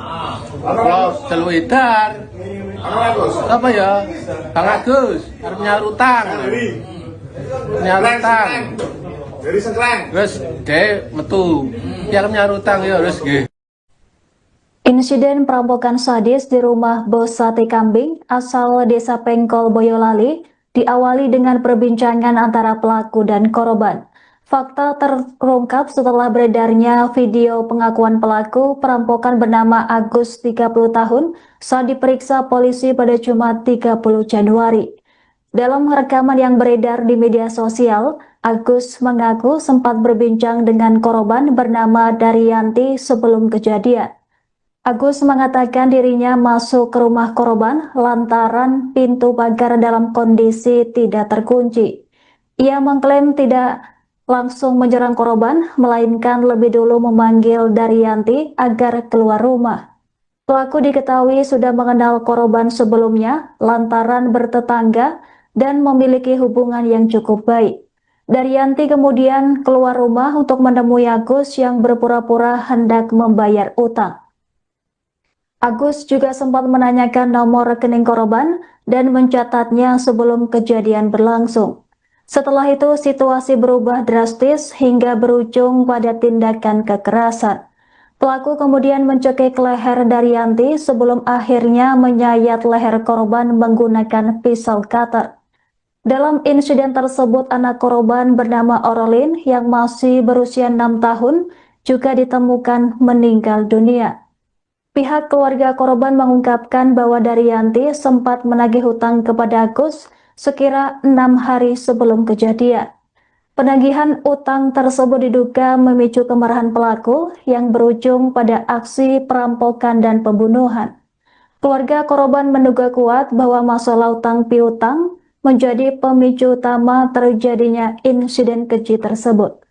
[SPEAKER 5] Kalau celuk edar. Apa ya? Bang Agus arep nyaur utang. Nyaur utang.
[SPEAKER 7] Dari Sengkleng.
[SPEAKER 5] Terus dhek metu. Ya arep nyaur utang ya terus nggih.
[SPEAKER 6] Insiden perampokan sadis di rumah bos sate kambing asal Desa Pengkol Boyolali diawali dengan perbincangan antara pelaku dan korban. Fakta terungkap setelah beredarnya video pengakuan pelaku perampokan bernama Agus 30 tahun saat diperiksa polisi pada Jumat 30 Januari. Dalam rekaman yang beredar di media sosial, Agus mengaku sempat berbincang dengan korban bernama Daryanti sebelum kejadian. Agus mengatakan dirinya masuk ke rumah korban lantaran pintu pagar dalam kondisi tidak terkunci. Ia mengklaim tidak langsung menyerang korban, melainkan lebih dulu memanggil Daryanti agar keluar rumah. Pelaku diketahui sudah mengenal korban sebelumnya lantaran bertetangga dan memiliki hubungan yang cukup baik. Daryanti kemudian keluar rumah untuk menemui Agus yang berpura-pura hendak membayar utang. Agus juga sempat menanyakan nomor rekening korban dan mencatatnya sebelum kejadian berlangsung. Setelah itu situasi berubah drastis hingga berujung pada tindakan kekerasan. Pelaku kemudian mencekik leher Daryanti sebelum akhirnya menyayat leher korban menggunakan pisau cutter. Dalam insiden tersebut anak korban bernama Orolin yang masih berusia 6 tahun juga ditemukan meninggal dunia. Pihak keluarga korban mengungkapkan bahwa Daryanti sempat menagih hutang kepada Agus sekira 6 hari sebelum kejadian. Penagihan utang tersebut diduga memicu kemarahan pelaku yang berujung pada aksi perampokan dan pembunuhan. Keluarga korban menduga kuat bahwa masalah utang piutang menjadi pemicu utama terjadinya insiden keji tersebut.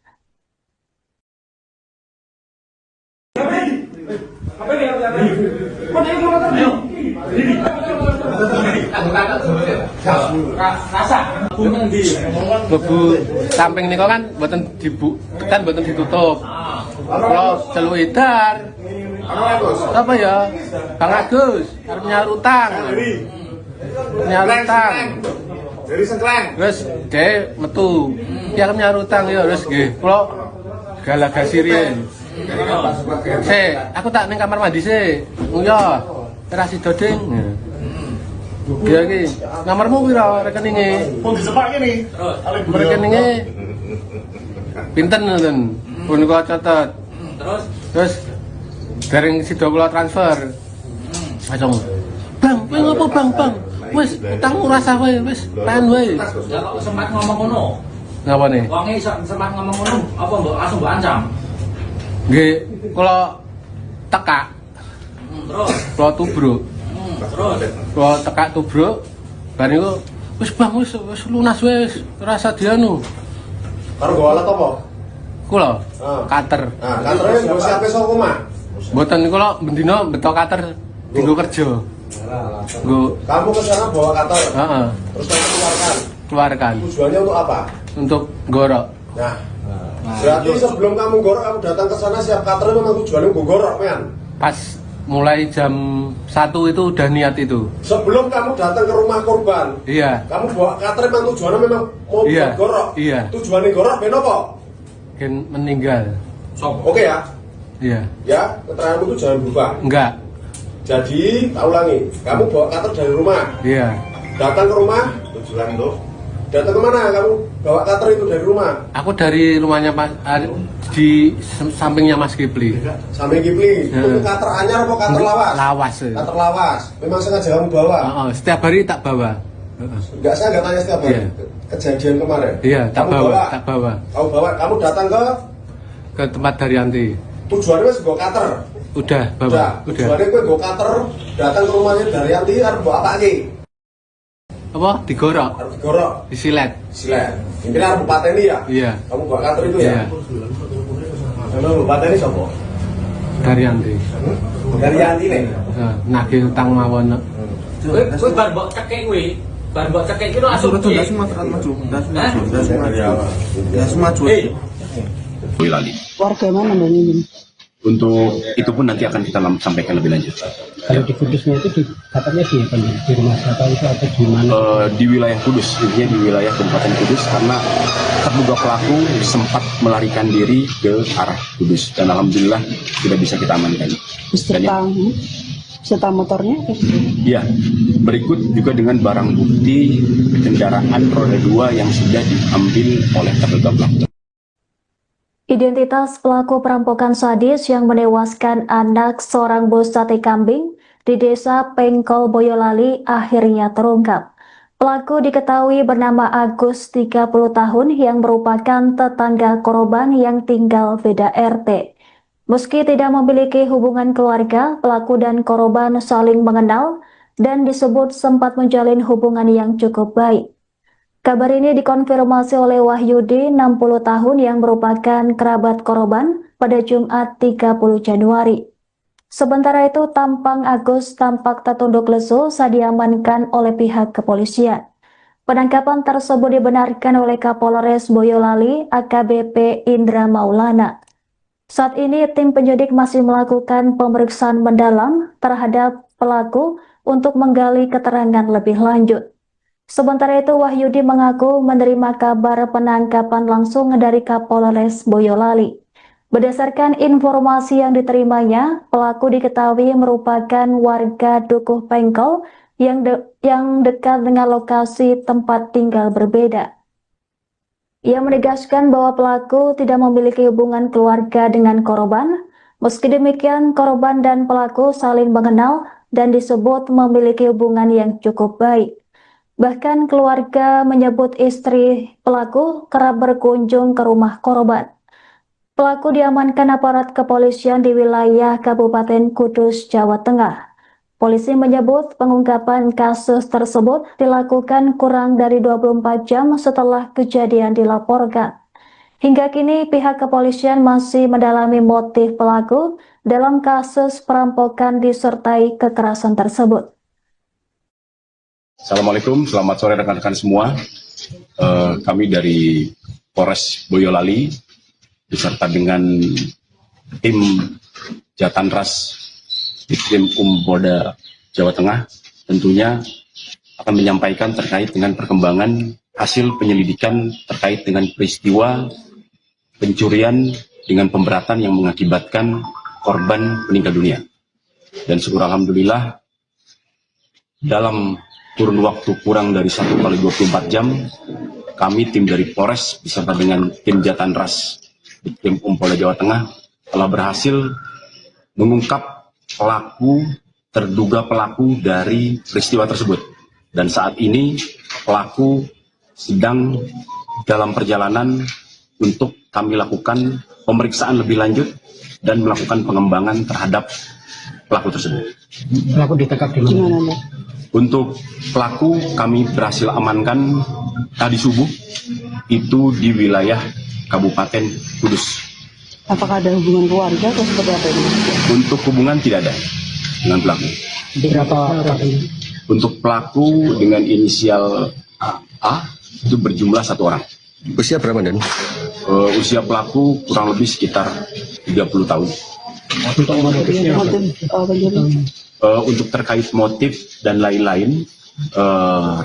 [SPEAKER 5] Lebu samping niku kan mboten ditutup. Kalau celuk edar. Apa ya? Bang Agus arep nyaur utang. Nyaur utang.
[SPEAKER 7] Dari Sengkleng.
[SPEAKER 5] Terus dhek metu. Ya arep nyaur utang ya terus nggih. Kula galagasi riyen. Aku tak ning kamar mandi sih. Nguyah. Terasi doding. Iya iki. Nomormu piro rekeninge?
[SPEAKER 7] Pun disepak ini.
[SPEAKER 5] Rekeninge pinten ngoten. Pun kula catet. Terus bareng sida kula transfer. Langsung. Bang, kowe ngopo Bang? Wis utangmu rasa wae, wis tahan wae.
[SPEAKER 8] Ya kok sempat ngomong ngono.
[SPEAKER 5] Ngapa nih?
[SPEAKER 8] Wonge iso sempat ngomong ngono, apa mbok langsung mbok ancam?
[SPEAKER 5] Nggih, kula tekak,
[SPEAKER 8] Terus,
[SPEAKER 5] kula tubruk.
[SPEAKER 8] terus.
[SPEAKER 5] Kula tekak tubruk. Bar niku wis Bang, wis lunas wis, rasa dianu.
[SPEAKER 7] Karo nggo alat apa?
[SPEAKER 5] Kula
[SPEAKER 7] Ah.
[SPEAKER 5] kater.
[SPEAKER 7] Nah, katernya nggo siape saka omah.
[SPEAKER 5] Mboten kula bendina beto kater dienggo kerja. Nggo
[SPEAKER 7] Kamu ke sana bawa kater,
[SPEAKER 5] heeh,
[SPEAKER 7] terus kamu keluarkan.
[SPEAKER 5] keluarkan
[SPEAKER 7] Tujuannya untuk apa?
[SPEAKER 5] untuk gorok.
[SPEAKER 7] Nah, berarti sebelum kamu gorok, kamu datang ke sana siap kater memang tujuannya gue gorok, men.
[SPEAKER 5] Pas mulai jam 1 itu udah niat itu.
[SPEAKER 7] Sebelum kamu datang ke rumah korban,
[SPEAKER 5] Iya,
[SPEAKER 7] kamu bawa kater memang tujuannya memang mau
[SPEAKER 5] Iya,
[SPEAKER 7] buat gorok.
[SPEAKER 5] iya.
[SPEAKER 7] Tujuannya gorok, ben apa?
[SPEAKER 5] kan meninggal.
[SPEAKER 7] Oke ya,
[SPEAKER 5] Iya,
[SPEAKER 7] ya keteranganmu itu jangan berubah.
[SPEAKER 5] enggak.
[SPEAKER 7] Jadi, tak ulangi, kamu bawa kater dari rumah,
[SPEAKER 5] Iya,
[SPEAKER 7] datang ke rumah, tujuan itu. Datang kemana kamu bawa kater itu dari rumah?
[SPEAKER 5] aku dari rumahnya Mas di sampingnya Mas Kipli.
[SPEAKER 7] Sampai Kipli,
[SPEAKER 5] Ya.
[SPEAKER 7] itu kater anyar apa kater lawas?
[SPEAKER 5] Lawas.
[SPEAKER 7] Kater lawas, memang sengaja kamu bawa.
[SPEAKER 5] Heeh, setiap hari tak bawa. Heeh.
[SPEAKER 7] Enggak, saya enggak tanya setiap hari.
[SPEAKER 5] Iya.
[SPEAKER 7] Kejadian kemarin.
[SPEAKER 5] Iya, tak
[SPEAKER 7] Kamu
[SPEAKER 5] bawa, tak bawa
[SPEAKER 7] Kamu bawa, kamu datang
[SPEAKER 5] ke tempat Daryanti.
[SPEAKER 7] tujuannya wis nggo kater.
[SPEAKER 5] Udah bawa, udah.
[SPEAKER 7] Tujuannya kowe nggo kater, datang ke rumahnya Daryanti arep mbok apake?
[SPEAKER 5] Apa? Digorok,
[SPEAKER 7] Arep digorok,
[SPEAKER 5] disilet.
[SPEAKER 7] silet. Intinya arep pateni ya?
[SPEAKER 5] Iya,
[SPEAKER 7] Kamu bawa kater itu
[SPEAKER 5] iya.
[SPEAKER 7] ya? Kamu pateni sapa?
[SPEAKER 5] Daryanti.
[SPEAKER 7] Daryanti nih.
[SPEAKER 5] Nagih utang mawon.
[SPEAKER 8] Kowe bar mbok cekek kuwi, bar mbok cekek iki langsung
[SPEAKER 1] Boyolali.
[SPEAKER 3] Warga mana Bang ini?
[SPEAKER 1] Untuk itu pun nanti akan kita sampaikan lebih lanjut.
[SPEAKER 2] Kalau di Kudusnya itu katanya di rumah siapa itu atau di mana?
[SPEAKER 1] Di wilayah Kudus, intinya di wilayah Kabupaten Kudus, karena terduga pelaku sempat melarikan diri ke arah Kudus dan alhamdulillah sudah bisa kita amankan.
[SPEAKER 3] Beserta motornya?
[SPEAKER 1] Ya, berikut juga dengan barang bukti kendaraan roda 2 yang sudah diambil oleh terduga pelaku.
[SPEAKER 6] Identitas pelaku perampokan sadis yang menewaskan anak seorang bos sate kambing di desa Pengkol Boyolali akhirnya terungkap. Pelaku diketahui bernama Agus, 30 tahun, yang merupakan tetangga korban yang tinggal beda RT. Meski tidak memiliki hubungan keluarga, pelaku dan korban saling mengenal dan disebut sempat menjalin hubungan yang cukup baik. Kabar ini dikonfirmasi oleh Wahyudi, 60 tahun, yang merupakan kerabat korban pada Jumat 30 Januari. Sementara itu, tampang Agus tampak tertunduk lesu saat diamankan oleh pihak kepolisian. Penangkapan tersebut dibenarkan oleh Kapolres Boyolali, AKBP Indra Maulana. Saat ini, tim penyidik masih melakukan pemeriksaan mendalam terhadap pelaku untuk menggali keterangan lebih lanjut. Sementara itu, Wahyudi mengaku menerima kabar penangkapan langsung dari Kapolres Boyolali. Berdasarkan informasi yang diterimanya, pelaku diketahui merupakan warga Dukuh Pengkol yang dekat dengan lokasi tempat tinggal berbeda. Ia menegaskan bahwa pelaku tidak memiliki hubungan keluarga dengan korban. Meski demikian, korban dan pelaku saling mengenal dan disebut memiliki hubungan yang cukup baik. Bahkan keluarga menyebut istri pelaku kerap berkunjung ke rumah korban. Pelaku diamankan aparat kepolisian di wilayah Kabupaten Kudus, Jawa Tengah. Polisi menyebut pengungkapan kasus tersebut dilakukan kurang dari 24 jam setelah kejadian dilaporkan. Hingga kini pihak kepolisian masih mendalami motif pelaku dalam kasus perampokan disertai kekerasan tersebut.
[SPEAKER 1] Assalamualaikum, selamat sore rekan-rekan semua. Kami dari Polres Boyolali beserta dengan tim Jatanras Ditkrim Polda Jawa Tengah tentunya akan menyampaikan terkait dengan perkembangan hasil penyelidikan terkait dengan peristiwa pencurian dengan pemberatan yang mengakibatkan korban meninggal dunia. Dan syukur alhamdulillah dalam kurun waktu kurang dari 1x24 jam, kami tim dari Polres beserta dengan tim Jatanras Ditkrim Polda Jawa Tengah telah berhasil mengungkap terduga pelaku dari peristiwa tersebut. Dan saat ini pelaku sedang dalam perjalanan untuk kami lakukan pemeriksaan lebih lanjut dan melakukan pengembangan terhadap pelaku tersebut.
[SPEAKER 2] Pelaku ditangkap di mana?
[SPEAKER 3] Gimana, Mbak?
[SPEAKER 1] Untuk pelaku kami berhasil amankan tadi subuh itu di wilayah Kabupaten Kudus.
[SPEAKER 3] Apakah ada hubungan keluarga atau seperti apa ini?
[SPEAKER 1] Untuk hubungan tidak ada dengan pelaku.
[SPEAKER 2] Berapa orang?
[SPEAKER 1] Untuk pelaku dengan inisial A itu berjumlah 1 orang.
[SPEAKER 4] Usia berapa dan?
[SPEAKER 1] Usia pelaku kurang lebih sekitar 30 tahun.
[SPEAKER 2] Untuk motifnya apa?
[SPEAKER 3] Motif pencurian?
[SPEAKER 1] Untuk terkait motif dan lain-lain,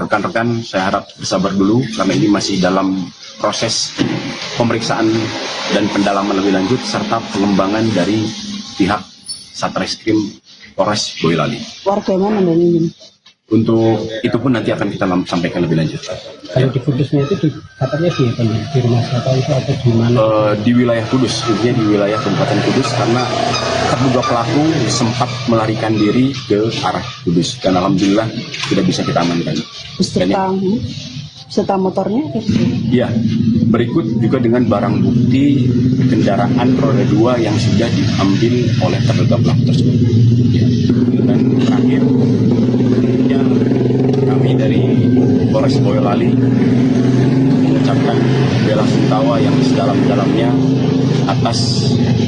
[SPEAKER 1] rekan-rekan saya harap bersabar dulu karena ini masih dalam proses pemeriksaan dan pendalaman lebih lanjut serta pengembangan dari pihak Satreskrim Polres Boyolali.
[SPEAKER 3] Warga mana Mbak ini?
[SPEAKER 1] Untuk itu pun nanti akan kita sampaikan lebih lanjut.
[SPEAKER 2] Kalau di Kudusnya itu katanya di rumah siapa itu atau di mana?
[SPEAKER 1] Di wilayah Kudus, intinya di wilayah Kabupaten Kudus karena terduga pelaku sempat melarikan diri ke arah Kudus dan alhamdulillah tidak bisa kita amankan.
[SPEAKER 3] Beserta motornya?
[SPEAKER 1] Iya, berikut juga dengan barang bukti kendaraan roda 2 yang sudah diambil oleh terduga pelaku tersebut. Ya. Dan terakhir, tentunya kami dari Polres Boyolali mengucapkan bela sungkawa yang sedalam-dalamnya atas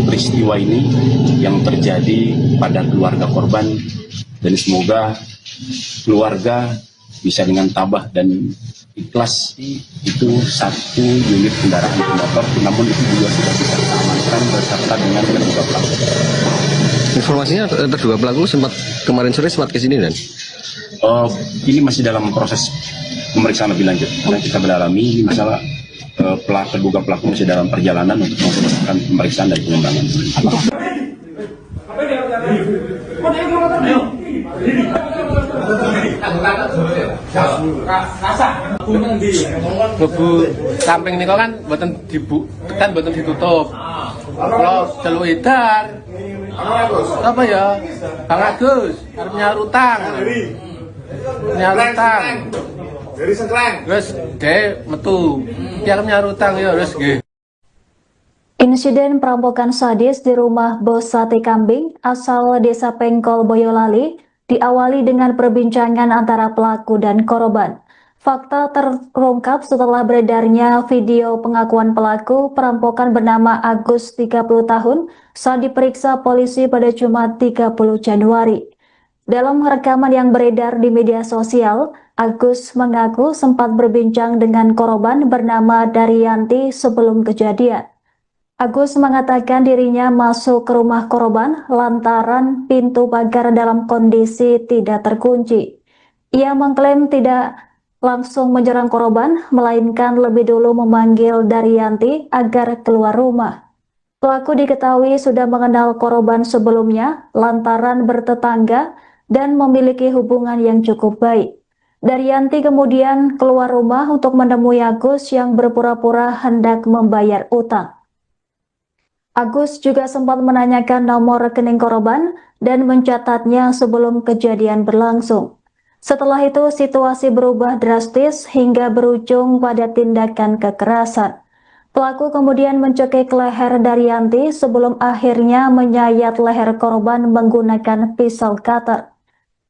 [SPEAKER 1] peristiwa ini yang terjadi pada keluarga korban dan semoga keluarga bisa dengan tabah dan ikhlas itu 1 unit kendaraan bermotor, namun itu juga sudah bisa kita amankan beserta dengan terduga pelaku.
[SPEAKER 4] Informasinya terduga pelaku kemarin sore sempat ke sini dan?
[SPEAKER 1] Ini masih dalam proses pemeriksaan lebih lanjut karena kita mendalami ini masalah terduga pelaku masih dalam perjalanan untuk melakukan pemeriksaan dan pengembangan.
[SPEAKER 5] Bebu samping niku kan mboten mboten ditutup. Kalau celuk edar. Apa ya? Bang Agus arep nyaur utang. Nyaur utang.
[SPEAKER 7] Dari Sengkleng.
[SPEAKER 5] Terus dhek metu. Ki arep nyaur utang ya wis nggih.
[SPEAKER 6] Insiden perampokan sadis di rumah bos sate kambing asal Desa Pengkol Boyolali diawali dengan perbincangan antara pelaku dan korban. Fakta terungkap setelah beredarnya video pengakuan pelaku perampokan bernama Agus 30 tahun saat diperiksa polisi pada Jumat 30 Januari. Dalam rekaman yang beredar di media sosial, Agus mengaku sempat berbincang dengan korban bernama Daryanti sebelum kejadian. Agus mengatakan dirinya masuk ke rumah korban lantaran pintu pagar dalam kondisi tidak terkunci. Ia mengklaim tidak langsung menyerang korban, melainkan lebih dulu memanggil Daryanti agar keluar rumah. Pelaku diketahui sudah mengenal korban sebelumnya lantaran bertetangga dan memiliki hubungan yang cukup baik. Daryanti kemudian keluar rumah untuk menemui Agus yang berpura-pura hendak membayar utang. Agus juga sempat menanyakan nomor rekening korban dan mencatatnya sebelum kejadian berlangsung. Setelah itu situasi berubah drastis hingga berujung pada tindakan kekerasan. Pelaku kemudian mencekik leher Daryanti sebelum akhirnya menyayat leher korban menggunakan pisau cutter.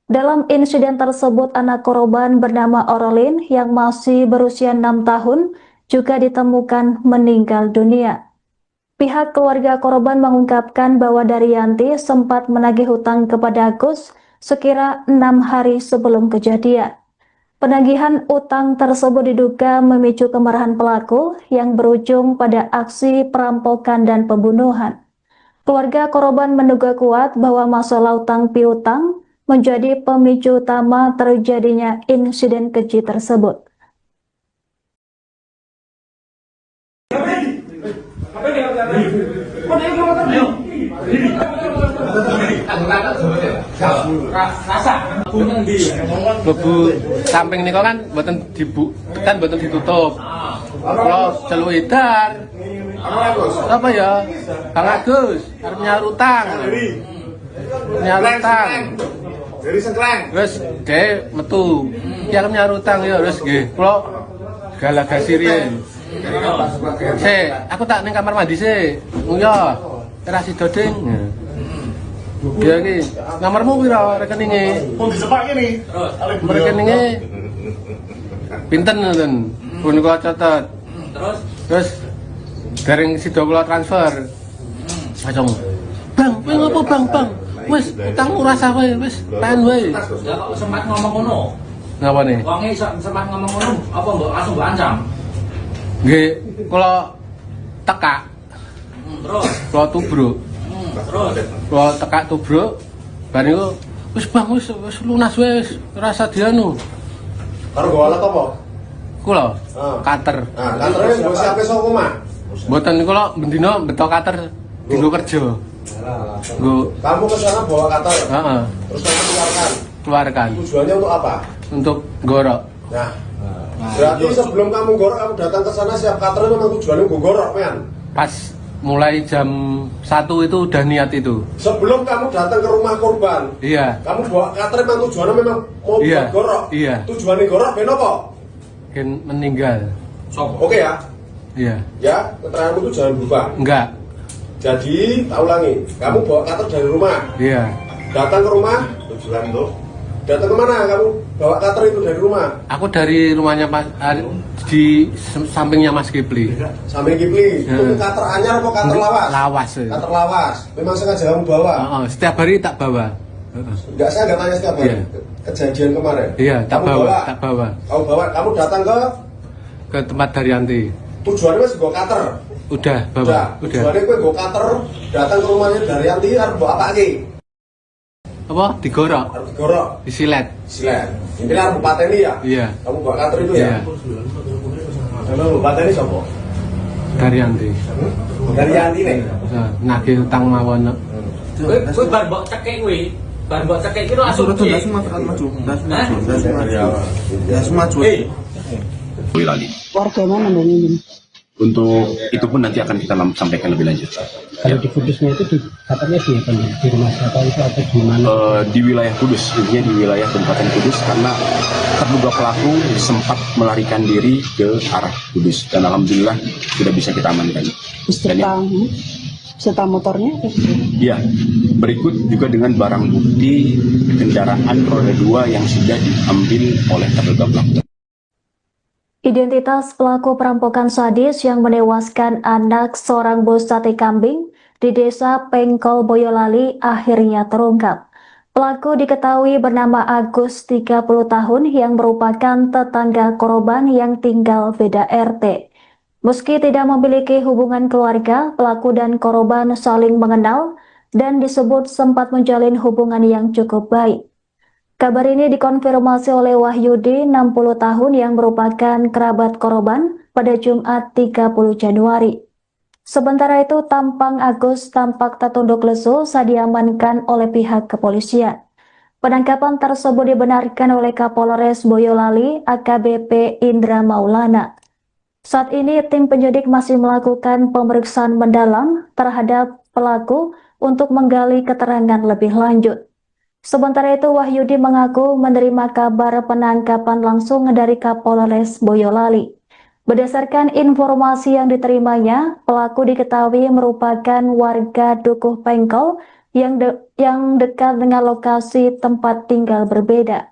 [SPEAKER 6] Dalam insiden tersebut anak korban bernama Orlin yang masih berusia 6 tahun juga ditemukan meninggal dunia. Pihak keluarga korban mengungkapkan bahwa Daryanti sempat menagih hutang kepada Agus sekira 6 hari sebelum kejadian. Penagihan utang tersebut diduga memicu kemarahan pelaku yang berujung pada aksi perampokan dan pembunuhan. Keluarga korban menduga kuat bahwa masalah utang piutang menjadi pemicu utama terjadinya insiden keji tersebut.
[SPEAKER 5] Bebu samping niku kan mboten ditutup. Kalau celuk edar. Apa ya? Bang Agus arep nyaur utang. Nyaur utang.
[SPEAKER 7] Dari Sengkleng.
[SPEAKER 5] Terus dhek metu. Ki arep nyaur utang ya wis nggih. Kula galagasi riyen. Aku tak ning kamar mandi sih. Nguyo. Ora sida ding. Ya iki, nomormu piro rekeninge?
[SPEAKER 7] Pun disepak ini.
[SPEAKER 5] Rekeninge pinten ngoten. Pun kula catet. Terus dereng sida kula transfer. Langsung. Bang, kowe ngopo bang? Wis utangmu rasa kowe, wis tahan wae.
[SPEAKER 8] Lah kok sempat ngomong ngono.
[SPEAKER 5] Ngapa nih?
[SPEAKER 8] Wonge sempat ngomong ngono, apa mbok langsung mbok ancam?
[SPEAKER 5] Nggih, kula tekak,
[SPEAKER 8] Terus,
[SPEAKER 5] kula tubruk.
[SPEAKER 8] terus.
[SPEAKER 5] Kula tekak tubruk. Bar niku wis bang, wis lunas wis, rasa dianu.
[SPEAKER 7] Karo gue alat apa?
[SPEAKER 5] Kula
[SPEAKER 7] Ah.
[SPEAKER 5] kater.
[SPEAKER 7] Nah, kantornya gue siapin soko mah.
[SPEAKER 5] Mboten kula bendina beto kater dienggo kerja. Nggo
[SPEAKER 7] Kamu ke sana bawa kater,
[SPEAKER 5] heeh,
[SPEAKER 7] terus kamu keluarkan.
[SPEAKER 5] keluarkan
[SPEAKER 7] Tujuannya untuk apa?
[SPEAKER 5] untuk gorok.
[SPEAKER 7] Nah, berarti sebelum kamu gorok, kamu datang ke sana siap kater memang tujuannya gue gorok, men.
[SPEAKER 5] Pas mulai jam 1 itu udah niat itu.
[SPEAKER 7] Sebelum kamu datang ke rumah korban,
[SPEAKER 5] Iya,
[SPEAKER 7] kamu bawa kater memang tujuannya memang mau
[SPEAKER 5] Iya,
[SPEAKER 7] buat gorok.
[SPEAKER 5] iya.
[SPEAKER 7] Tujuannya gorok, ben apa?
[SPEAKER 5] kan meninggal.
[SPEAKER 7] Oke ya,
[SPEAKER 5] Iya,
[SPEAKER 7] ya keteranganmu itu jangan berubah.
[SPEAKER 5] enggak.
[SPEAKER 7] Jadi, tak ulangi, kamu bawa kater dari rumah,
[SPEAKER 5] Iya,
[SPEAKER 7] datang ke rumah, tujuan tuh. Datang kemana kamu bawa kater itu dari rumah?
[SPEAKER 5] aku dari rumahnya Mas di sampingnya Mas Kipli.
[SPEAKER 7] Sampai Kipli, itu kater anyar apa kater lawas?
[SPEAKER 5] Lawas.
[SPEAKER 7] Kater lawas, memang sengaja kamu bawa.
[SPEAKER 5] Heeh, setiap hari tak bawa. Heeh.
[SPEAKER 7] Enggak, saya nggak tanya setiap hari.
[SPEAKER 5] Iya.
[SPEAKER 7] Kejadian kemarin.
[SPEAKER 5] Iya, tak
[SPEAKER 7] Kamu
[SPEAKER 5] bawa, tak bawa
[SPEAKER 7] Kamu bawa, kamu datang
[SPEAKER 5] ke tempat Daryanti.
[SPEAKER 7] tujuannya wis nggo kater.
[SPEAKER 5] Udah bawa,
[SPEAKER 7] Udah.
[SPEAKER 5] udah.
[SPEAKER 7] Tujuannya kowe nggo kater, datang ke rumahnya Daryanti arep mbok apa iki?
[SPEAKER 5] Apa? Digorok,
[SPEAKER 7] Arep digorok,
[SPEAKER 5] disilet.
[SPEAKER 7] silet. Intinya arep pateni ya?
[SPEAKER 5] Iya,
[SPEAKER 7] Kamu bawa kater itu
[SPEAKER 5] iya.
[SPEAKER 7] ya? Kamu pateni sapa?
[SPEAKER 5] Daryanti.
[SPEAKER 7] Daryanti nih.
[SPEAKER 5] Nah, nagih utang mawon.
[SPEAKER 8] Kowe bar mbok cekek kowe. Bar mbok cekek iki langsung piye?
[SPEAKER 1] Boyolali.
[SPEAKER 3] Warga mana dan ini?
[SPEAKER 1] Untuk itu pun nanti akan kita sampaikan lebih lanjut.
[SPEAKER 2] Kalau di Kudusnya itu katanya di rumah siapa itu atau di mana?
[SPEAKER 1] Di wilayah Kudus, intinya di wilayah Kabupaten Kudus, karena terduga pelaku sempat melarikan diri ke arah Kudus dan alhamdulillah sudah bisa kita amankan.
[SPEAKER 3] Beserta motornya?
[SPEAKER 1] Ya, berikut juga dengan barang bukti kendaraan roda 2 yang sudah diambil oleh terduga pelaku.
[SPEAKER 6] Identitas pelaku perampokan sadis yang menewaskan anak seorang bos sate kambing di desa Pengkol Boyolali akhirnya terungkap. Pelaku diketahui bernama Agus, 30 tahun, yang merupakan tetangga korban yang tinggal beda RT. Meski tidak memiliki hubungan keluarga, pelaku dan korban saling mengenal dan disebut sempat menjalin hubungan yang cukup baik. Kabar ini dikonfirmasi oleh Wahyudi, 60 tahun, yang merupakan kerabat korban pada Jumat 30 Januari. Sementara itu, tampang Agus tampak tertunduk lesu saat diamankan oleh pihak kepolisian. Penangkapan tersebut dibenarkan oleh Kapolres Boyolali, AKBP Indra Maulana. Saat ini, tim penyidik masih melakukan pemeriksaan mendalam terhadap pelaku untuk menggali keterangan lebih lanjut. Sementara itu, Wahyudi mengaku menerima kabar penangkapan langsung dari Kapolres Boyolali. Berdasarkan informasi yang diterimanya, pelaku diketahui merupakan warga Dukuh Pengkol yang dekat dengan lokasi tempat tinggal berbeda.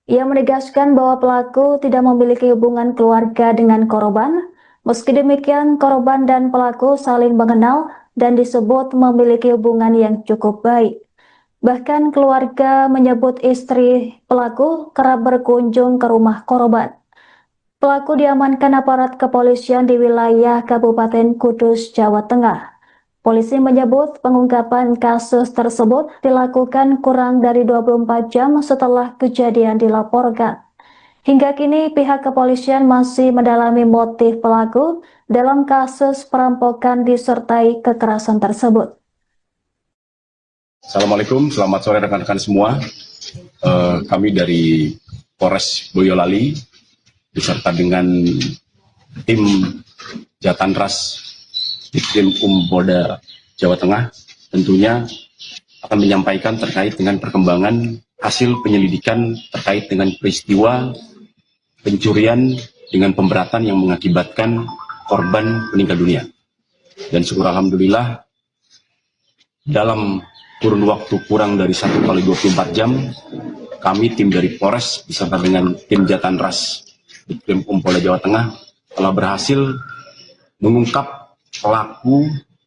[SPEAKER 6] Ia menegaskan bahwa pelaku tidak memiliki hubungan keluarga dengan korban. Meski demikian, korban dan pelaku saling mengenal dan disebut memiliki hubungan yang cukup baik. Bahkan keluarga menyebut istri pelaku kerap berkunjung ke rumah korban. Pelaku diamankan aparat kepolisian di wilayah Kabupaten Kudus, Jawa Tengah. Polisi menyebut pengungkapan kasus tersebut dilakukan kurang dari 24 jam setelah kejadian dilaporkan. Hingga kini pihak kepolisian masih mendalami motif pelaku dalam kasus perampokan disertai kekerasan tersebut.
[SPEAKER 1] Assalamualaikum, selamat sore rekan-rekan semua. Kami dari Polres Boyolali beserta dengan tim Jatanras Ditkrim Polda Jawa Tengah tentunya akan menyampaikan terkait dengan perkembangan hasil penyelidikan terkait dengan peristiwa pencurian dengan pemberatan yang mengakibatkan korban meninggal dunia. Dan syukur alhamdulillah dalam kurun waktu kurang dari 1x24 jam, kami tim dari Polres beserta dengan tim Jatan Ras Ditkrim Polda Jawa Tengah telah berhasil mengungkap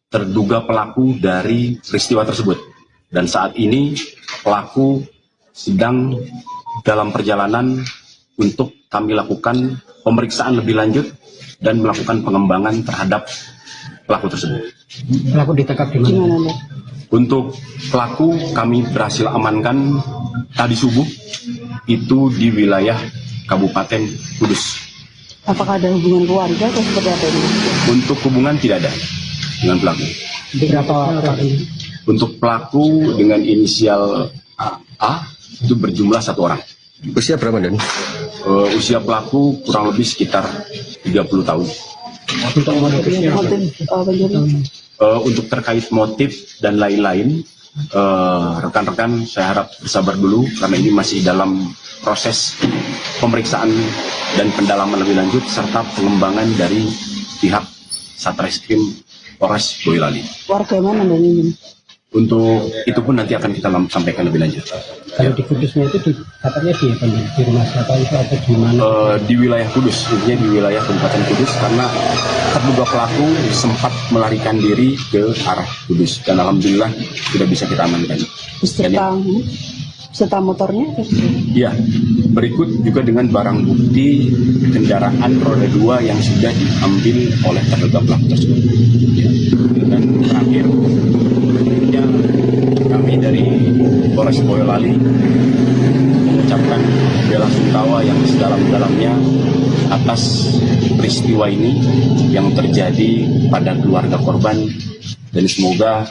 [SPEAKER 1] terduga pelaku dari peristiwa tersebut. Dan saat ini pelaku sedang dalam perjalanan untuk kami lakukan pemeriksaan lebih lanjut dan melakukan pengembangan terhadap pelaku tersebut.
[SPEAKER 2] Pelaku ditangkap di mana?
[SPEAKER 3] Gimana, Mbak?
[SPEAKER 1] Untuk pelaku kami berhasil amankan tadi subuh itu di wilayah Kabupaten Kudus.
[SPEAKER 3] Apakah ada hubungan keluarga atau seperti apa ini?
[SPEAKER 1] Untuk hubungan tidak ada dengan pelaku.
[SPEAKER 2] Berapa orang ini?
[SPEAKER 1] Untuk pelaku dengan inisial A itu berjumlah 1 orang.
[SPEAKER 4] Usia berapa dan?
[SPEAKER 1] Usia pelaku kurang lebih sekitar 30 tahun.
[SPEAKER 2] Untuk motifnya
[SPEAKER 3] Motif pencurian?
[SPEAKER 1] Untuk terkait motif dan lain-lain, rekan-rekan saya harap bersabar dulu karena ini masih dalam proses pemeriksaan dan pendalaman lebih lanjut serta pengembangan dari pihak Satreskrim Polres Boyolali.
[SPEAKER 3] Warga mana Mbak ini?
[SPEAKER 1] Untuk itu pun nanti akan kita sampaikan lebih lanjut.
[SPEAKER 2] Kalau di Kudusnya itu katanya di rumah siapa itu atau di mana?
[SPEAKER 1] Di wilayah Kudus, intinya di wilayah Kabupaten Kudus karena terduga pelaku sempat melarikan diri ke arah Kudus dan alhamdulillah sudah bisa kita amankan.
[SPEAKER 3] Beserta motornya?
[SPEAKER 1] Iya, berikut juga dengan barang bukti kendaraan roda 2 yang sudah diambil oleh terduga pelaku tersebut. Ya. Dan terakhir, tentunya kami dari Polres Boyolali mengucapkan bela sungkawa yang sedalam-dalamnya atas peristiwa ini yang terjadi pada keluarga korban dan semoga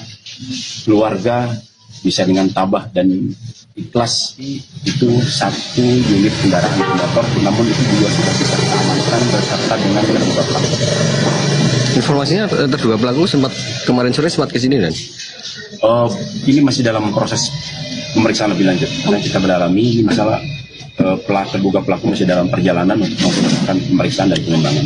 [SPEAKER 1] keluarga bisa dengan tabah dan ikhlas itu 1 unit kendaraan bermotor, namun itu juga sudah bisa kita amankan beserta dengan terduga pelaku.
[SPEAKER 4] Informasinya terduga pelaku kemarin sore sempat ke sini dan?
[SPEAKER 1] Ini masih dalam proses pemeriksaan lebih lanjut karena kita mendalami ini masalah terduga pelaku masih dalam perjalanan untuk melakukan pemeriksaan dan pengembangan.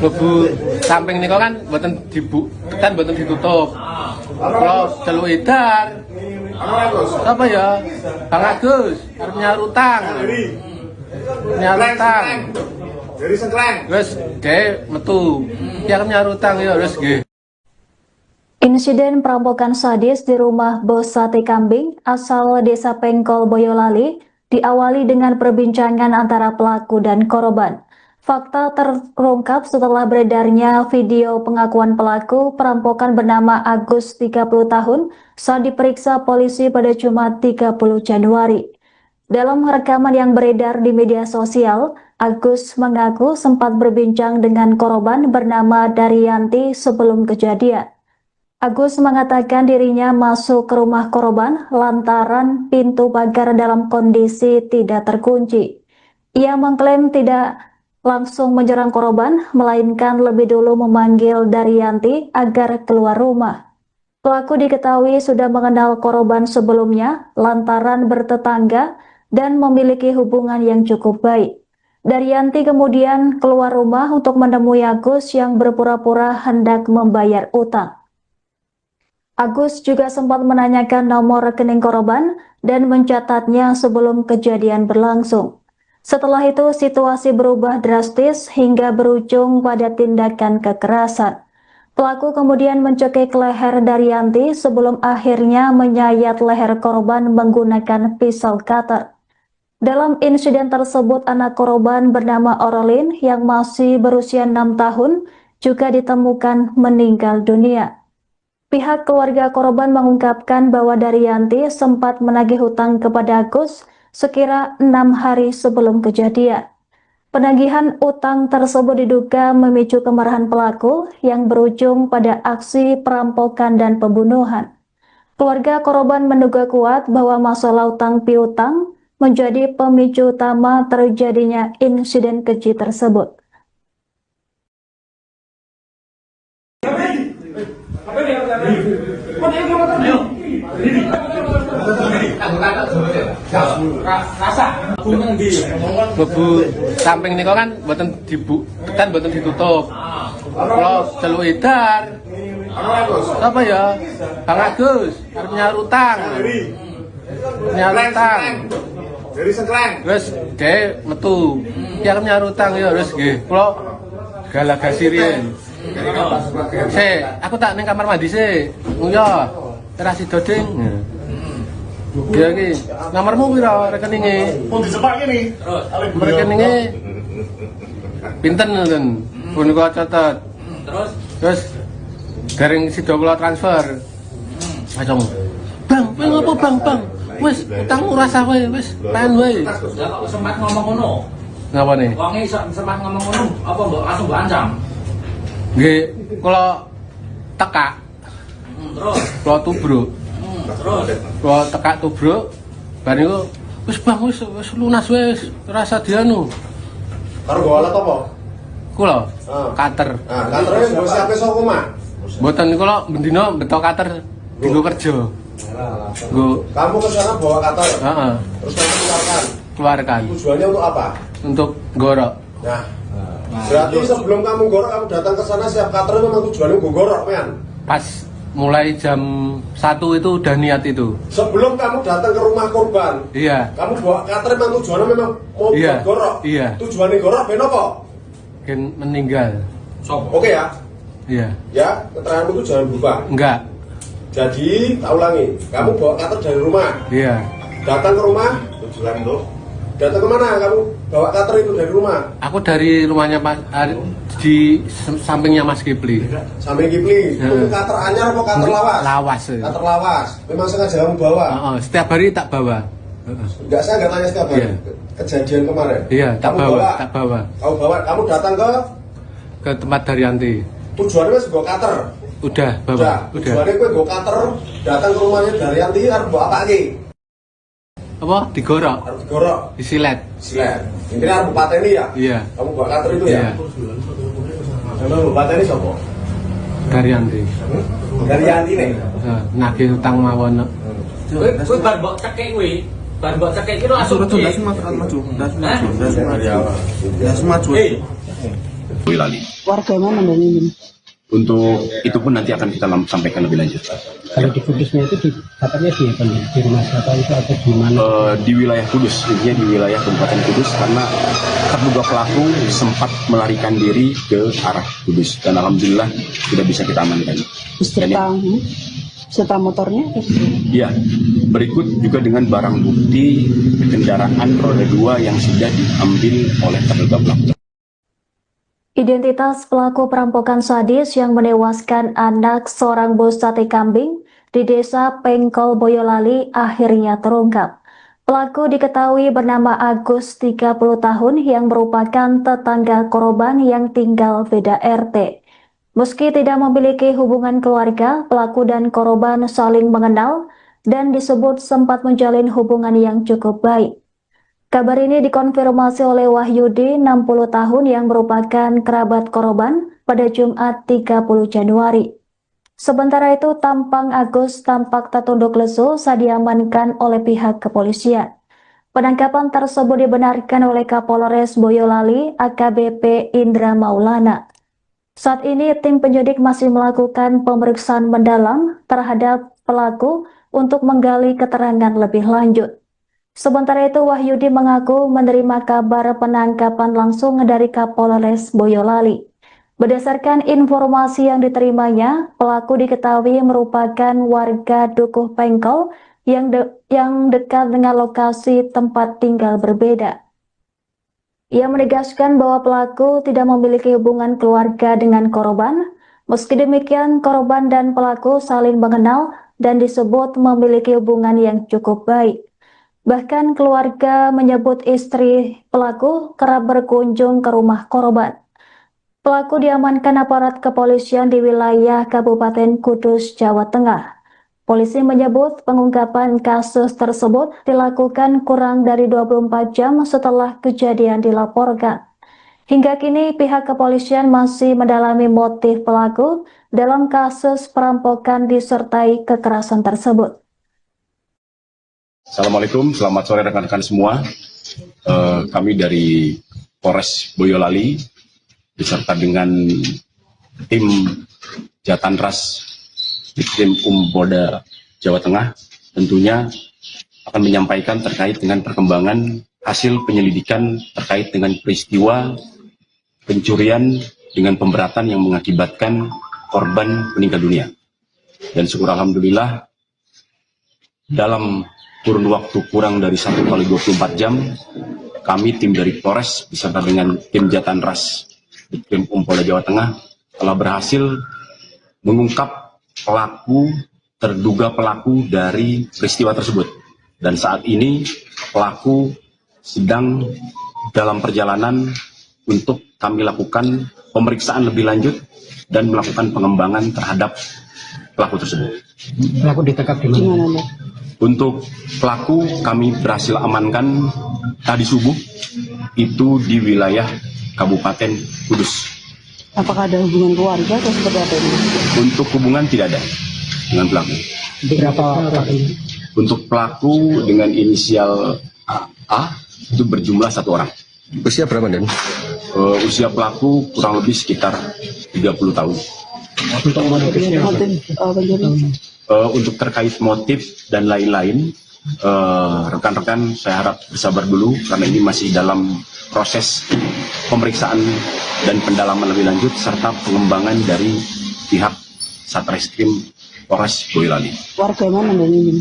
[SPEAKER 5] Lebu samping niku kan mboten mboten ditutup. Kalau celuk edar. Apa ya? Bang Agus, arep nyaur utang. Nyaur utang.
[SPEAKER 7] Dari Sengkleng.
[SPEAKER 5] Wes dhek metu. Ki arep nyaur utang ya wes nggih.
[SPEAKER 6] Insiden perampokan sadis di rumah bos sate kambing asal Desa Pengkol Boyolali diawali dengan perbincangan antara pelaku dan korban. Fakta terungkap setelah beredarnya video pengakuan pelaku perampokan bernama Agus 30 tahun saat diperiksa polisi pada Jumat 30 Januari. Dalam rekaman yang beredar di media sosial, Agus mengaku sempat berbincang dengan korban bernama Daryanti sebelum kejadian. Agus mengatakan dirinya masuk ke rumah korban lantaran pintu pagar dalam kondisi tidak terkunci. Ia mengklaim tidak langsung menyerang korban, melainkan lebih dulu memanggil Daryanti agar keluar rumah. Pelaku diketahui sudah mengenal korban sebelumnya lantaran bertetangga dan memiliki hubungan yang cukup baik. Daryanti kemudian keluar rumah untuk menemui Agus yang berpura-pura hendak membayar utang. Agus juga sempat menanyakan nomor rekening korban dan mencatatnya sebelum kejadian berlangsung. Setelah itu situasi berubah drastis hingga berujung pada tindakan kekerasan. Pelaku kemudian mencekik leher Daryanti sebelum akhirnya menyayat leher korban menggunakan pisau cutter. Dalam insiden tersebut anak korban bernama Orlin yang masih berusia 6 tahun juga ditemukan meninggal dunia. Pihak keluarga korban mengungkapkan bahwa Daryanti sempat menagih hutang kepada Agus sekira 6 hari sebelum kejadian. Penagihan utang tersebut diduga memicu kemarahan pelaku yang berujung pada aksi perampokan dan pembunuhan. Keluarga korban menduga kuat bahwa masalah utang piutang menjadi pemicu utama terjadinya insiden keji tersebut.
[SPEAKER 5] Mlebu samping niku kan mboten ditutup. Kalau celuk edar. Apa ya? Bang Agus arep nyaur utang. Nyaur utang.
[SPEAKER 7] Dari Sengkleng.
[SPEAKER 5] Terus dhek metu. Ki arep nyaur utang ya terus nggih. Kula galagasi riyen. Aku tak ning kamar mandi sik. Nguyah. Ora sida ding. Ya iki, nomormu piro rekeninge?
[SPEAKER 7] Pun disepak ini.
[SPEAKER 5] Rekeninge pinten ngoten. Pun kula catet. Terus dereng sida kula transfer. Langsung. Bang, kowe ngopo Bang? Wis utangmu rasa wae, wis tahan wae.
[SPEAKER 8] Lah kok sempat ngomong ngono.
[SPEAKER 5] Ngapa nih?
[SPEAKER 8] Wonge sempat ngomong ngono, apa mbok langsung mbok ancam?
[SPEAKER 5] Nggih, kula tekak.
[SPEAKER 8] Terus,
[SPEAKER 5] Kula tubruk.
[SPEAKER 8] terus.
[SPEAKER 5] Kula tekak tubruk. Bar niku wis Bang, wis lunas wis, rasa dianu.
[SPEAKER 7] Karo bawa alat apa?
[SPEAKER 5] Kula
[SPEAKER 7] Ah.
[SPEAKER 5] kater.
[SPEAKER 7] Nah, kantornya mbok siape saka omah.
[SPEAKER 5] Mboten kula bendina betok kater dienggo kerja. Nggo
[SPEAKER 7] Kamu ke sana bawa kator.
[SPEAKER 5] heeh,
[SPEAKER 7] Terus kamu keluarkan.
[SPEAKER 5] keluarkan
[SPEAKER 7] Tujuannya untuk apa?
[SPEAKER 5] untuk gorok.
[SPEAKER 7] Nah, berarti sebelum kamu gorok, kamu datang ke sana siap kator memang tujuannya gue gorok, men.
[SPEAKER 5] Pas mulai jam 1 itu udah niat itu.
[SPEAKER 7] Sebelum kamu datang ke rumah korban,
[SPEAKER 5] Iya,
[SPEAKER 7] kamu bawa kator memang tujuannya memang mau
[SPEAKER 5] Iya,
[SPEAKER 7] buat gorok.
[SPEAKER 5] iya.
[SPEAKER 7] Tujuannya gorok, ben apa?
[SPEAKER 5] kan meninggal.
[SPEAKER 7] Oke ya,
[SPEAKER 5] Iya,
[SPEAKER 7] ya keteranganmu itu jangan berubah.
[SPEAKER 5] enggak.
[SPEAKER 7] Jadi, tak ulangi, kamu bawa kator dari rumah,
[SPEAKER 5] Iya,
[SPEAKER 7] datang ke rumah, tujuan itu. Datang kemana kamu bawa kator itu dari rumah?
[SPEAKER 5] aku dari rumahnya Pak di sampingnya Mas Kipli.
[SPEAKER 7] Sampai Kipli, itu kator anyar apa kator lawas?
[SPEAKER 5] Lawas.
[SPEAKER 7] Kator lawas, memang sengaja kamu bawa.
[SPEAKER 5] Heeh, setiap hari tak bawa. Heeh.
[SPEAKER 7] Enggak, saya nggak tanya setiap hari.
[SPEAKER 5] Iya.
[SPEAKER 7] Kejadian kemarin.
[SPEAKER 5] Iya, tak
[SPEAKER 7] Kamu
[SPEAKER 5] bawa, tak bawa
[SPEAKER 7] Kamu bawa, kamu datang
[SPEAKER 5] ke tempat Daryanti.
[SPEAKER 7] tujuannya wis nggo kater.
[SPEAKER 5] Udah bawa,
[SPEAKER 7] Udah.
[SPEAKER 5] udah.
[SPEAKER 7] Tujuannya kowe nggo kater, datang ke rumahnya Daryanti arep mbok apa iki?
[SPEAKER 5] Apa? Digorok,
[SPEAKER 7] Arep digorok,
[SPEAKER 5] disilet.
[SPEAKER 7] silet. Intinya arep pateni ya?
[SPEAKER 5] Iya.
[SPEAKER 7] Kamu bawa kater itu
[SPEAKER 5] Iya,
[SPEAKER 7] ya? Kamu mbok pateni sapa?
[SPEAKER 5] Daryanti.
[SPEAKER 7] Daryanti nih.
[SPEAKER 5] Nagih utang mawon.
[SPEAKER 8] Kowe bar mbok cekek kuwi, bar mbok cekek iki langsung.
[SPEAKER 1] Boyolali.
[SPEAKER 3] Warga mana Bang ini?
[SPEAKER 1] Untuk itu pun nanti akan kita sampaikan lebih lanjut.
[SPEAKER 2] Kalau di Kudusnya itu dapatnya di rumah siapa itu atau di mana?
[SPEAKER 1] Di wilayah Kudus, intinya di wilayah Kabupaten Kudus, karena terduga pelaku sempat melarikan diri ke arah Kudus dan alhamdulillah sudah bisa kita amankan.
[SPEAKER 3] Beserta motornya?
[SPEAKER 1] Ya, berikut juga dengan barang bukti kendaraan roda 2 yang sudah diambil oleh terduga pelaku.
[SPEAKER 6] Identitas pelaku perampokan sadis yang menewaskan anak seorang bos sate kambing di desa Pengkol Boyolali akhirnya terungkap. Pelaku diketahui bernama Agus, 30 tahun, yang merupakan tetangga korban yang tinggal beda RT. Meski tidak memiliki hubungan keluarga, pelaku dan korban saling mengenal dan disebut sempat menjalin hubungan yang cukup baik. Kabar ini dikonfirmasi oleh Wahyudi, 60 tahun, yang merupakan kerabat korban pada Jumat 30 Januari. Sementara itu, tampang Agus tampak tertunduk lesu saat diamankan oleh pihak kepolisian. Penangkapan tersebut dibenarkan oleh Kapolres Boyolali, AKBP Indra Maulana. Saat ini, tim penyidik masih melakukan pemeriksaan mendalam terhadap pelaku untuk menggali keterangan lebih lanjut. Sementara itu, Wahyudi mengaku menerima kabar penangkapan langsung dari Kapolres Boyolali. Berdasarkan informasi yang diterimanya, pelaku diketahui merupakan warga Dukuh Pengkol yang dekat dengan lokasi tempat tinggal berbeda. Ia menegaskan bahwa pelaku tidak memiliki hubungan keluarga dengan korban. Meski demikian, korban dan pelaku saling mengenal dan disebut memiliki hubungan yang cukup baik. Bahkan keluarga menyebut istri pelaku kerap berkunjung ke rumah korban. Pelaku diamankan aparat kepolisian di wilayah Kabupaten Kudus, Jawa Tengah. Polisi menyebut pengungkapan kasus tersebut dilakukan kurang dari 24 jam setelah kejadian dilaporkan. Hingga kini pihak kepolisian masih mendalami motif pelaku dalam kasus perampokan disertai kekerasan tersebut.
[SPEAKER 1] Assalamualaikum, selamat sore rekan-rekan semua. Kami dari Polres Boyolali beserta dengan tim Jatanras Ditkrim Polda Jawa Tengah tentunya akan menyampaikan terkait dengan perkembangan hasil penyelidikan terkait dengan peristiwa pencurian dengan pemberatan yang mengakibatkan korban meninggal dunia. Dan syukur alhamdulillah dalam kurun waktu kurang dari 1 kali 24 jam, kami tim dari Polres beserta dengan tim Jatanras Ditkrim Polda Jawa Tengah telah berhasil mengungkap terduga pelaku dari peristiwa tersebut. Dan saat ini pelaku sedang dalam perjalanan untuk kami lakukan pemeriksaan lebih lanjut dan melakukan pengembangan terhadap pelaku tersebut.
[SPEAKER 2] Pelaku ditangkap di mana?
[SPEAKER 3] Gimana, Mbak?
[SPEAKER 1] Untuk pelaku kami berhasil amankan tadi subuh itu di wilayah Kabupaten Kudus.
[SPEAKER 3] Apakah ada hubungan keluarga atau seperti apa ini?
[SPEAKER 1] Untuk hubungan tidak ada dengan pelaku.
[SPEAKER 2] Berapa orang?
[SPEAKER 1] Untuk pelaku dengan inisial A itu berjumlah 1 orang.
[SPEAKER 4] Usia berapa dan?
[SPEAKER 1] Usia pelaku kurang lebih sekitar 30 tahun.
[SPEAKER 2] Untuk motifnya apa?
[SPEAKER 3] Motif pencurian?
[SPEAKER 1] Untuk terkait motif dan lain-lain, rekan-rekan saya harap bersabar dulu karena ini masih dalam proses pemeriksaan dan pendalaman lebih lanjut serta pengembangan dari pihak Satreskrim Polres Boyolali.
[SPEAKER 3] Warga mana Mbak ini?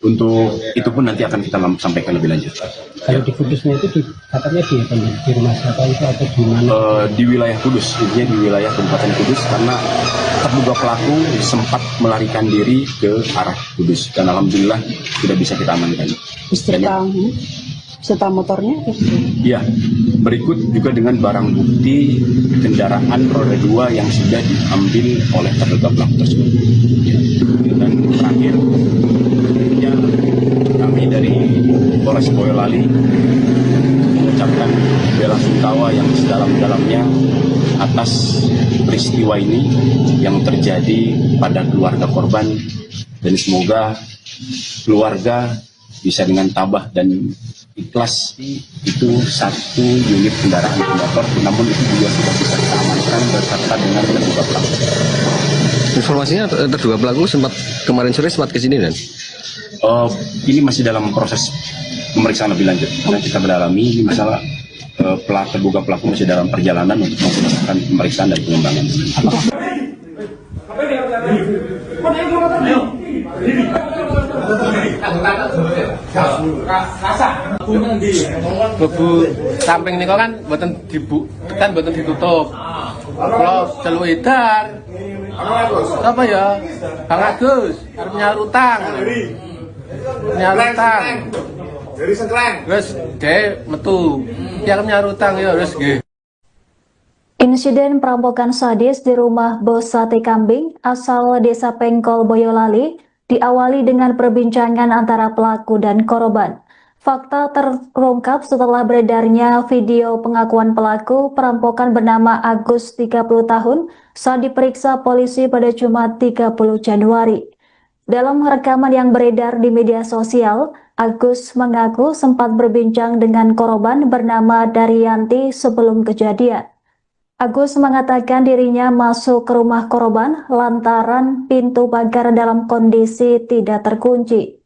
[SPEAKER 1] Untuk itu pun nanti akan kita sampaikan lebih lanjut.
[SPEAKER 2] Kalau di Kudusnya itu katanya di rumah siapa itu atau di mana?
[SPEAKER 1] Di wilayah Kudus, intinya di wilayah Kabupaten Kudus karena terduga pelaku sempat melarikan diri ke arah Kudus dan alhamdulillah sudah bisa kita amankan.
[SPEAKER 3] Beserta motornya?
[SPEAKER 1] Iya, berikut juga dengan barang bukti kendaraan roda 2 yang sudah diambil oleh terduga pelaku tersebut. Ya. Dan terakhir, tentunya kami dari Polres Boyolali mengucapkan bela sungkawa yang sedalam-dalamnya atas peristiwa ini yang terjadi pada keluarga korban dan semoga keluarga bisa dengan tabah dan ikhlas itu 1 unit kendaraan motor, namun itu juga sudah bisa kita amankan beserta dengan terduga pelaku.
[SPEAKER 4] Informasinya terduga pelaku kemarin sore sempat ke sini dan?
[SPEAKER 1] Ini masih dalam proses pemeriksaan lebih lanjut karena kita mendalami ini masalah terduga pelaku masih dalam perjalanan untuk melakukan pemeriksaan dan pengembangan.
[SPEAKER 5] Bebu samping niku kan mboten ditutup. Kalau celuk edar. Apa ya? Bang Agus arep nyaur utang.
[SPEAKER 7] Dari Sengkleng.
[SPEAKER 5] Wis dhek metu. Ki arep nyaur utang ya wis nggih.
[SPEAKER 6] Insiden perampokan sadis di rumah bos sate kambing asal Desa Pengkol Boyolali diawali dengan perbincangan antara pelaku dan korban. Fakta terungkap setelah beredarnya video pengakuan pelaku perampokan bernama Agus 30 tahun saat diperiksa polisi pada Jumat 30 Januari. Dalam rekaman yang beredar di media sosial, Agus mengaku sempat berbincang dengan korban bernama Daryanti sebelum kejadian. Agus mengatakan dirinya masuk ke rumah korban lantaran pintu pagar dalam kondisi tidak terkunci.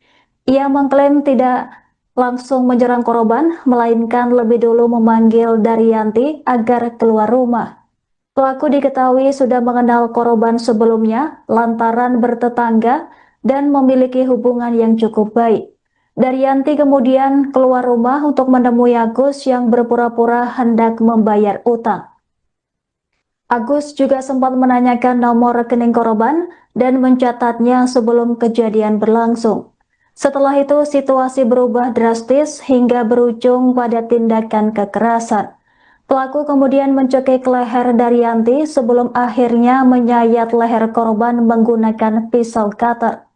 [SPEAKER 6] Ia mengklaim tidak langsung menyerang korban, melainkan lebih dulu memanggil Daryanti agar keluar rumah. Pelaku diketahui sudah mengenal korban sebelumnya lantaran bertetangga dan memiliki hubungan yang cukup baik. Daryanti kemudian keluar rumah untuk menemui Agus yang berpura-pura hendak membayar utang. Agus juga sempat menanyakan nomor rekening korban dan mencatatnya sebelum kejadian berlangsung. Setelah itu situasi berubah drastis hingga berujung pada tindakan kekerasan. Pelaku kemudian mencekik leher Daryanti sebelum akhirnya menyayat leher korban menggunakan pisau cutter.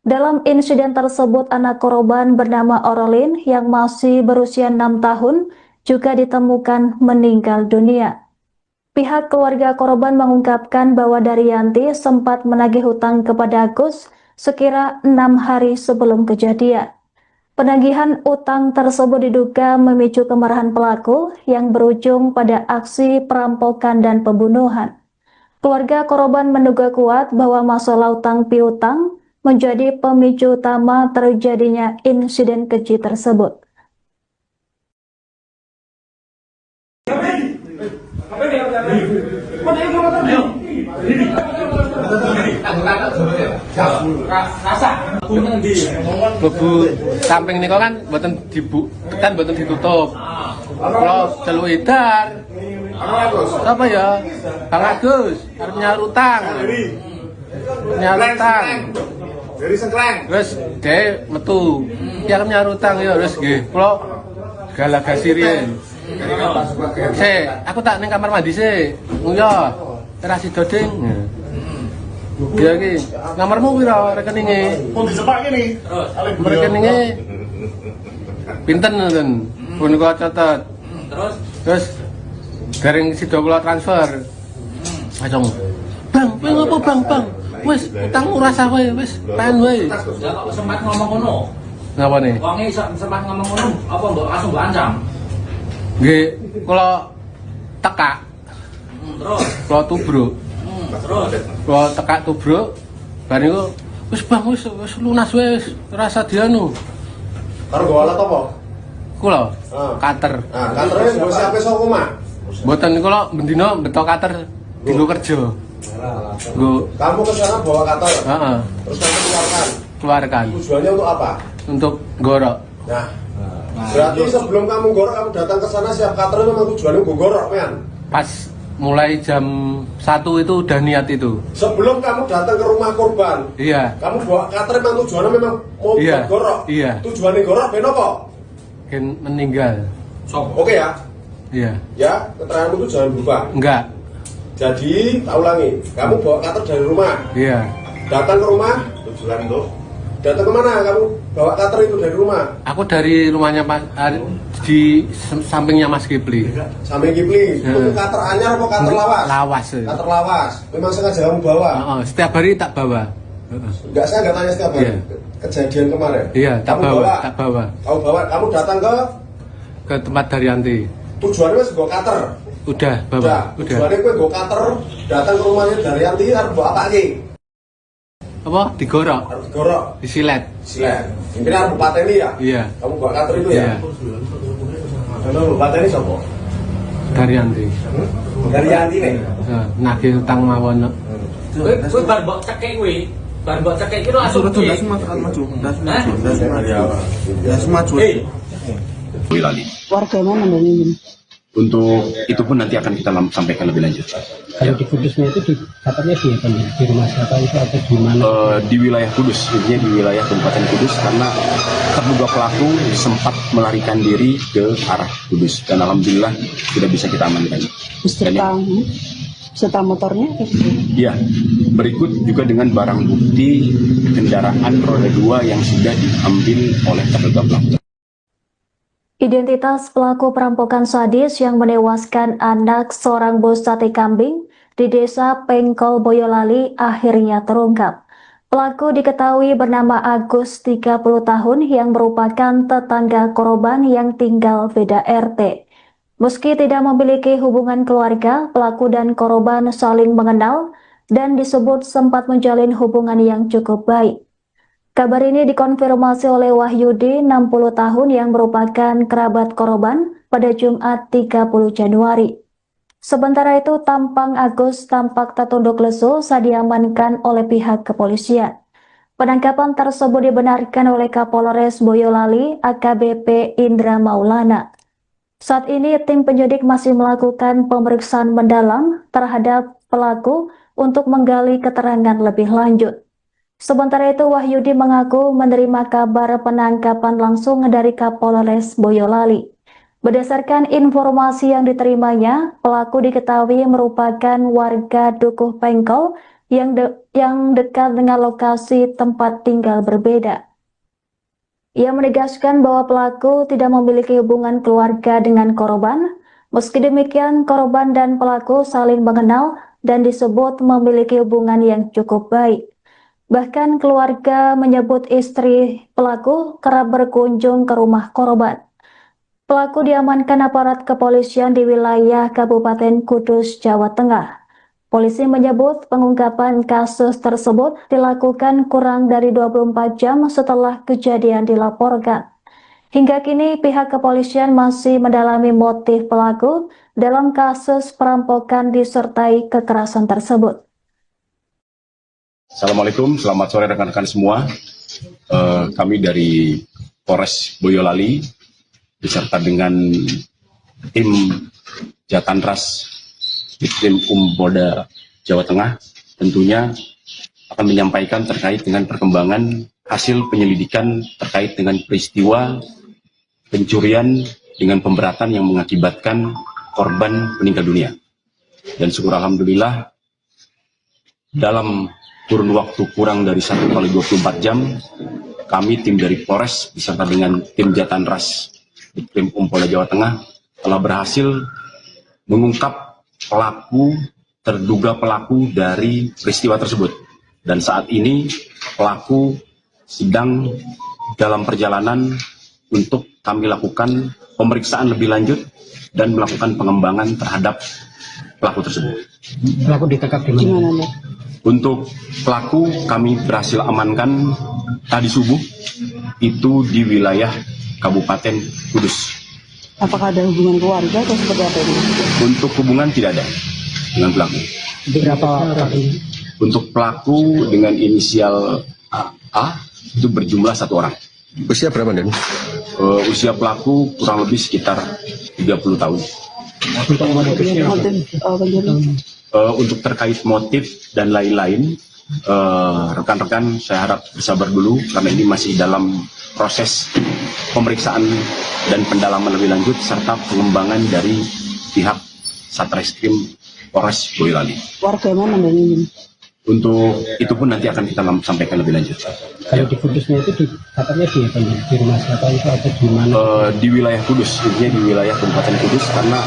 [SPEAKER 6] Dalam insiden tersebut anak korban bernama Orolin yang masih berusia 6 tahun juga ditemukan meninggal dunia. Pihak keluarga korban mengungkapkan bahwa Daryanti sempat menagih hutang kepada Agus sekira 6 hari sebelum kejadian. Penagihan utang tersebut diduga memicu kemarahan pelaku yang berujung pada aksi perampokan dan pembunuhan. Keluarga korban menduga kuat bahwa masalah utang piutang menjadi pemicu utama terjadinya insiden keji tersebut.
[SPEAKER 5] Lebu samping niku kan mboten ditutup. Kalau celuk edar. Apa ya? Bang Agus arep nyaur utang. Nyaur utang.
[SPEAKER 7] Dari sengkleng.
[SPEAKER 5] Terus dhek metu. Ki arep nyaur utang ya wis nggih. Kula galagasi riyen. Aku tak ning kamar mandi sih. Nguyah. Ora sida ding. Ya ki, nomormu piro rekeninge?
[SPEAKER 7] Pun disepake nih.
[SPEAKER 5] Rekeninge pinten ngoten? Pun kula catet. Terus garing sida kula transfer. Langsung. Bang, kowe ngopo Bang? Wis utang ora sah wae, wis pen wae.
[SPEAKER 8] Ya kok sempat ngomong ngono.
[SPEAKER 5] Napa nih?
[SPEAKER 8] Wonge sempat ngomong ngono, apa mbok langsung mbok ancam?
[SPEAKER 5] Nggih, kula tekak.
[SPEAKER 8] Terus,
[SPEAKER 5] Kula tubruk.
[SPEAKER 8] terus.
[SPEAKER 5] Kula tekak tubruk. Bar niku wis Bang, wis lunas wis, ora usah dianu.
[SPEAKER 7] Karo nggo alat apa?
[SPEAKER 5] Kula
[SPEAKER 7] Ah.
[SPEAKER 5] kater.
[SPEAKER 7] Nah, kantornya nggo siape saka omah.
[SPEAKER 5] Mboten kula bendina beto kater dienggo kerja. Nggo
[SPEAKER 7] Kamu ke sana bawa kantor.
[SPEAKER 5] heeh,
[SPEAKER 7] Terus kamu keluarkan.
[SPEAKER 5] keluarkan
[SPEAKER 7] Tujuannya untuk apa?
[SPEAKER 5] untuk gorok.
[SPEAKER 7] Nah, berarti sebelum kamu gorok, kamu datang ke sana siap kantor memang tujuannya nggo gorok, men.
[SPEAKER 5] Pas mulai jam 1 itu udah niat itu.
[SPEAKER 7] Sebelum kamu datang ke rumah korban,
[SPEAKER 5] Iya,
[SPEAKER 7] kamu bawa cutter memang tujuannya memang mau
[SPEAKER 5] Iya,
[SPEAKER 7] buat gorok.
[SPEAKER 5] iya.
[SPEAKER 7] Tujuannya gorok ben apa?
[SPEAKER 5] kan meninggal.
[SPEAKER 7] Oke ya.
[SPEAKER 5] Iya,
[SPEAKER 7] Ya, keteranganmu itu jangan berubah.
[SPEAKER 5] enggak.
[SPEAKER 7] Jadi, tak ulangi. Kamu bawa cutter dari rumah,
[SPEAKER 5] Iya,
[SPEAKER 7] datang ke rumah, tujuan itu. Datang kemana kamu bawa cutter itu dari rumah?
[SPEAKER 5] aku dari rumahnya Pak di sampingnya Mas Kipli.
[SPEAKER 7] Sampai Kipli, itu cutter anyar apa cutter lawas?
[SPEAKER 5] Lawas.
[SPEAKER 7] Cutter lawas. Memang sengaja kamu bawa?
[SPEAKER 5] Heeh, setiap hari tak bawa. Heeh.
[SPEAKER 7] Enggak, saya enggak tanya setiap hari.
[SPEAKER 5] Iya.
[SPEAKER 7] Kejadian kemarin.
[SPEAKER 5] Iya, tak
[SPEAKER 7] Kamu
[SPEAKER 5] bawa, tak bawa
[SPEAKER 7] Kamu bawa, kamu datang
[SPEAKER 5] ke tempat Daryanti.
[SPEAKER 7] tujuannya wis nggo cutter.
[SPEAKER 5] Udah bawa,
[SPEAKER 7] Udah,
[SPEAKER 5] udah.
[SPEAKER 7] tujuannya kowe nggo cutter datang ke rumahnya Daryanti arep mbok apake?
[SPEAKER 5] Apa? Digorok,
[SPEAKER 7] Arep digorok,
[SPEAKER 5] disilet.
[SPEAKER 7] silet. Mungkin arep pateni ya?
[SPEAKER 5] Iya,
[SPEAKER 7] Kamu bawa cutter itu
[SPEAKER 5] iya.
[SPEAKER 7] ya? Kalau pateni sapa?
[SPEAKER 5] Daryanti.
[SPEAKER 7] Daryanti nih.
[SPEAKER 5] Nagih utang mawon.
[SPEAKER 8] Kowe bar mbok cekek kowe, bar mbok cekek iki langsung.
[SPEAKER 1] Boyolali.
[SPEAKER 3] Warga mana Bang ini?
[SPEAKER 1] Untuk itu pun nanti akan kita sampaikan lebih lanjut.
[SPEAKER 2] Kalau di Kudusnya itu katanya di rumah siapa itu atau di mana?
[SPEAKER 1] Di wilayah Kudus, intinya di wilayah Kabupaten Kudus, karena terduga pelaku sempat melarikan diri ke arah Kudus dan alhamdulillah sudah bisa kita amankan.
[SPEAKER 3] Beserta motornya?
[SPEAKER 1] Ya, berikut juga dengan barang bukti kendaraan roda 2 yang sudah diambil oleh terduga pelaku.
[SPEAKER 6] Identitas pelaku perampokan sadis yang menewaskan anak seorang bos sate kambing di desa Pengkol Boyolali akhirnya terungkap. Pelaku diketahui bernama Agus, 30 tahun, yang merupakan tetangga korban yang tinggal beda RT. Meski tidak memiliki hubungan keluarga, pelaku dan korban saling mengenal dan disebut sempat menjalin hubungan yang cukup baik. Kabar ini dikonfirmasi oleh Wahyudi, 60 tahun, yang merupakan kerabat korban pada Jumat 30 Januari. Sementara itu, tampang Agus tampak tertunduk lesu saat diamankan oleh pihak kepolisian. Penangkapan tersebut dibenarkan oleh Kapolres Boyolali, AKBP Indra Maulana. Saat ini, tim penyidik masih melakukan pemeriksaan mendalam terhadap pelaku untuk menggali keterangan lebih lanjut. Sementara itu, Wahyudi mengaku menerima kabar penangkapan langsung dari Kapolres Boyolali. Berdasarkan informasi yang diterimanya, pelaku diketahui merupakan warga Dukuh Pengkol yang dekat dengan lokasi tempat tinggal berbeda. Ia menegaskan bahwa pelaku tidak memiliki hubungan keluarga dengan korban. Meski demikian, korban dan pelaku saling mengenal dan disebut memiliki hubungan yang cukup baik. Bahkan keluarga menyebut istri pelaku kerap berkunjung ke rumah korban. Pelaku diamankan aparat kepolisian di wilayah Kabupaten Kudus, Jawa Tengah. Polisi menyebut pengungkapan kasus tersebut dilakukan kurang dari 24 jam setelah kejadian dilaporkan. Hingga kini pihak kepolisian masih mendalami motif pelaku dalam kasus perampokan disertai kekerasan tersebut.
[SPEAKER 1] Assalamualaikum, selamat sore rekan-rekan semua. Kami dari Polres Boyolali beserta dengan tim Jatanras Ditkrim Polda Jawa Tengah tentunya akan menyampaikan terkait dengan perkembangan hasil penyelidikan terkait dengan peristiwa pencurian dengan pemberatan yang mengakibatkan korban meninggal dunia. Dan syukur alhamdulillah dalam kurun waktu kurang dari 1 kali 24 jam kami tim dari Polres beserta dengan tim Jatanras Ditkrim Polda Jawa Tengah telah berhasil mengungkap terduga pelaku dari peristiwa tersebut. Dan saat ini pelaku sedang dalam perjalanan untuk kami lakukan pemeriksaan lebih lanjut dan melakukan pengembangan terhadap pelaku tersebut.
[SPEAKER 2] Pelaku ditangkap di mana?
[SPEAKER 3] Gimana, Mbak?
[SPEAKER 1] Untuk pelaku kami berhasil amankan tadi subuh itu di wilayah Kabupaten Kudus.
[SPEAKER 3] Apakah ada hubungan keluarga atau seperti apa ini?
[SPEAKER 1] Untuk hubungan tidak ada dengan pelaku.
[SPEAKER 2] Berapa orang?
[SPEAKER 1] Untuk pelaku dengan inisial A itu berjumlah 1 orang.
[SPEAKER 4] Usia berapa, Den?
[SPEAKER 1] Usia pelaku kurang lebih sekitar 30 tahun.
[SPEAKER 2] Untuk motifnya apa?
[SPEAKER 3] Motif pencurian?
[SPEAKER 1] Untuk terkait motif dan lain-lain, rekan-rekan saya harap bersabar dulu karena ini masih dalam proses pemeriksaan dan pendalaman lebih lanjut serta pengembangan dari pihak Satreskrim Polres Boyolali.
[SPEAKER 3] Warga mana Mbak ini?
[SPEAKER 1] Untuk itu pun nanti akan kita sampaikan lebih lanjut.
[SPEAKER 2] Kalau di Kudusnya itu katanya di rumah siapa itu atau di mana?
[SPEAKER 1] Di wilayah Kudus, intinya di wilayah Kabupaten Kudus karena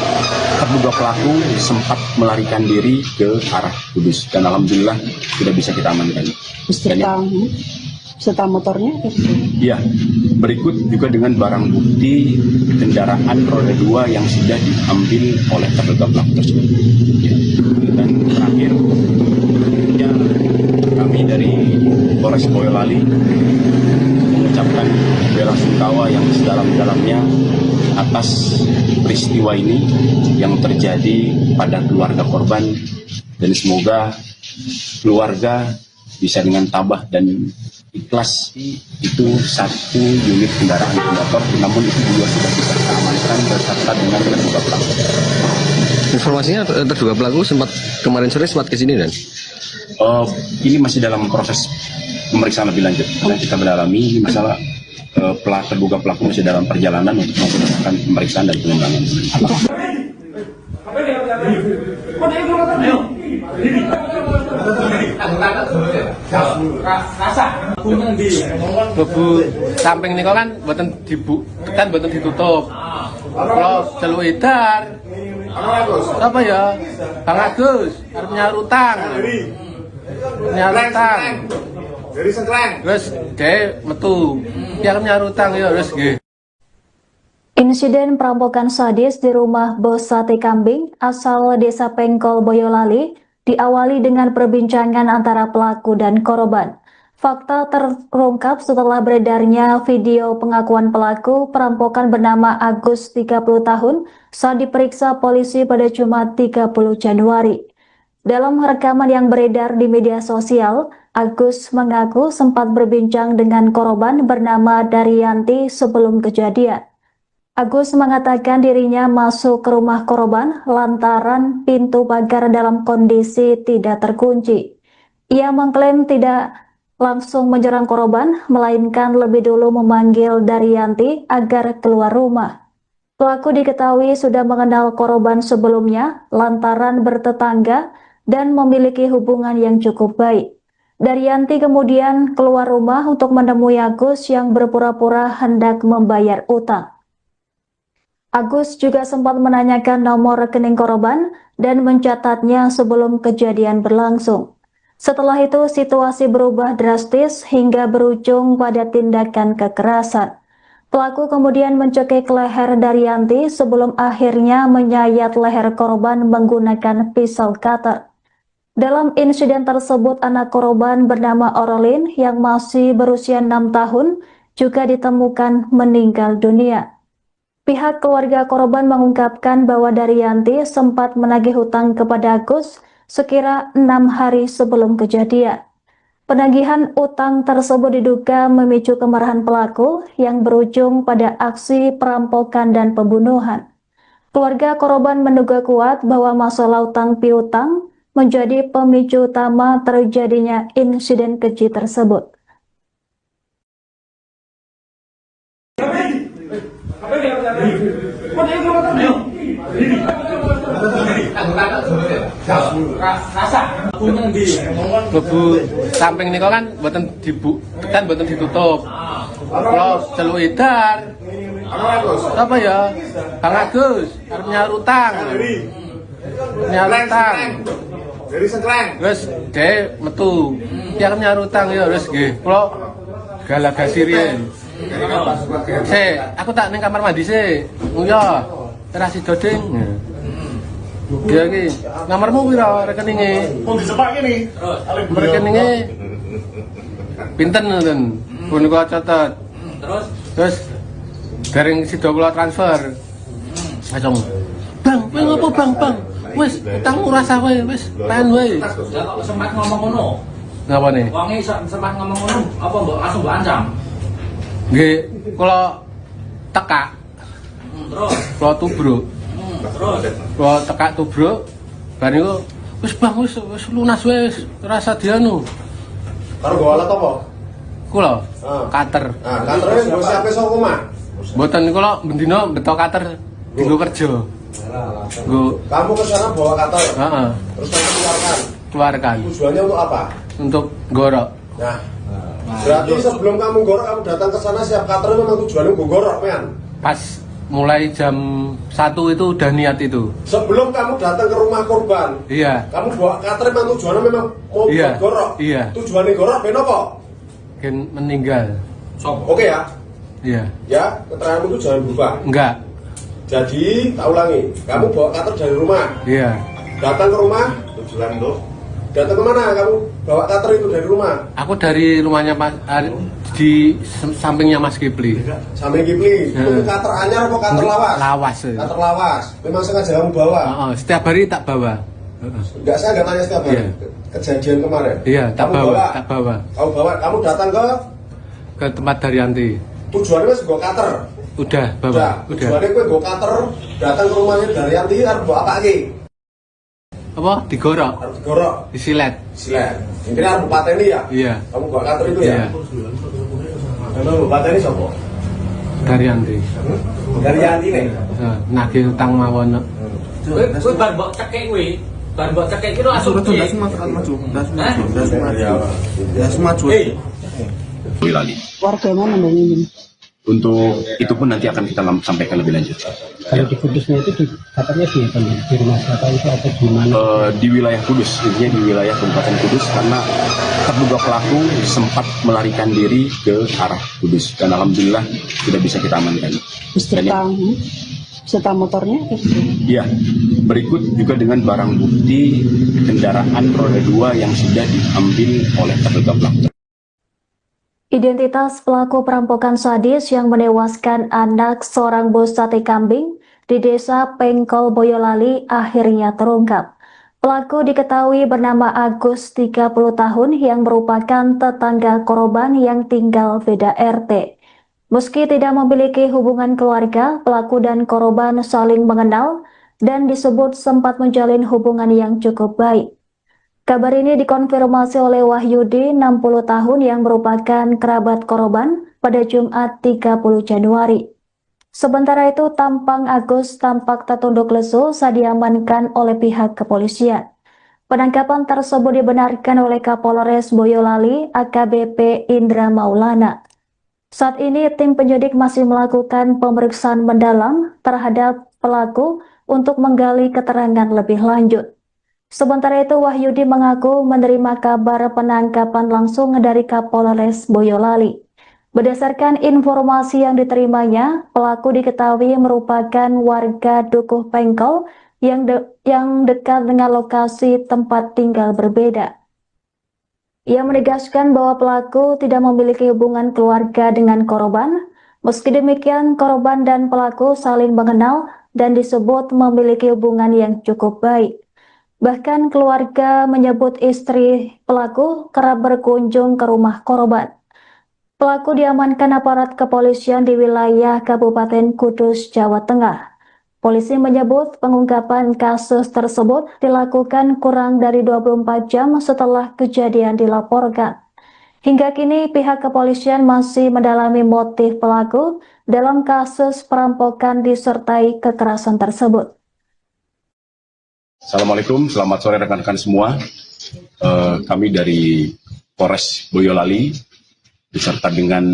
[SPEAKER 1] terduga pelaku sempat melarikan diri ke arah Kudus dan alhamdulillah sudah bisa kita amankan.
[SPEAKER 3] Beserta motornya?
[SPEAKER 1] Iya, berikut juga dengan barang bukti kendaraan roda 2 yang sudah diambil oleh terduga pelaku tersebut. Ya. Dan terakhir, tentunya kami dari Polres Boyolali mengucapkan bela sungkawa yang sedalam-dalamnya atas peristiwa ini yang terjadi pada keluarga korban dan semoga keluarga bisa dengan tabah dan ikhlas itu 1 unit kendaraan motor, namun itu juga sudah bisa kita amankan beserta dengan terduga pelaku.
[SPEAKER 4] Informasinya terduga pelaku sempat kemarin sore sempat ke sini, Dan?
[SPEAKER 1] Ini masih dalam proses pemeriksaan lebih lanjut karena kita mendalami ini masalah terduga pelaku masih dalam perjalanan untuk melakukan pemeriksaan dan pengembangan.
[SPEAKER 5] Bebu samping niku kan mboten ditutup. Kalau celuk edar. Apa ya? Bang Agus arep nyaur utang.
[SPEAKER 7] Dari Sengkleng.
[SPEAKER 5] Terus dhek metu. Ki arep nyaur utang ya wis nggih.
[SPEAKER 6] Insiden perampokan sadis di rumah bos sate kambing asal Desa Pengkol, Boyolali diawali dengan perbincangan antara pelaku dan korban. Fakta terungkap setelah beredarnya video pengakuan pelaku perampokan bernama Agus 30 tahun saat diperiksa polisi pada Jumat 30 Januari. Dalam rekaman yang beredar di media sosial, Agus mengaku sempat berbincang dengan korban bernama Daryanti sebelum kejadian. Agus mengatakan dirinya masuk ke rumah korban lantaran pintu pagar dalam kondisi tidak terkunci. Ia mengklaim tidak langsung menyerang korban, melainkan lebih dulu memanggil Daryanti agar keluar rumah. Pelaku diketahui sudah mengenal korban sebelumnya lantaran bertetangga dan memiliki hubungan yang cukup baik. Daryanti kemudian keluar rumah untuk menemui Agus yang berpura-pura hendak membayar utang. Agus juga sempat menanyakan nomor rekening korban dan mencatatnya sebelum kejadian berlangsung. Setelah itu situasi berubah drastis hingga berujung pada tindakan kekerasan. Pelaku kemudian mencekik leher Daryanti sebelum akhirnya menyayat leher korban menggunakan pisau cutter. Dalam insiden tersebut, anak korban bernama Orlin yang masih berusia 6 tahun juga ditemukan meninggal dunia. Pihak keluarga korban mengungkapkan bahwa Daryanti sempat menagih hutang kepada Agus sekira 6 hari sebelum kejadian. Penagihan utang tersebut diduga memicu kemarahan pelaku yang berujung pada aksi perampokan dan pembunuhan. Keluarga korban menduga kuat bahwa masalah utang piutang menjadi pemicu utama terjadinya insiden keji tersebut.
[SPEAKER 5] Lebu samping niku kan mboten ditutup. Kalau celuk edar. Apa ya? Bang Agus arep nyaur utang. Nyaur utang.
[SPEAKER 7] Dari Sengkleng.
[SPEAKER 5] Wis dhek metu. Ki arep nyaur utang ya wis nggih. Kula galagasi riyen. Aku tak ning kamar mandi sih. Nguyah. Ora sida ding. Ya iki, nomormu piro rekeninge?
[SPEAKER 7] Pun disepak ini.
[SPEAKER 5] Rekeninge pinten ngoten. Pun kula catet. Terus bareng sida kula transfer. Langsung. Bang, kowe ngopo Bang? Wis utangmu rasa wae, wis tahan wae.
[SPEAKER 8] Sempat ngomong ngono.
[SPEAKER 5] Napa nih?
[SPEAKER 8] Wonge sempat ngomong ngono, apa mbok langsung mbok ancam?
[SPEAKER 5] Nggih, kula tekak.
[SPEAKER 8] Terus,
[SPEAKER 5] Kula tubruk.
[SPEAKER 8] terus.
[SPEAKER 5] Kula tekak tubruk. Bar niku wis Bang, wis lunas wae, wis rasa dianu.
[SPEAKER 7] Karo gua alat apa?
[SPEAKER 5] Kula
[SPEAKER 7] Ah.
[SPEAKER 5] kater.
[SPEAKER 7] Nah, kantornya gue siapin sama omah.
[SPEAKER 5] Mboten kula bendina beto kater dienggo kerja. Nggo
[SPEAKER 7] Kamu ke sana bawa kantor,
[SPEAKER 5] heeh,
[SPEAKER 7] terus kamu keluarkan.
[SPEAKER 5] keluarkan
[SPEAKER 7] Tujuannya untuk apa?
[SPEAKER 5] untuk gorok.
[SPEAKER 7] Nah, berarti sebelum kamu gorok, kamu datang ke sana siap kantor memang tujuannya gue gorok, men.
[SPEAKER 5] Pas mulai jam 1 itu udah niat itu.
[SPEAKER 7] Sebelum kamu datang ke rumah korban,
[SPEAKER 5] Iya,
[SPEAKER 7] kamu bawa kantor memang tujuannya memang mau
[SPEAKER 5] Iya,
[SPEAKER 7] buat gorok.
[SPEAKER 5] iya.
[SPEAKER 7] Tujuannya gorok, ben apa?
[SPEAKER 5] kan meninggal.
[SPEAKER 7] Oke ya,
[SPEAKER 5] Iya,
[SPEAKER 7] ya keteranganmu itu jangan berubah.
[SPEAKER 5] enggak.
[SPEAKER 7] Jadi, tak ulangi, kamu bawa kantor dari rumah,
[SPEAKER 5] Iya,
[SPEAKER 7] datang ke rumah, tujuan lo. Datang kemana kamu bawa kantor itu dari rumah?
[SPEAKER 5] aku dari rumahnya Mas di sampingnya Mas Kipli.
[SPEAKER 7] Samping Kipli, itu kantor anyar apa kantor lawas?
[SPEAKER 5] Lawas.
[SPEAKER 7] Kantor lawas, memang sengaja kamu bawa.
[SPEAKER 5] Heeh, setiap hari tak bawa. Heeh.
[SPEAKER 7] Enggak, saya nggak tanya setiap hari.
[SPEAKER 5] Iya.
[SPEAKER 7] Kejadian kemarin.
[SPEAKER 5] Iya, tak
[SPEAKER 7] Kamu
[SPEAKER 5] bawa, tak bawa
[SPEAKER 7] Kamu bawa, kamu datang
[SPEAKER 5] ke tempat Daryanti.
[SPEAKER 7] tujuannya wis go kantor.
[SPEAKER 5] Udah bawa,
[SPEAKER 7] Udah.
[SPEAKER 5] udah.
[SPEAKER 7] Tujuannya kowe go kantor, datang ke rumahnya Daryanti arep bawa apa lagi?
[SPEAKER 5] Apa? Digorok,
[SPEAKER 7] Arep digorok,
[SPEAKER 5] disilet.
[SPEAKER 7] silet. Intinya arep pateni ya?
[SPEAKER 5] Iya,
[SPEAKER 7] Kamu bawa kantor itu
[SPEAKER 5] iya.
[SPEAKER 7] ya? Kamu pateni sapa?
[SPEAKER 5] Daryanti.
[SPEAKER 7] Daryanti nih.
[SPEAKER 5] Nagih utang mawon.
[SPEAKER 8] Kowe bar mbok cekek kowe. Bar mbok cekek ki langsung.
[SPEAKER 1] Boyolali.
[SPEAKER 3] Warga mana Bang Yuyun?
[SPEAKER 1] Untuk itu pun nanti akan kita sampaikan lebih lanjut.
[SPEAKER 2] Kalau di Kudusnya itu katanya di rumah siapa itu atau di mana?
[SPEAKER 1] Di wilayah Kudus, intinya di wilayah Kabupaten Kudus, karena terduga pelaku sempat melarikan diri ke arah Kudus dan alhamdulillah sudah bisa kita amankan.
[SPEAKER 3] Beserta motornya?
[SPEAKER 1] Iya, berikut juga dengan barang bukti kendaraan roda 2 yang sudah diambil oleh terduga pelaku.
[SPEAKER 6] Identitas pelaku perampokan sadis yang menewaskan anak seorang bos sate kambing di desa Pengkol Boyolali akhirnya terungkap. Pelaku diketahui bernama Agus, 30 tahun, yang merupakan tetangga korban yang tinggal beda RT. Meski tidak memiliki hubungan keluarga, pelaku dan korban saling mengenal dan disebut sempat menjalin hubungan yang cukup baik. Kabar ini dikonfirmasi oleh Wahyudi, 60 tahun, yang merupakan kerabat korban pada Jumat 30 Januari. Sementara itu, tampang Agus tampak tertunduk lesu saat diamankan oleh pihak kepolisian. Penangkapan tersebut dibenarkan oleh Kapolres Boyolali, AKBP Indra Maulana. Saat ini, tim penyidik masih melakukan pemeriksaan mendalam terhadap pelaku untuk menggali keterangan lebih lanjut. Sementara itu, Wahyudi mengaku menerima kabar penangkapan langsung dari Kapolres Boyolali. Berdasarkan informasi yang diterimanya, pelaku diketahui merupakan warga Dukuh Pengkol yang dekat dengan lokasi tempat tinggal berbeda. Ia menegaskan bahwa pelaku tidak memiliki hubungan keluarga dengan korban. Meski demikian, korban dan pelaku saling mengenal dan disebut memiliki hubungan yang cukup baik. Bahkan keluarga menyebut istri pelaku kerap berkunjung ke rumah korban. Pelaku diamankan aparat kepolisian di wilayah Kabupaten Kudus, Jawa Tengah. Polisi menyebut pengungkapan kasus tersebut dilakukan kurang dari 24 jam setelah kejadian dilaporkan. Hingga kini pihak kepolisian masih mendalami motif pelaku dalam kasus perampokan disertai kekerasan tersebut.
[SPEAKER 1] Assalamualaikum, selamat sore rekan-rekan semua. Kami dari Polres Boyolali beserta dengan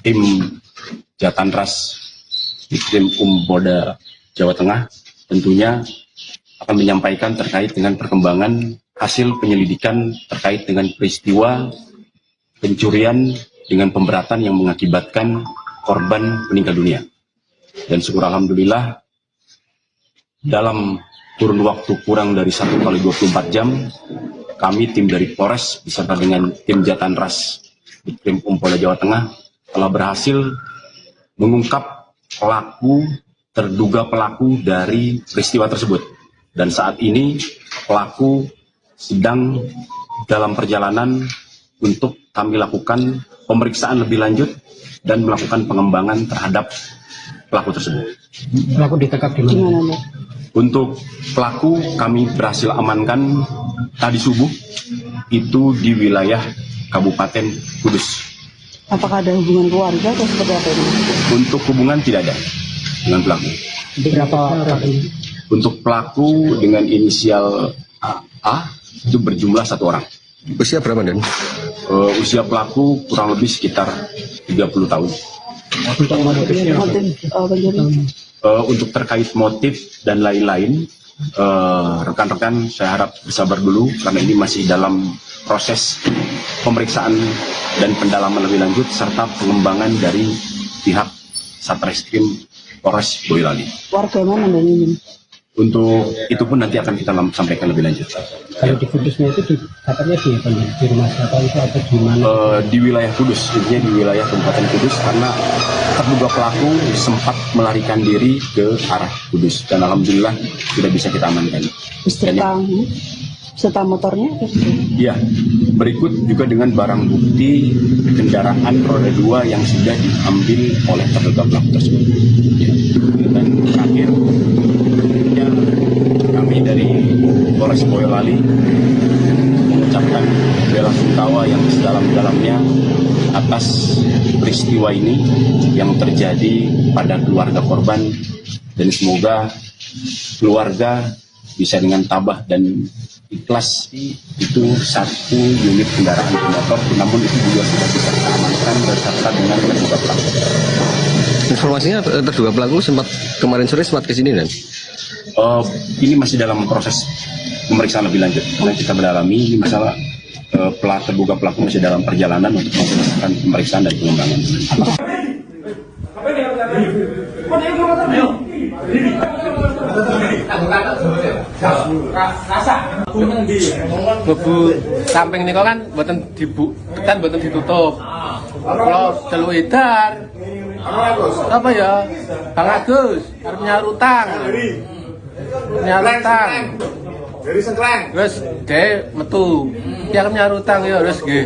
[SPEAKER 1] tim Jatanras Ditkrim Polda Jawa Tengah tentunya akan menyampaikan terkait dengan perkembangan hasil penyelidikan terkait dengan peristiwa pencurian dengan pemberatan yang mengakibatkan korban meninggal dunia. Dan syukur alhamdulillah dalam kurun waktu kurang dari 1 kali 24 jam, kami tim dari Polres beserta dengan tim Jatanras Ditkrim Polda Jawa Tengah telah berhasil mengungkap terduga pelaku dari peristiwa tersebut. Dan saat ini pelaku sedang dalam perjalanan untuk kami lakukan pemeriksaan lebih lanjut dan melakukan pengembangan terhadap pelaku tersebut.
[SPEAKER 2] Pelaku ditangkap di mana?
[SPEAKER 3] Mbak?
[SPEAKER 1] Untuk pelaku kami berhasil amankan tadi subuh itu di wilayah Kabupaten Kudus.
[SPEAKER 3] Apakah ada hubungan keluarga atau seperti apa ini?
[SPEAKER 1] Untuk hubungan tidak ada dengan pelaku.
[SPEAKER 2] Berapa orang?
[SPEAKER 1] Untuk pelaku dengan inisial A itu berjumlah 1 orang.
[SPEAKER 4] Usia berapa, Dan?
[SPEAKER 1] Usia pelaku kurang lebih sekitar 30 tahun.
[SPEAKER 2] Untuk motifnya apa?
[SPEAKER 3] Motif pencurian?
[SPEAKER 1] Untuk terkait motif dan lain-lain, rekan-rekan saya harap bersabar dulu karena ini masih dalam proses pemeriksaan dan pendalaman lebih lanjut serta pengembangan dari pihak Satreskrim Polres Boyolali.
[SPEAKER 3] Warga mana Mbak ini?
[SPEAKER 1] Untuk itu pun nanti akan kita sampaikan lebih lanjut.
[SPEAKER 2] Kalau di Kudusnya itu katanya di rumah siapa itu atau di mana?
[SPEAKER 1] Di wilayah Kudus, intinya di wilayah Kabupaten Kudus karena terduga pelaku sempat melarikan diri ke arah Kudus dan alhamdulillah sudah bisa kita amankan.
[SPEAKER 3] Beserta motornya?
[SPEAKER 1] Iya, berikut juga dengan barang bukti kendaraan roda 2 yang sudah diambil oleh terduga pelaku tersebut. Ya. Dan terakhir, tentunya kami dari Polres Boyolali mengucapkan bela sungkawa yang sedalam-dalamnya atas peristiwa ini yang terjadi pada keluarga korban dan semoga keluarga bisa dengan tabah dan ikhlas itu 1 unit kendaraan bermotor, namun itu juga sudah bisa kita amankan beserta dengan terduga pelaku.
[SPEAKER 4] Informasinya terduga pelaku sempat kemarin sore sempat ke sini, Dan?
[SPEAKER 1] Ini masih dalam proses pemeriksaan lebih lanjut karena kita mendalami ini masalah terduga pelaku masih dalam perjalanan untuk melakukan pemeriksaan dan pengembangan.
[SPEAKER 5] Bebu samping niku kan mboten ditutup. Kalau celuk edar. Apa ya? Bang Agus arep nyaur utang.
[SPEAKER 7] Dari Sengkleng.
[SPEAKER 5] Terus dhek metu. Ki arep nyaur utang ya terus nggih.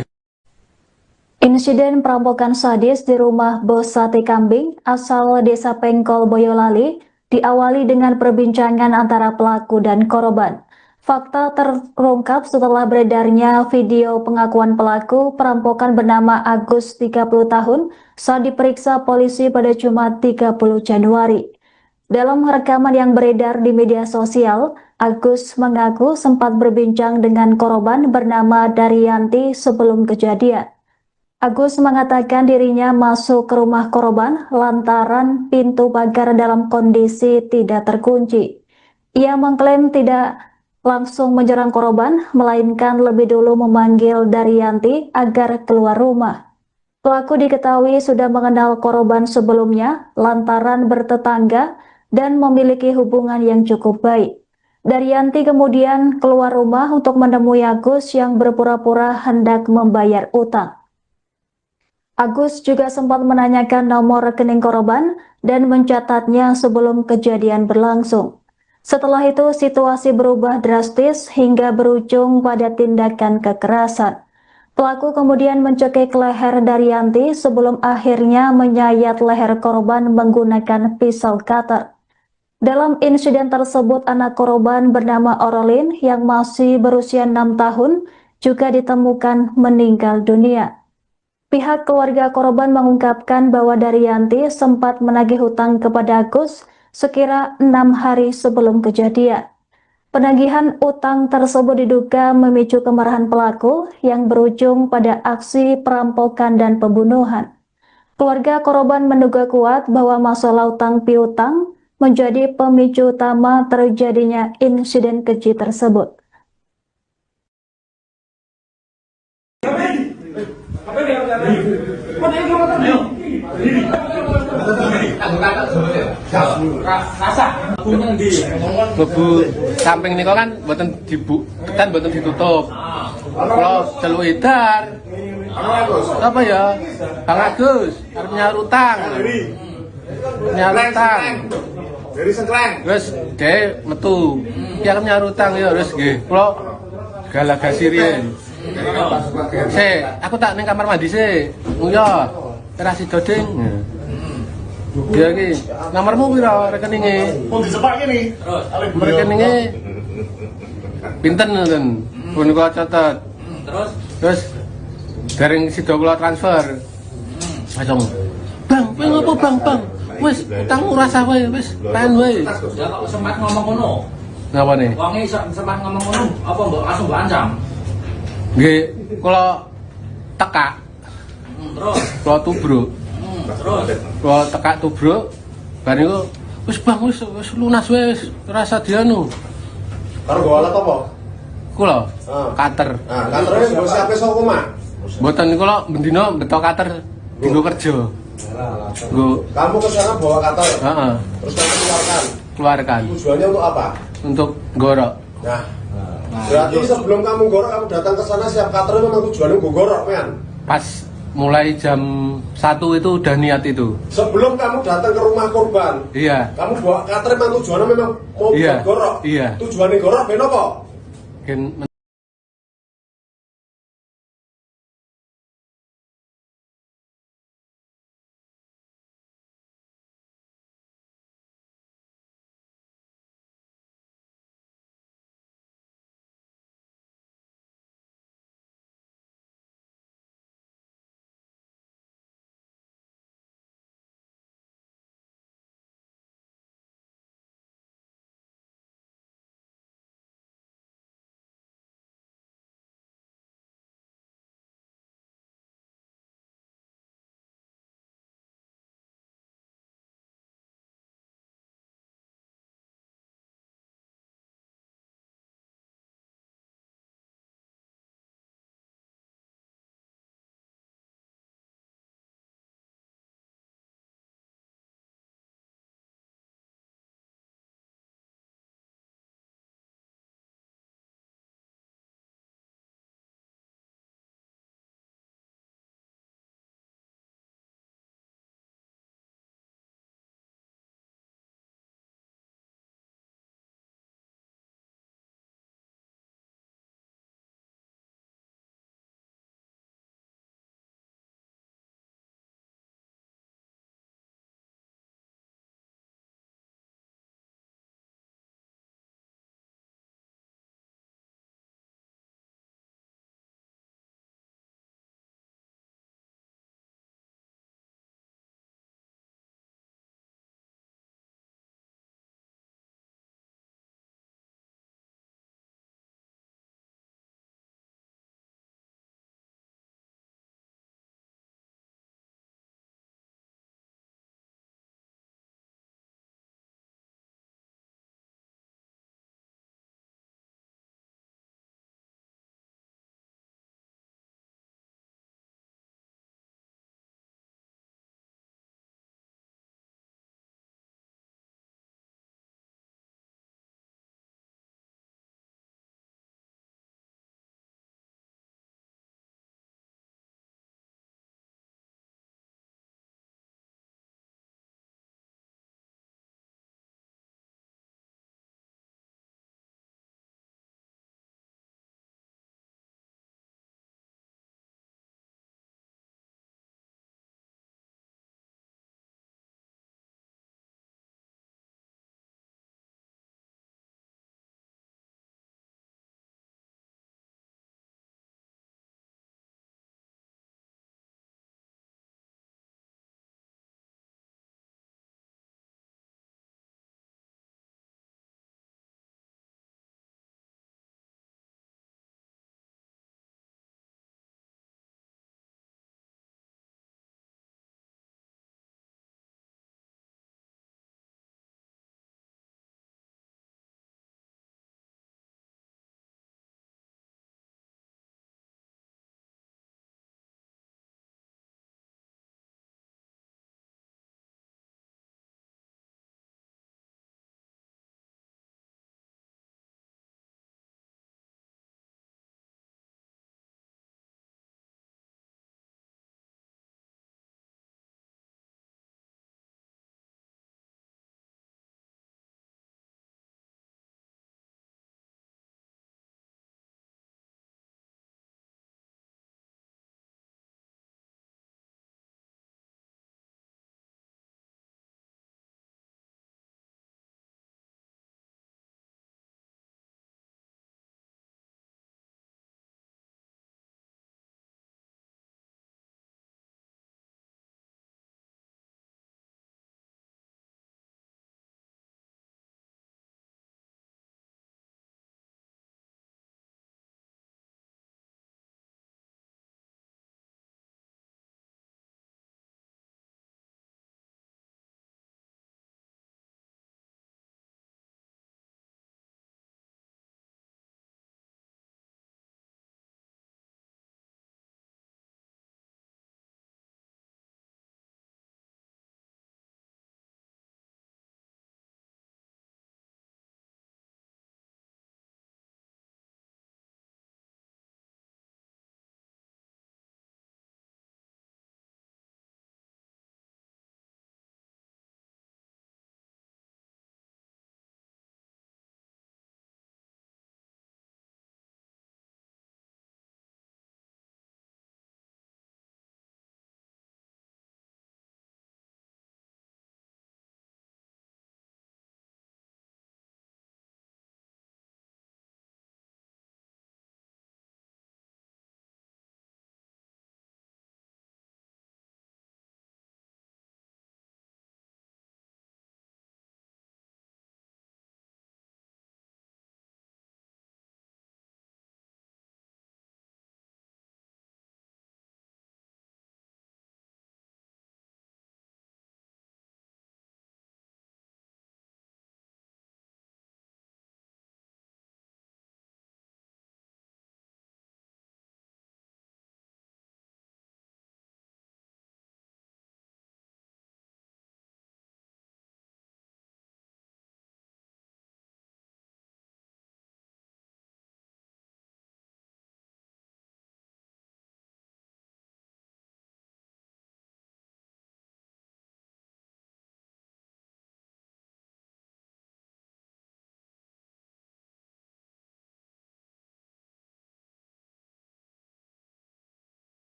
[SPEAKER 6] Insiden perampokan sadis di rumah bos sate kambing asal Desa Pengkol, Boyolali diawali dengan perbincangan antara pelaku dan korban. Fakta terungkap setelah beredarnya video pengakuan pelaku perampokan bernama Agus 30 tahun saat diperiksa polisi pada Jumat 30 Januari. Dalam rekaman yang beredar di media sosial, Agus mengaku sempat berbincang dengan korban bernama Daryanti sebelum kejadian. Agus mengatakan dirinya masuk ke rumah korban lantaran pintu pagar dalam kondisi tidak terkunci. Ia mengklaim tidak langsung menyerang korban, melainkan lebih dulu memanggil Daryanti agar keluar rumah. Pelaku diketahui sudah mengenal korban sebelumnya lantaran bertetangga dan memiliki hubungan yang cukup baik. Daryanti kemudian keluar rumah untuk menemui Agus yang berpura-pura hendak membayar utang. Agus juga sempat menanyakan nomor rekening korban dan mencatatnya sebelum kejadian berlangsung. Setelah itu situasi berubah drastis hingga berujung pada tindakan kekerasan. Pelaku kemudian mencekik leher Daryanti sebelum akhirnya menyayat leher korban menggunakan pisau cutter. Dalam insiden tersebut, anak korban bernama Orolin yang masih berusia 6 tahun juga ditemukan meninggal dunia. Pihak keluarga korban mengungkapkan bahwa Daryanti sempat menagih hutang kepada Agus sekira 6 hari sebelum kejadian. Penagihan utang tersebut diduga memicu kemarahan pelaku yang berujung pada aksi perampokan dan pembunuhan. Keluarga korban menduga kuat bahwa masalah utang piutang menjadi pemicu utama terjadinya insiden keji tersebut.
[SPEAKER 5] Lebu samping niku kan mboten ditutup. Kalau celuk edar. Apa ya? Bang Agus arep nyaur utang.
[SPEAKER 7] Dari sengkleng.
[SPEAKER 5] Terus dhek metu. Ki arep nyaur utang ya terus nggih. Kula galagasi riyen. Aku tak ning kamar mandi sih. Nguyo. Ora sida ding. Ya ki, nomormu piro rekeninge?
[SPEAKER 7] Pun disepak ini.
[SPEAKER 5] Rekeninge pinten ngoten. Pun kula catet. Terus dereng sida kula transfer. Langsung. Bang, ngopo bang? Wis utangmu rasa wae, wis pen wae.
[SPEAKER 8] Ya kok sempat ngomong ngono.
[SPEAKER 5] Napa nih?
[SPEAKER 8] Wonge sempat ngomong ngono, apa mbok langsung mbok ancam?
[SPEAKER 5] Nggih, kula tekak.
[SPEAKER 8] Terus,
[SPEAKER 5] Kula tubruk.
[SPEAKER 8] terus.
[SPEAKER 5] Kula tekak tubruk. Bar niku wis bang wis lunas wis rasa dianu.
[SPEAKER 7] Karo nggo alat apa?
[SPEAKER 5] Kula
[SPEAKER 7] Ah.
[SPEAKER 5] cutter.
[SPEAKER 7] Nah, kantornya mbok siape saka omah.
[SPEAKER 5] Mboten kula bendina beto cutter dienggo kerja. Nggo
[SPEAKER 7] Kamu ke sana bawa kantor.
[SPEAKER 5] heeh,
[SPEAKER 7] Terus kamu
[SPEAKER 5] keluarkan
[SPEAKER 7] tujuannya untuk apa?
[SPEAKER 5] untuk gorok.
[SPEAKER 7] Nah, berarti sebelum kamu gorok, kamu datang ke sana siap kantornya memang tujuannya gue gorok, men.
[SPEAKER 5] Pas mulai jam 1 itu udah niat itu.
[SPEAKER 7] Sebelum kamu datang ke rumah korban,
[SPEAKER 5] Iya.
[SPEAKER 7] kamu bawa cutter memang tujuannya memang mau
[SPEAKER 5] Iya.
[SPEAKER 7] buat gorok.
[SPEAKER 5] Iya.
[SPEAKER 7] Tujuannya gorok, ben apa?
[SPEAKER 5] Gen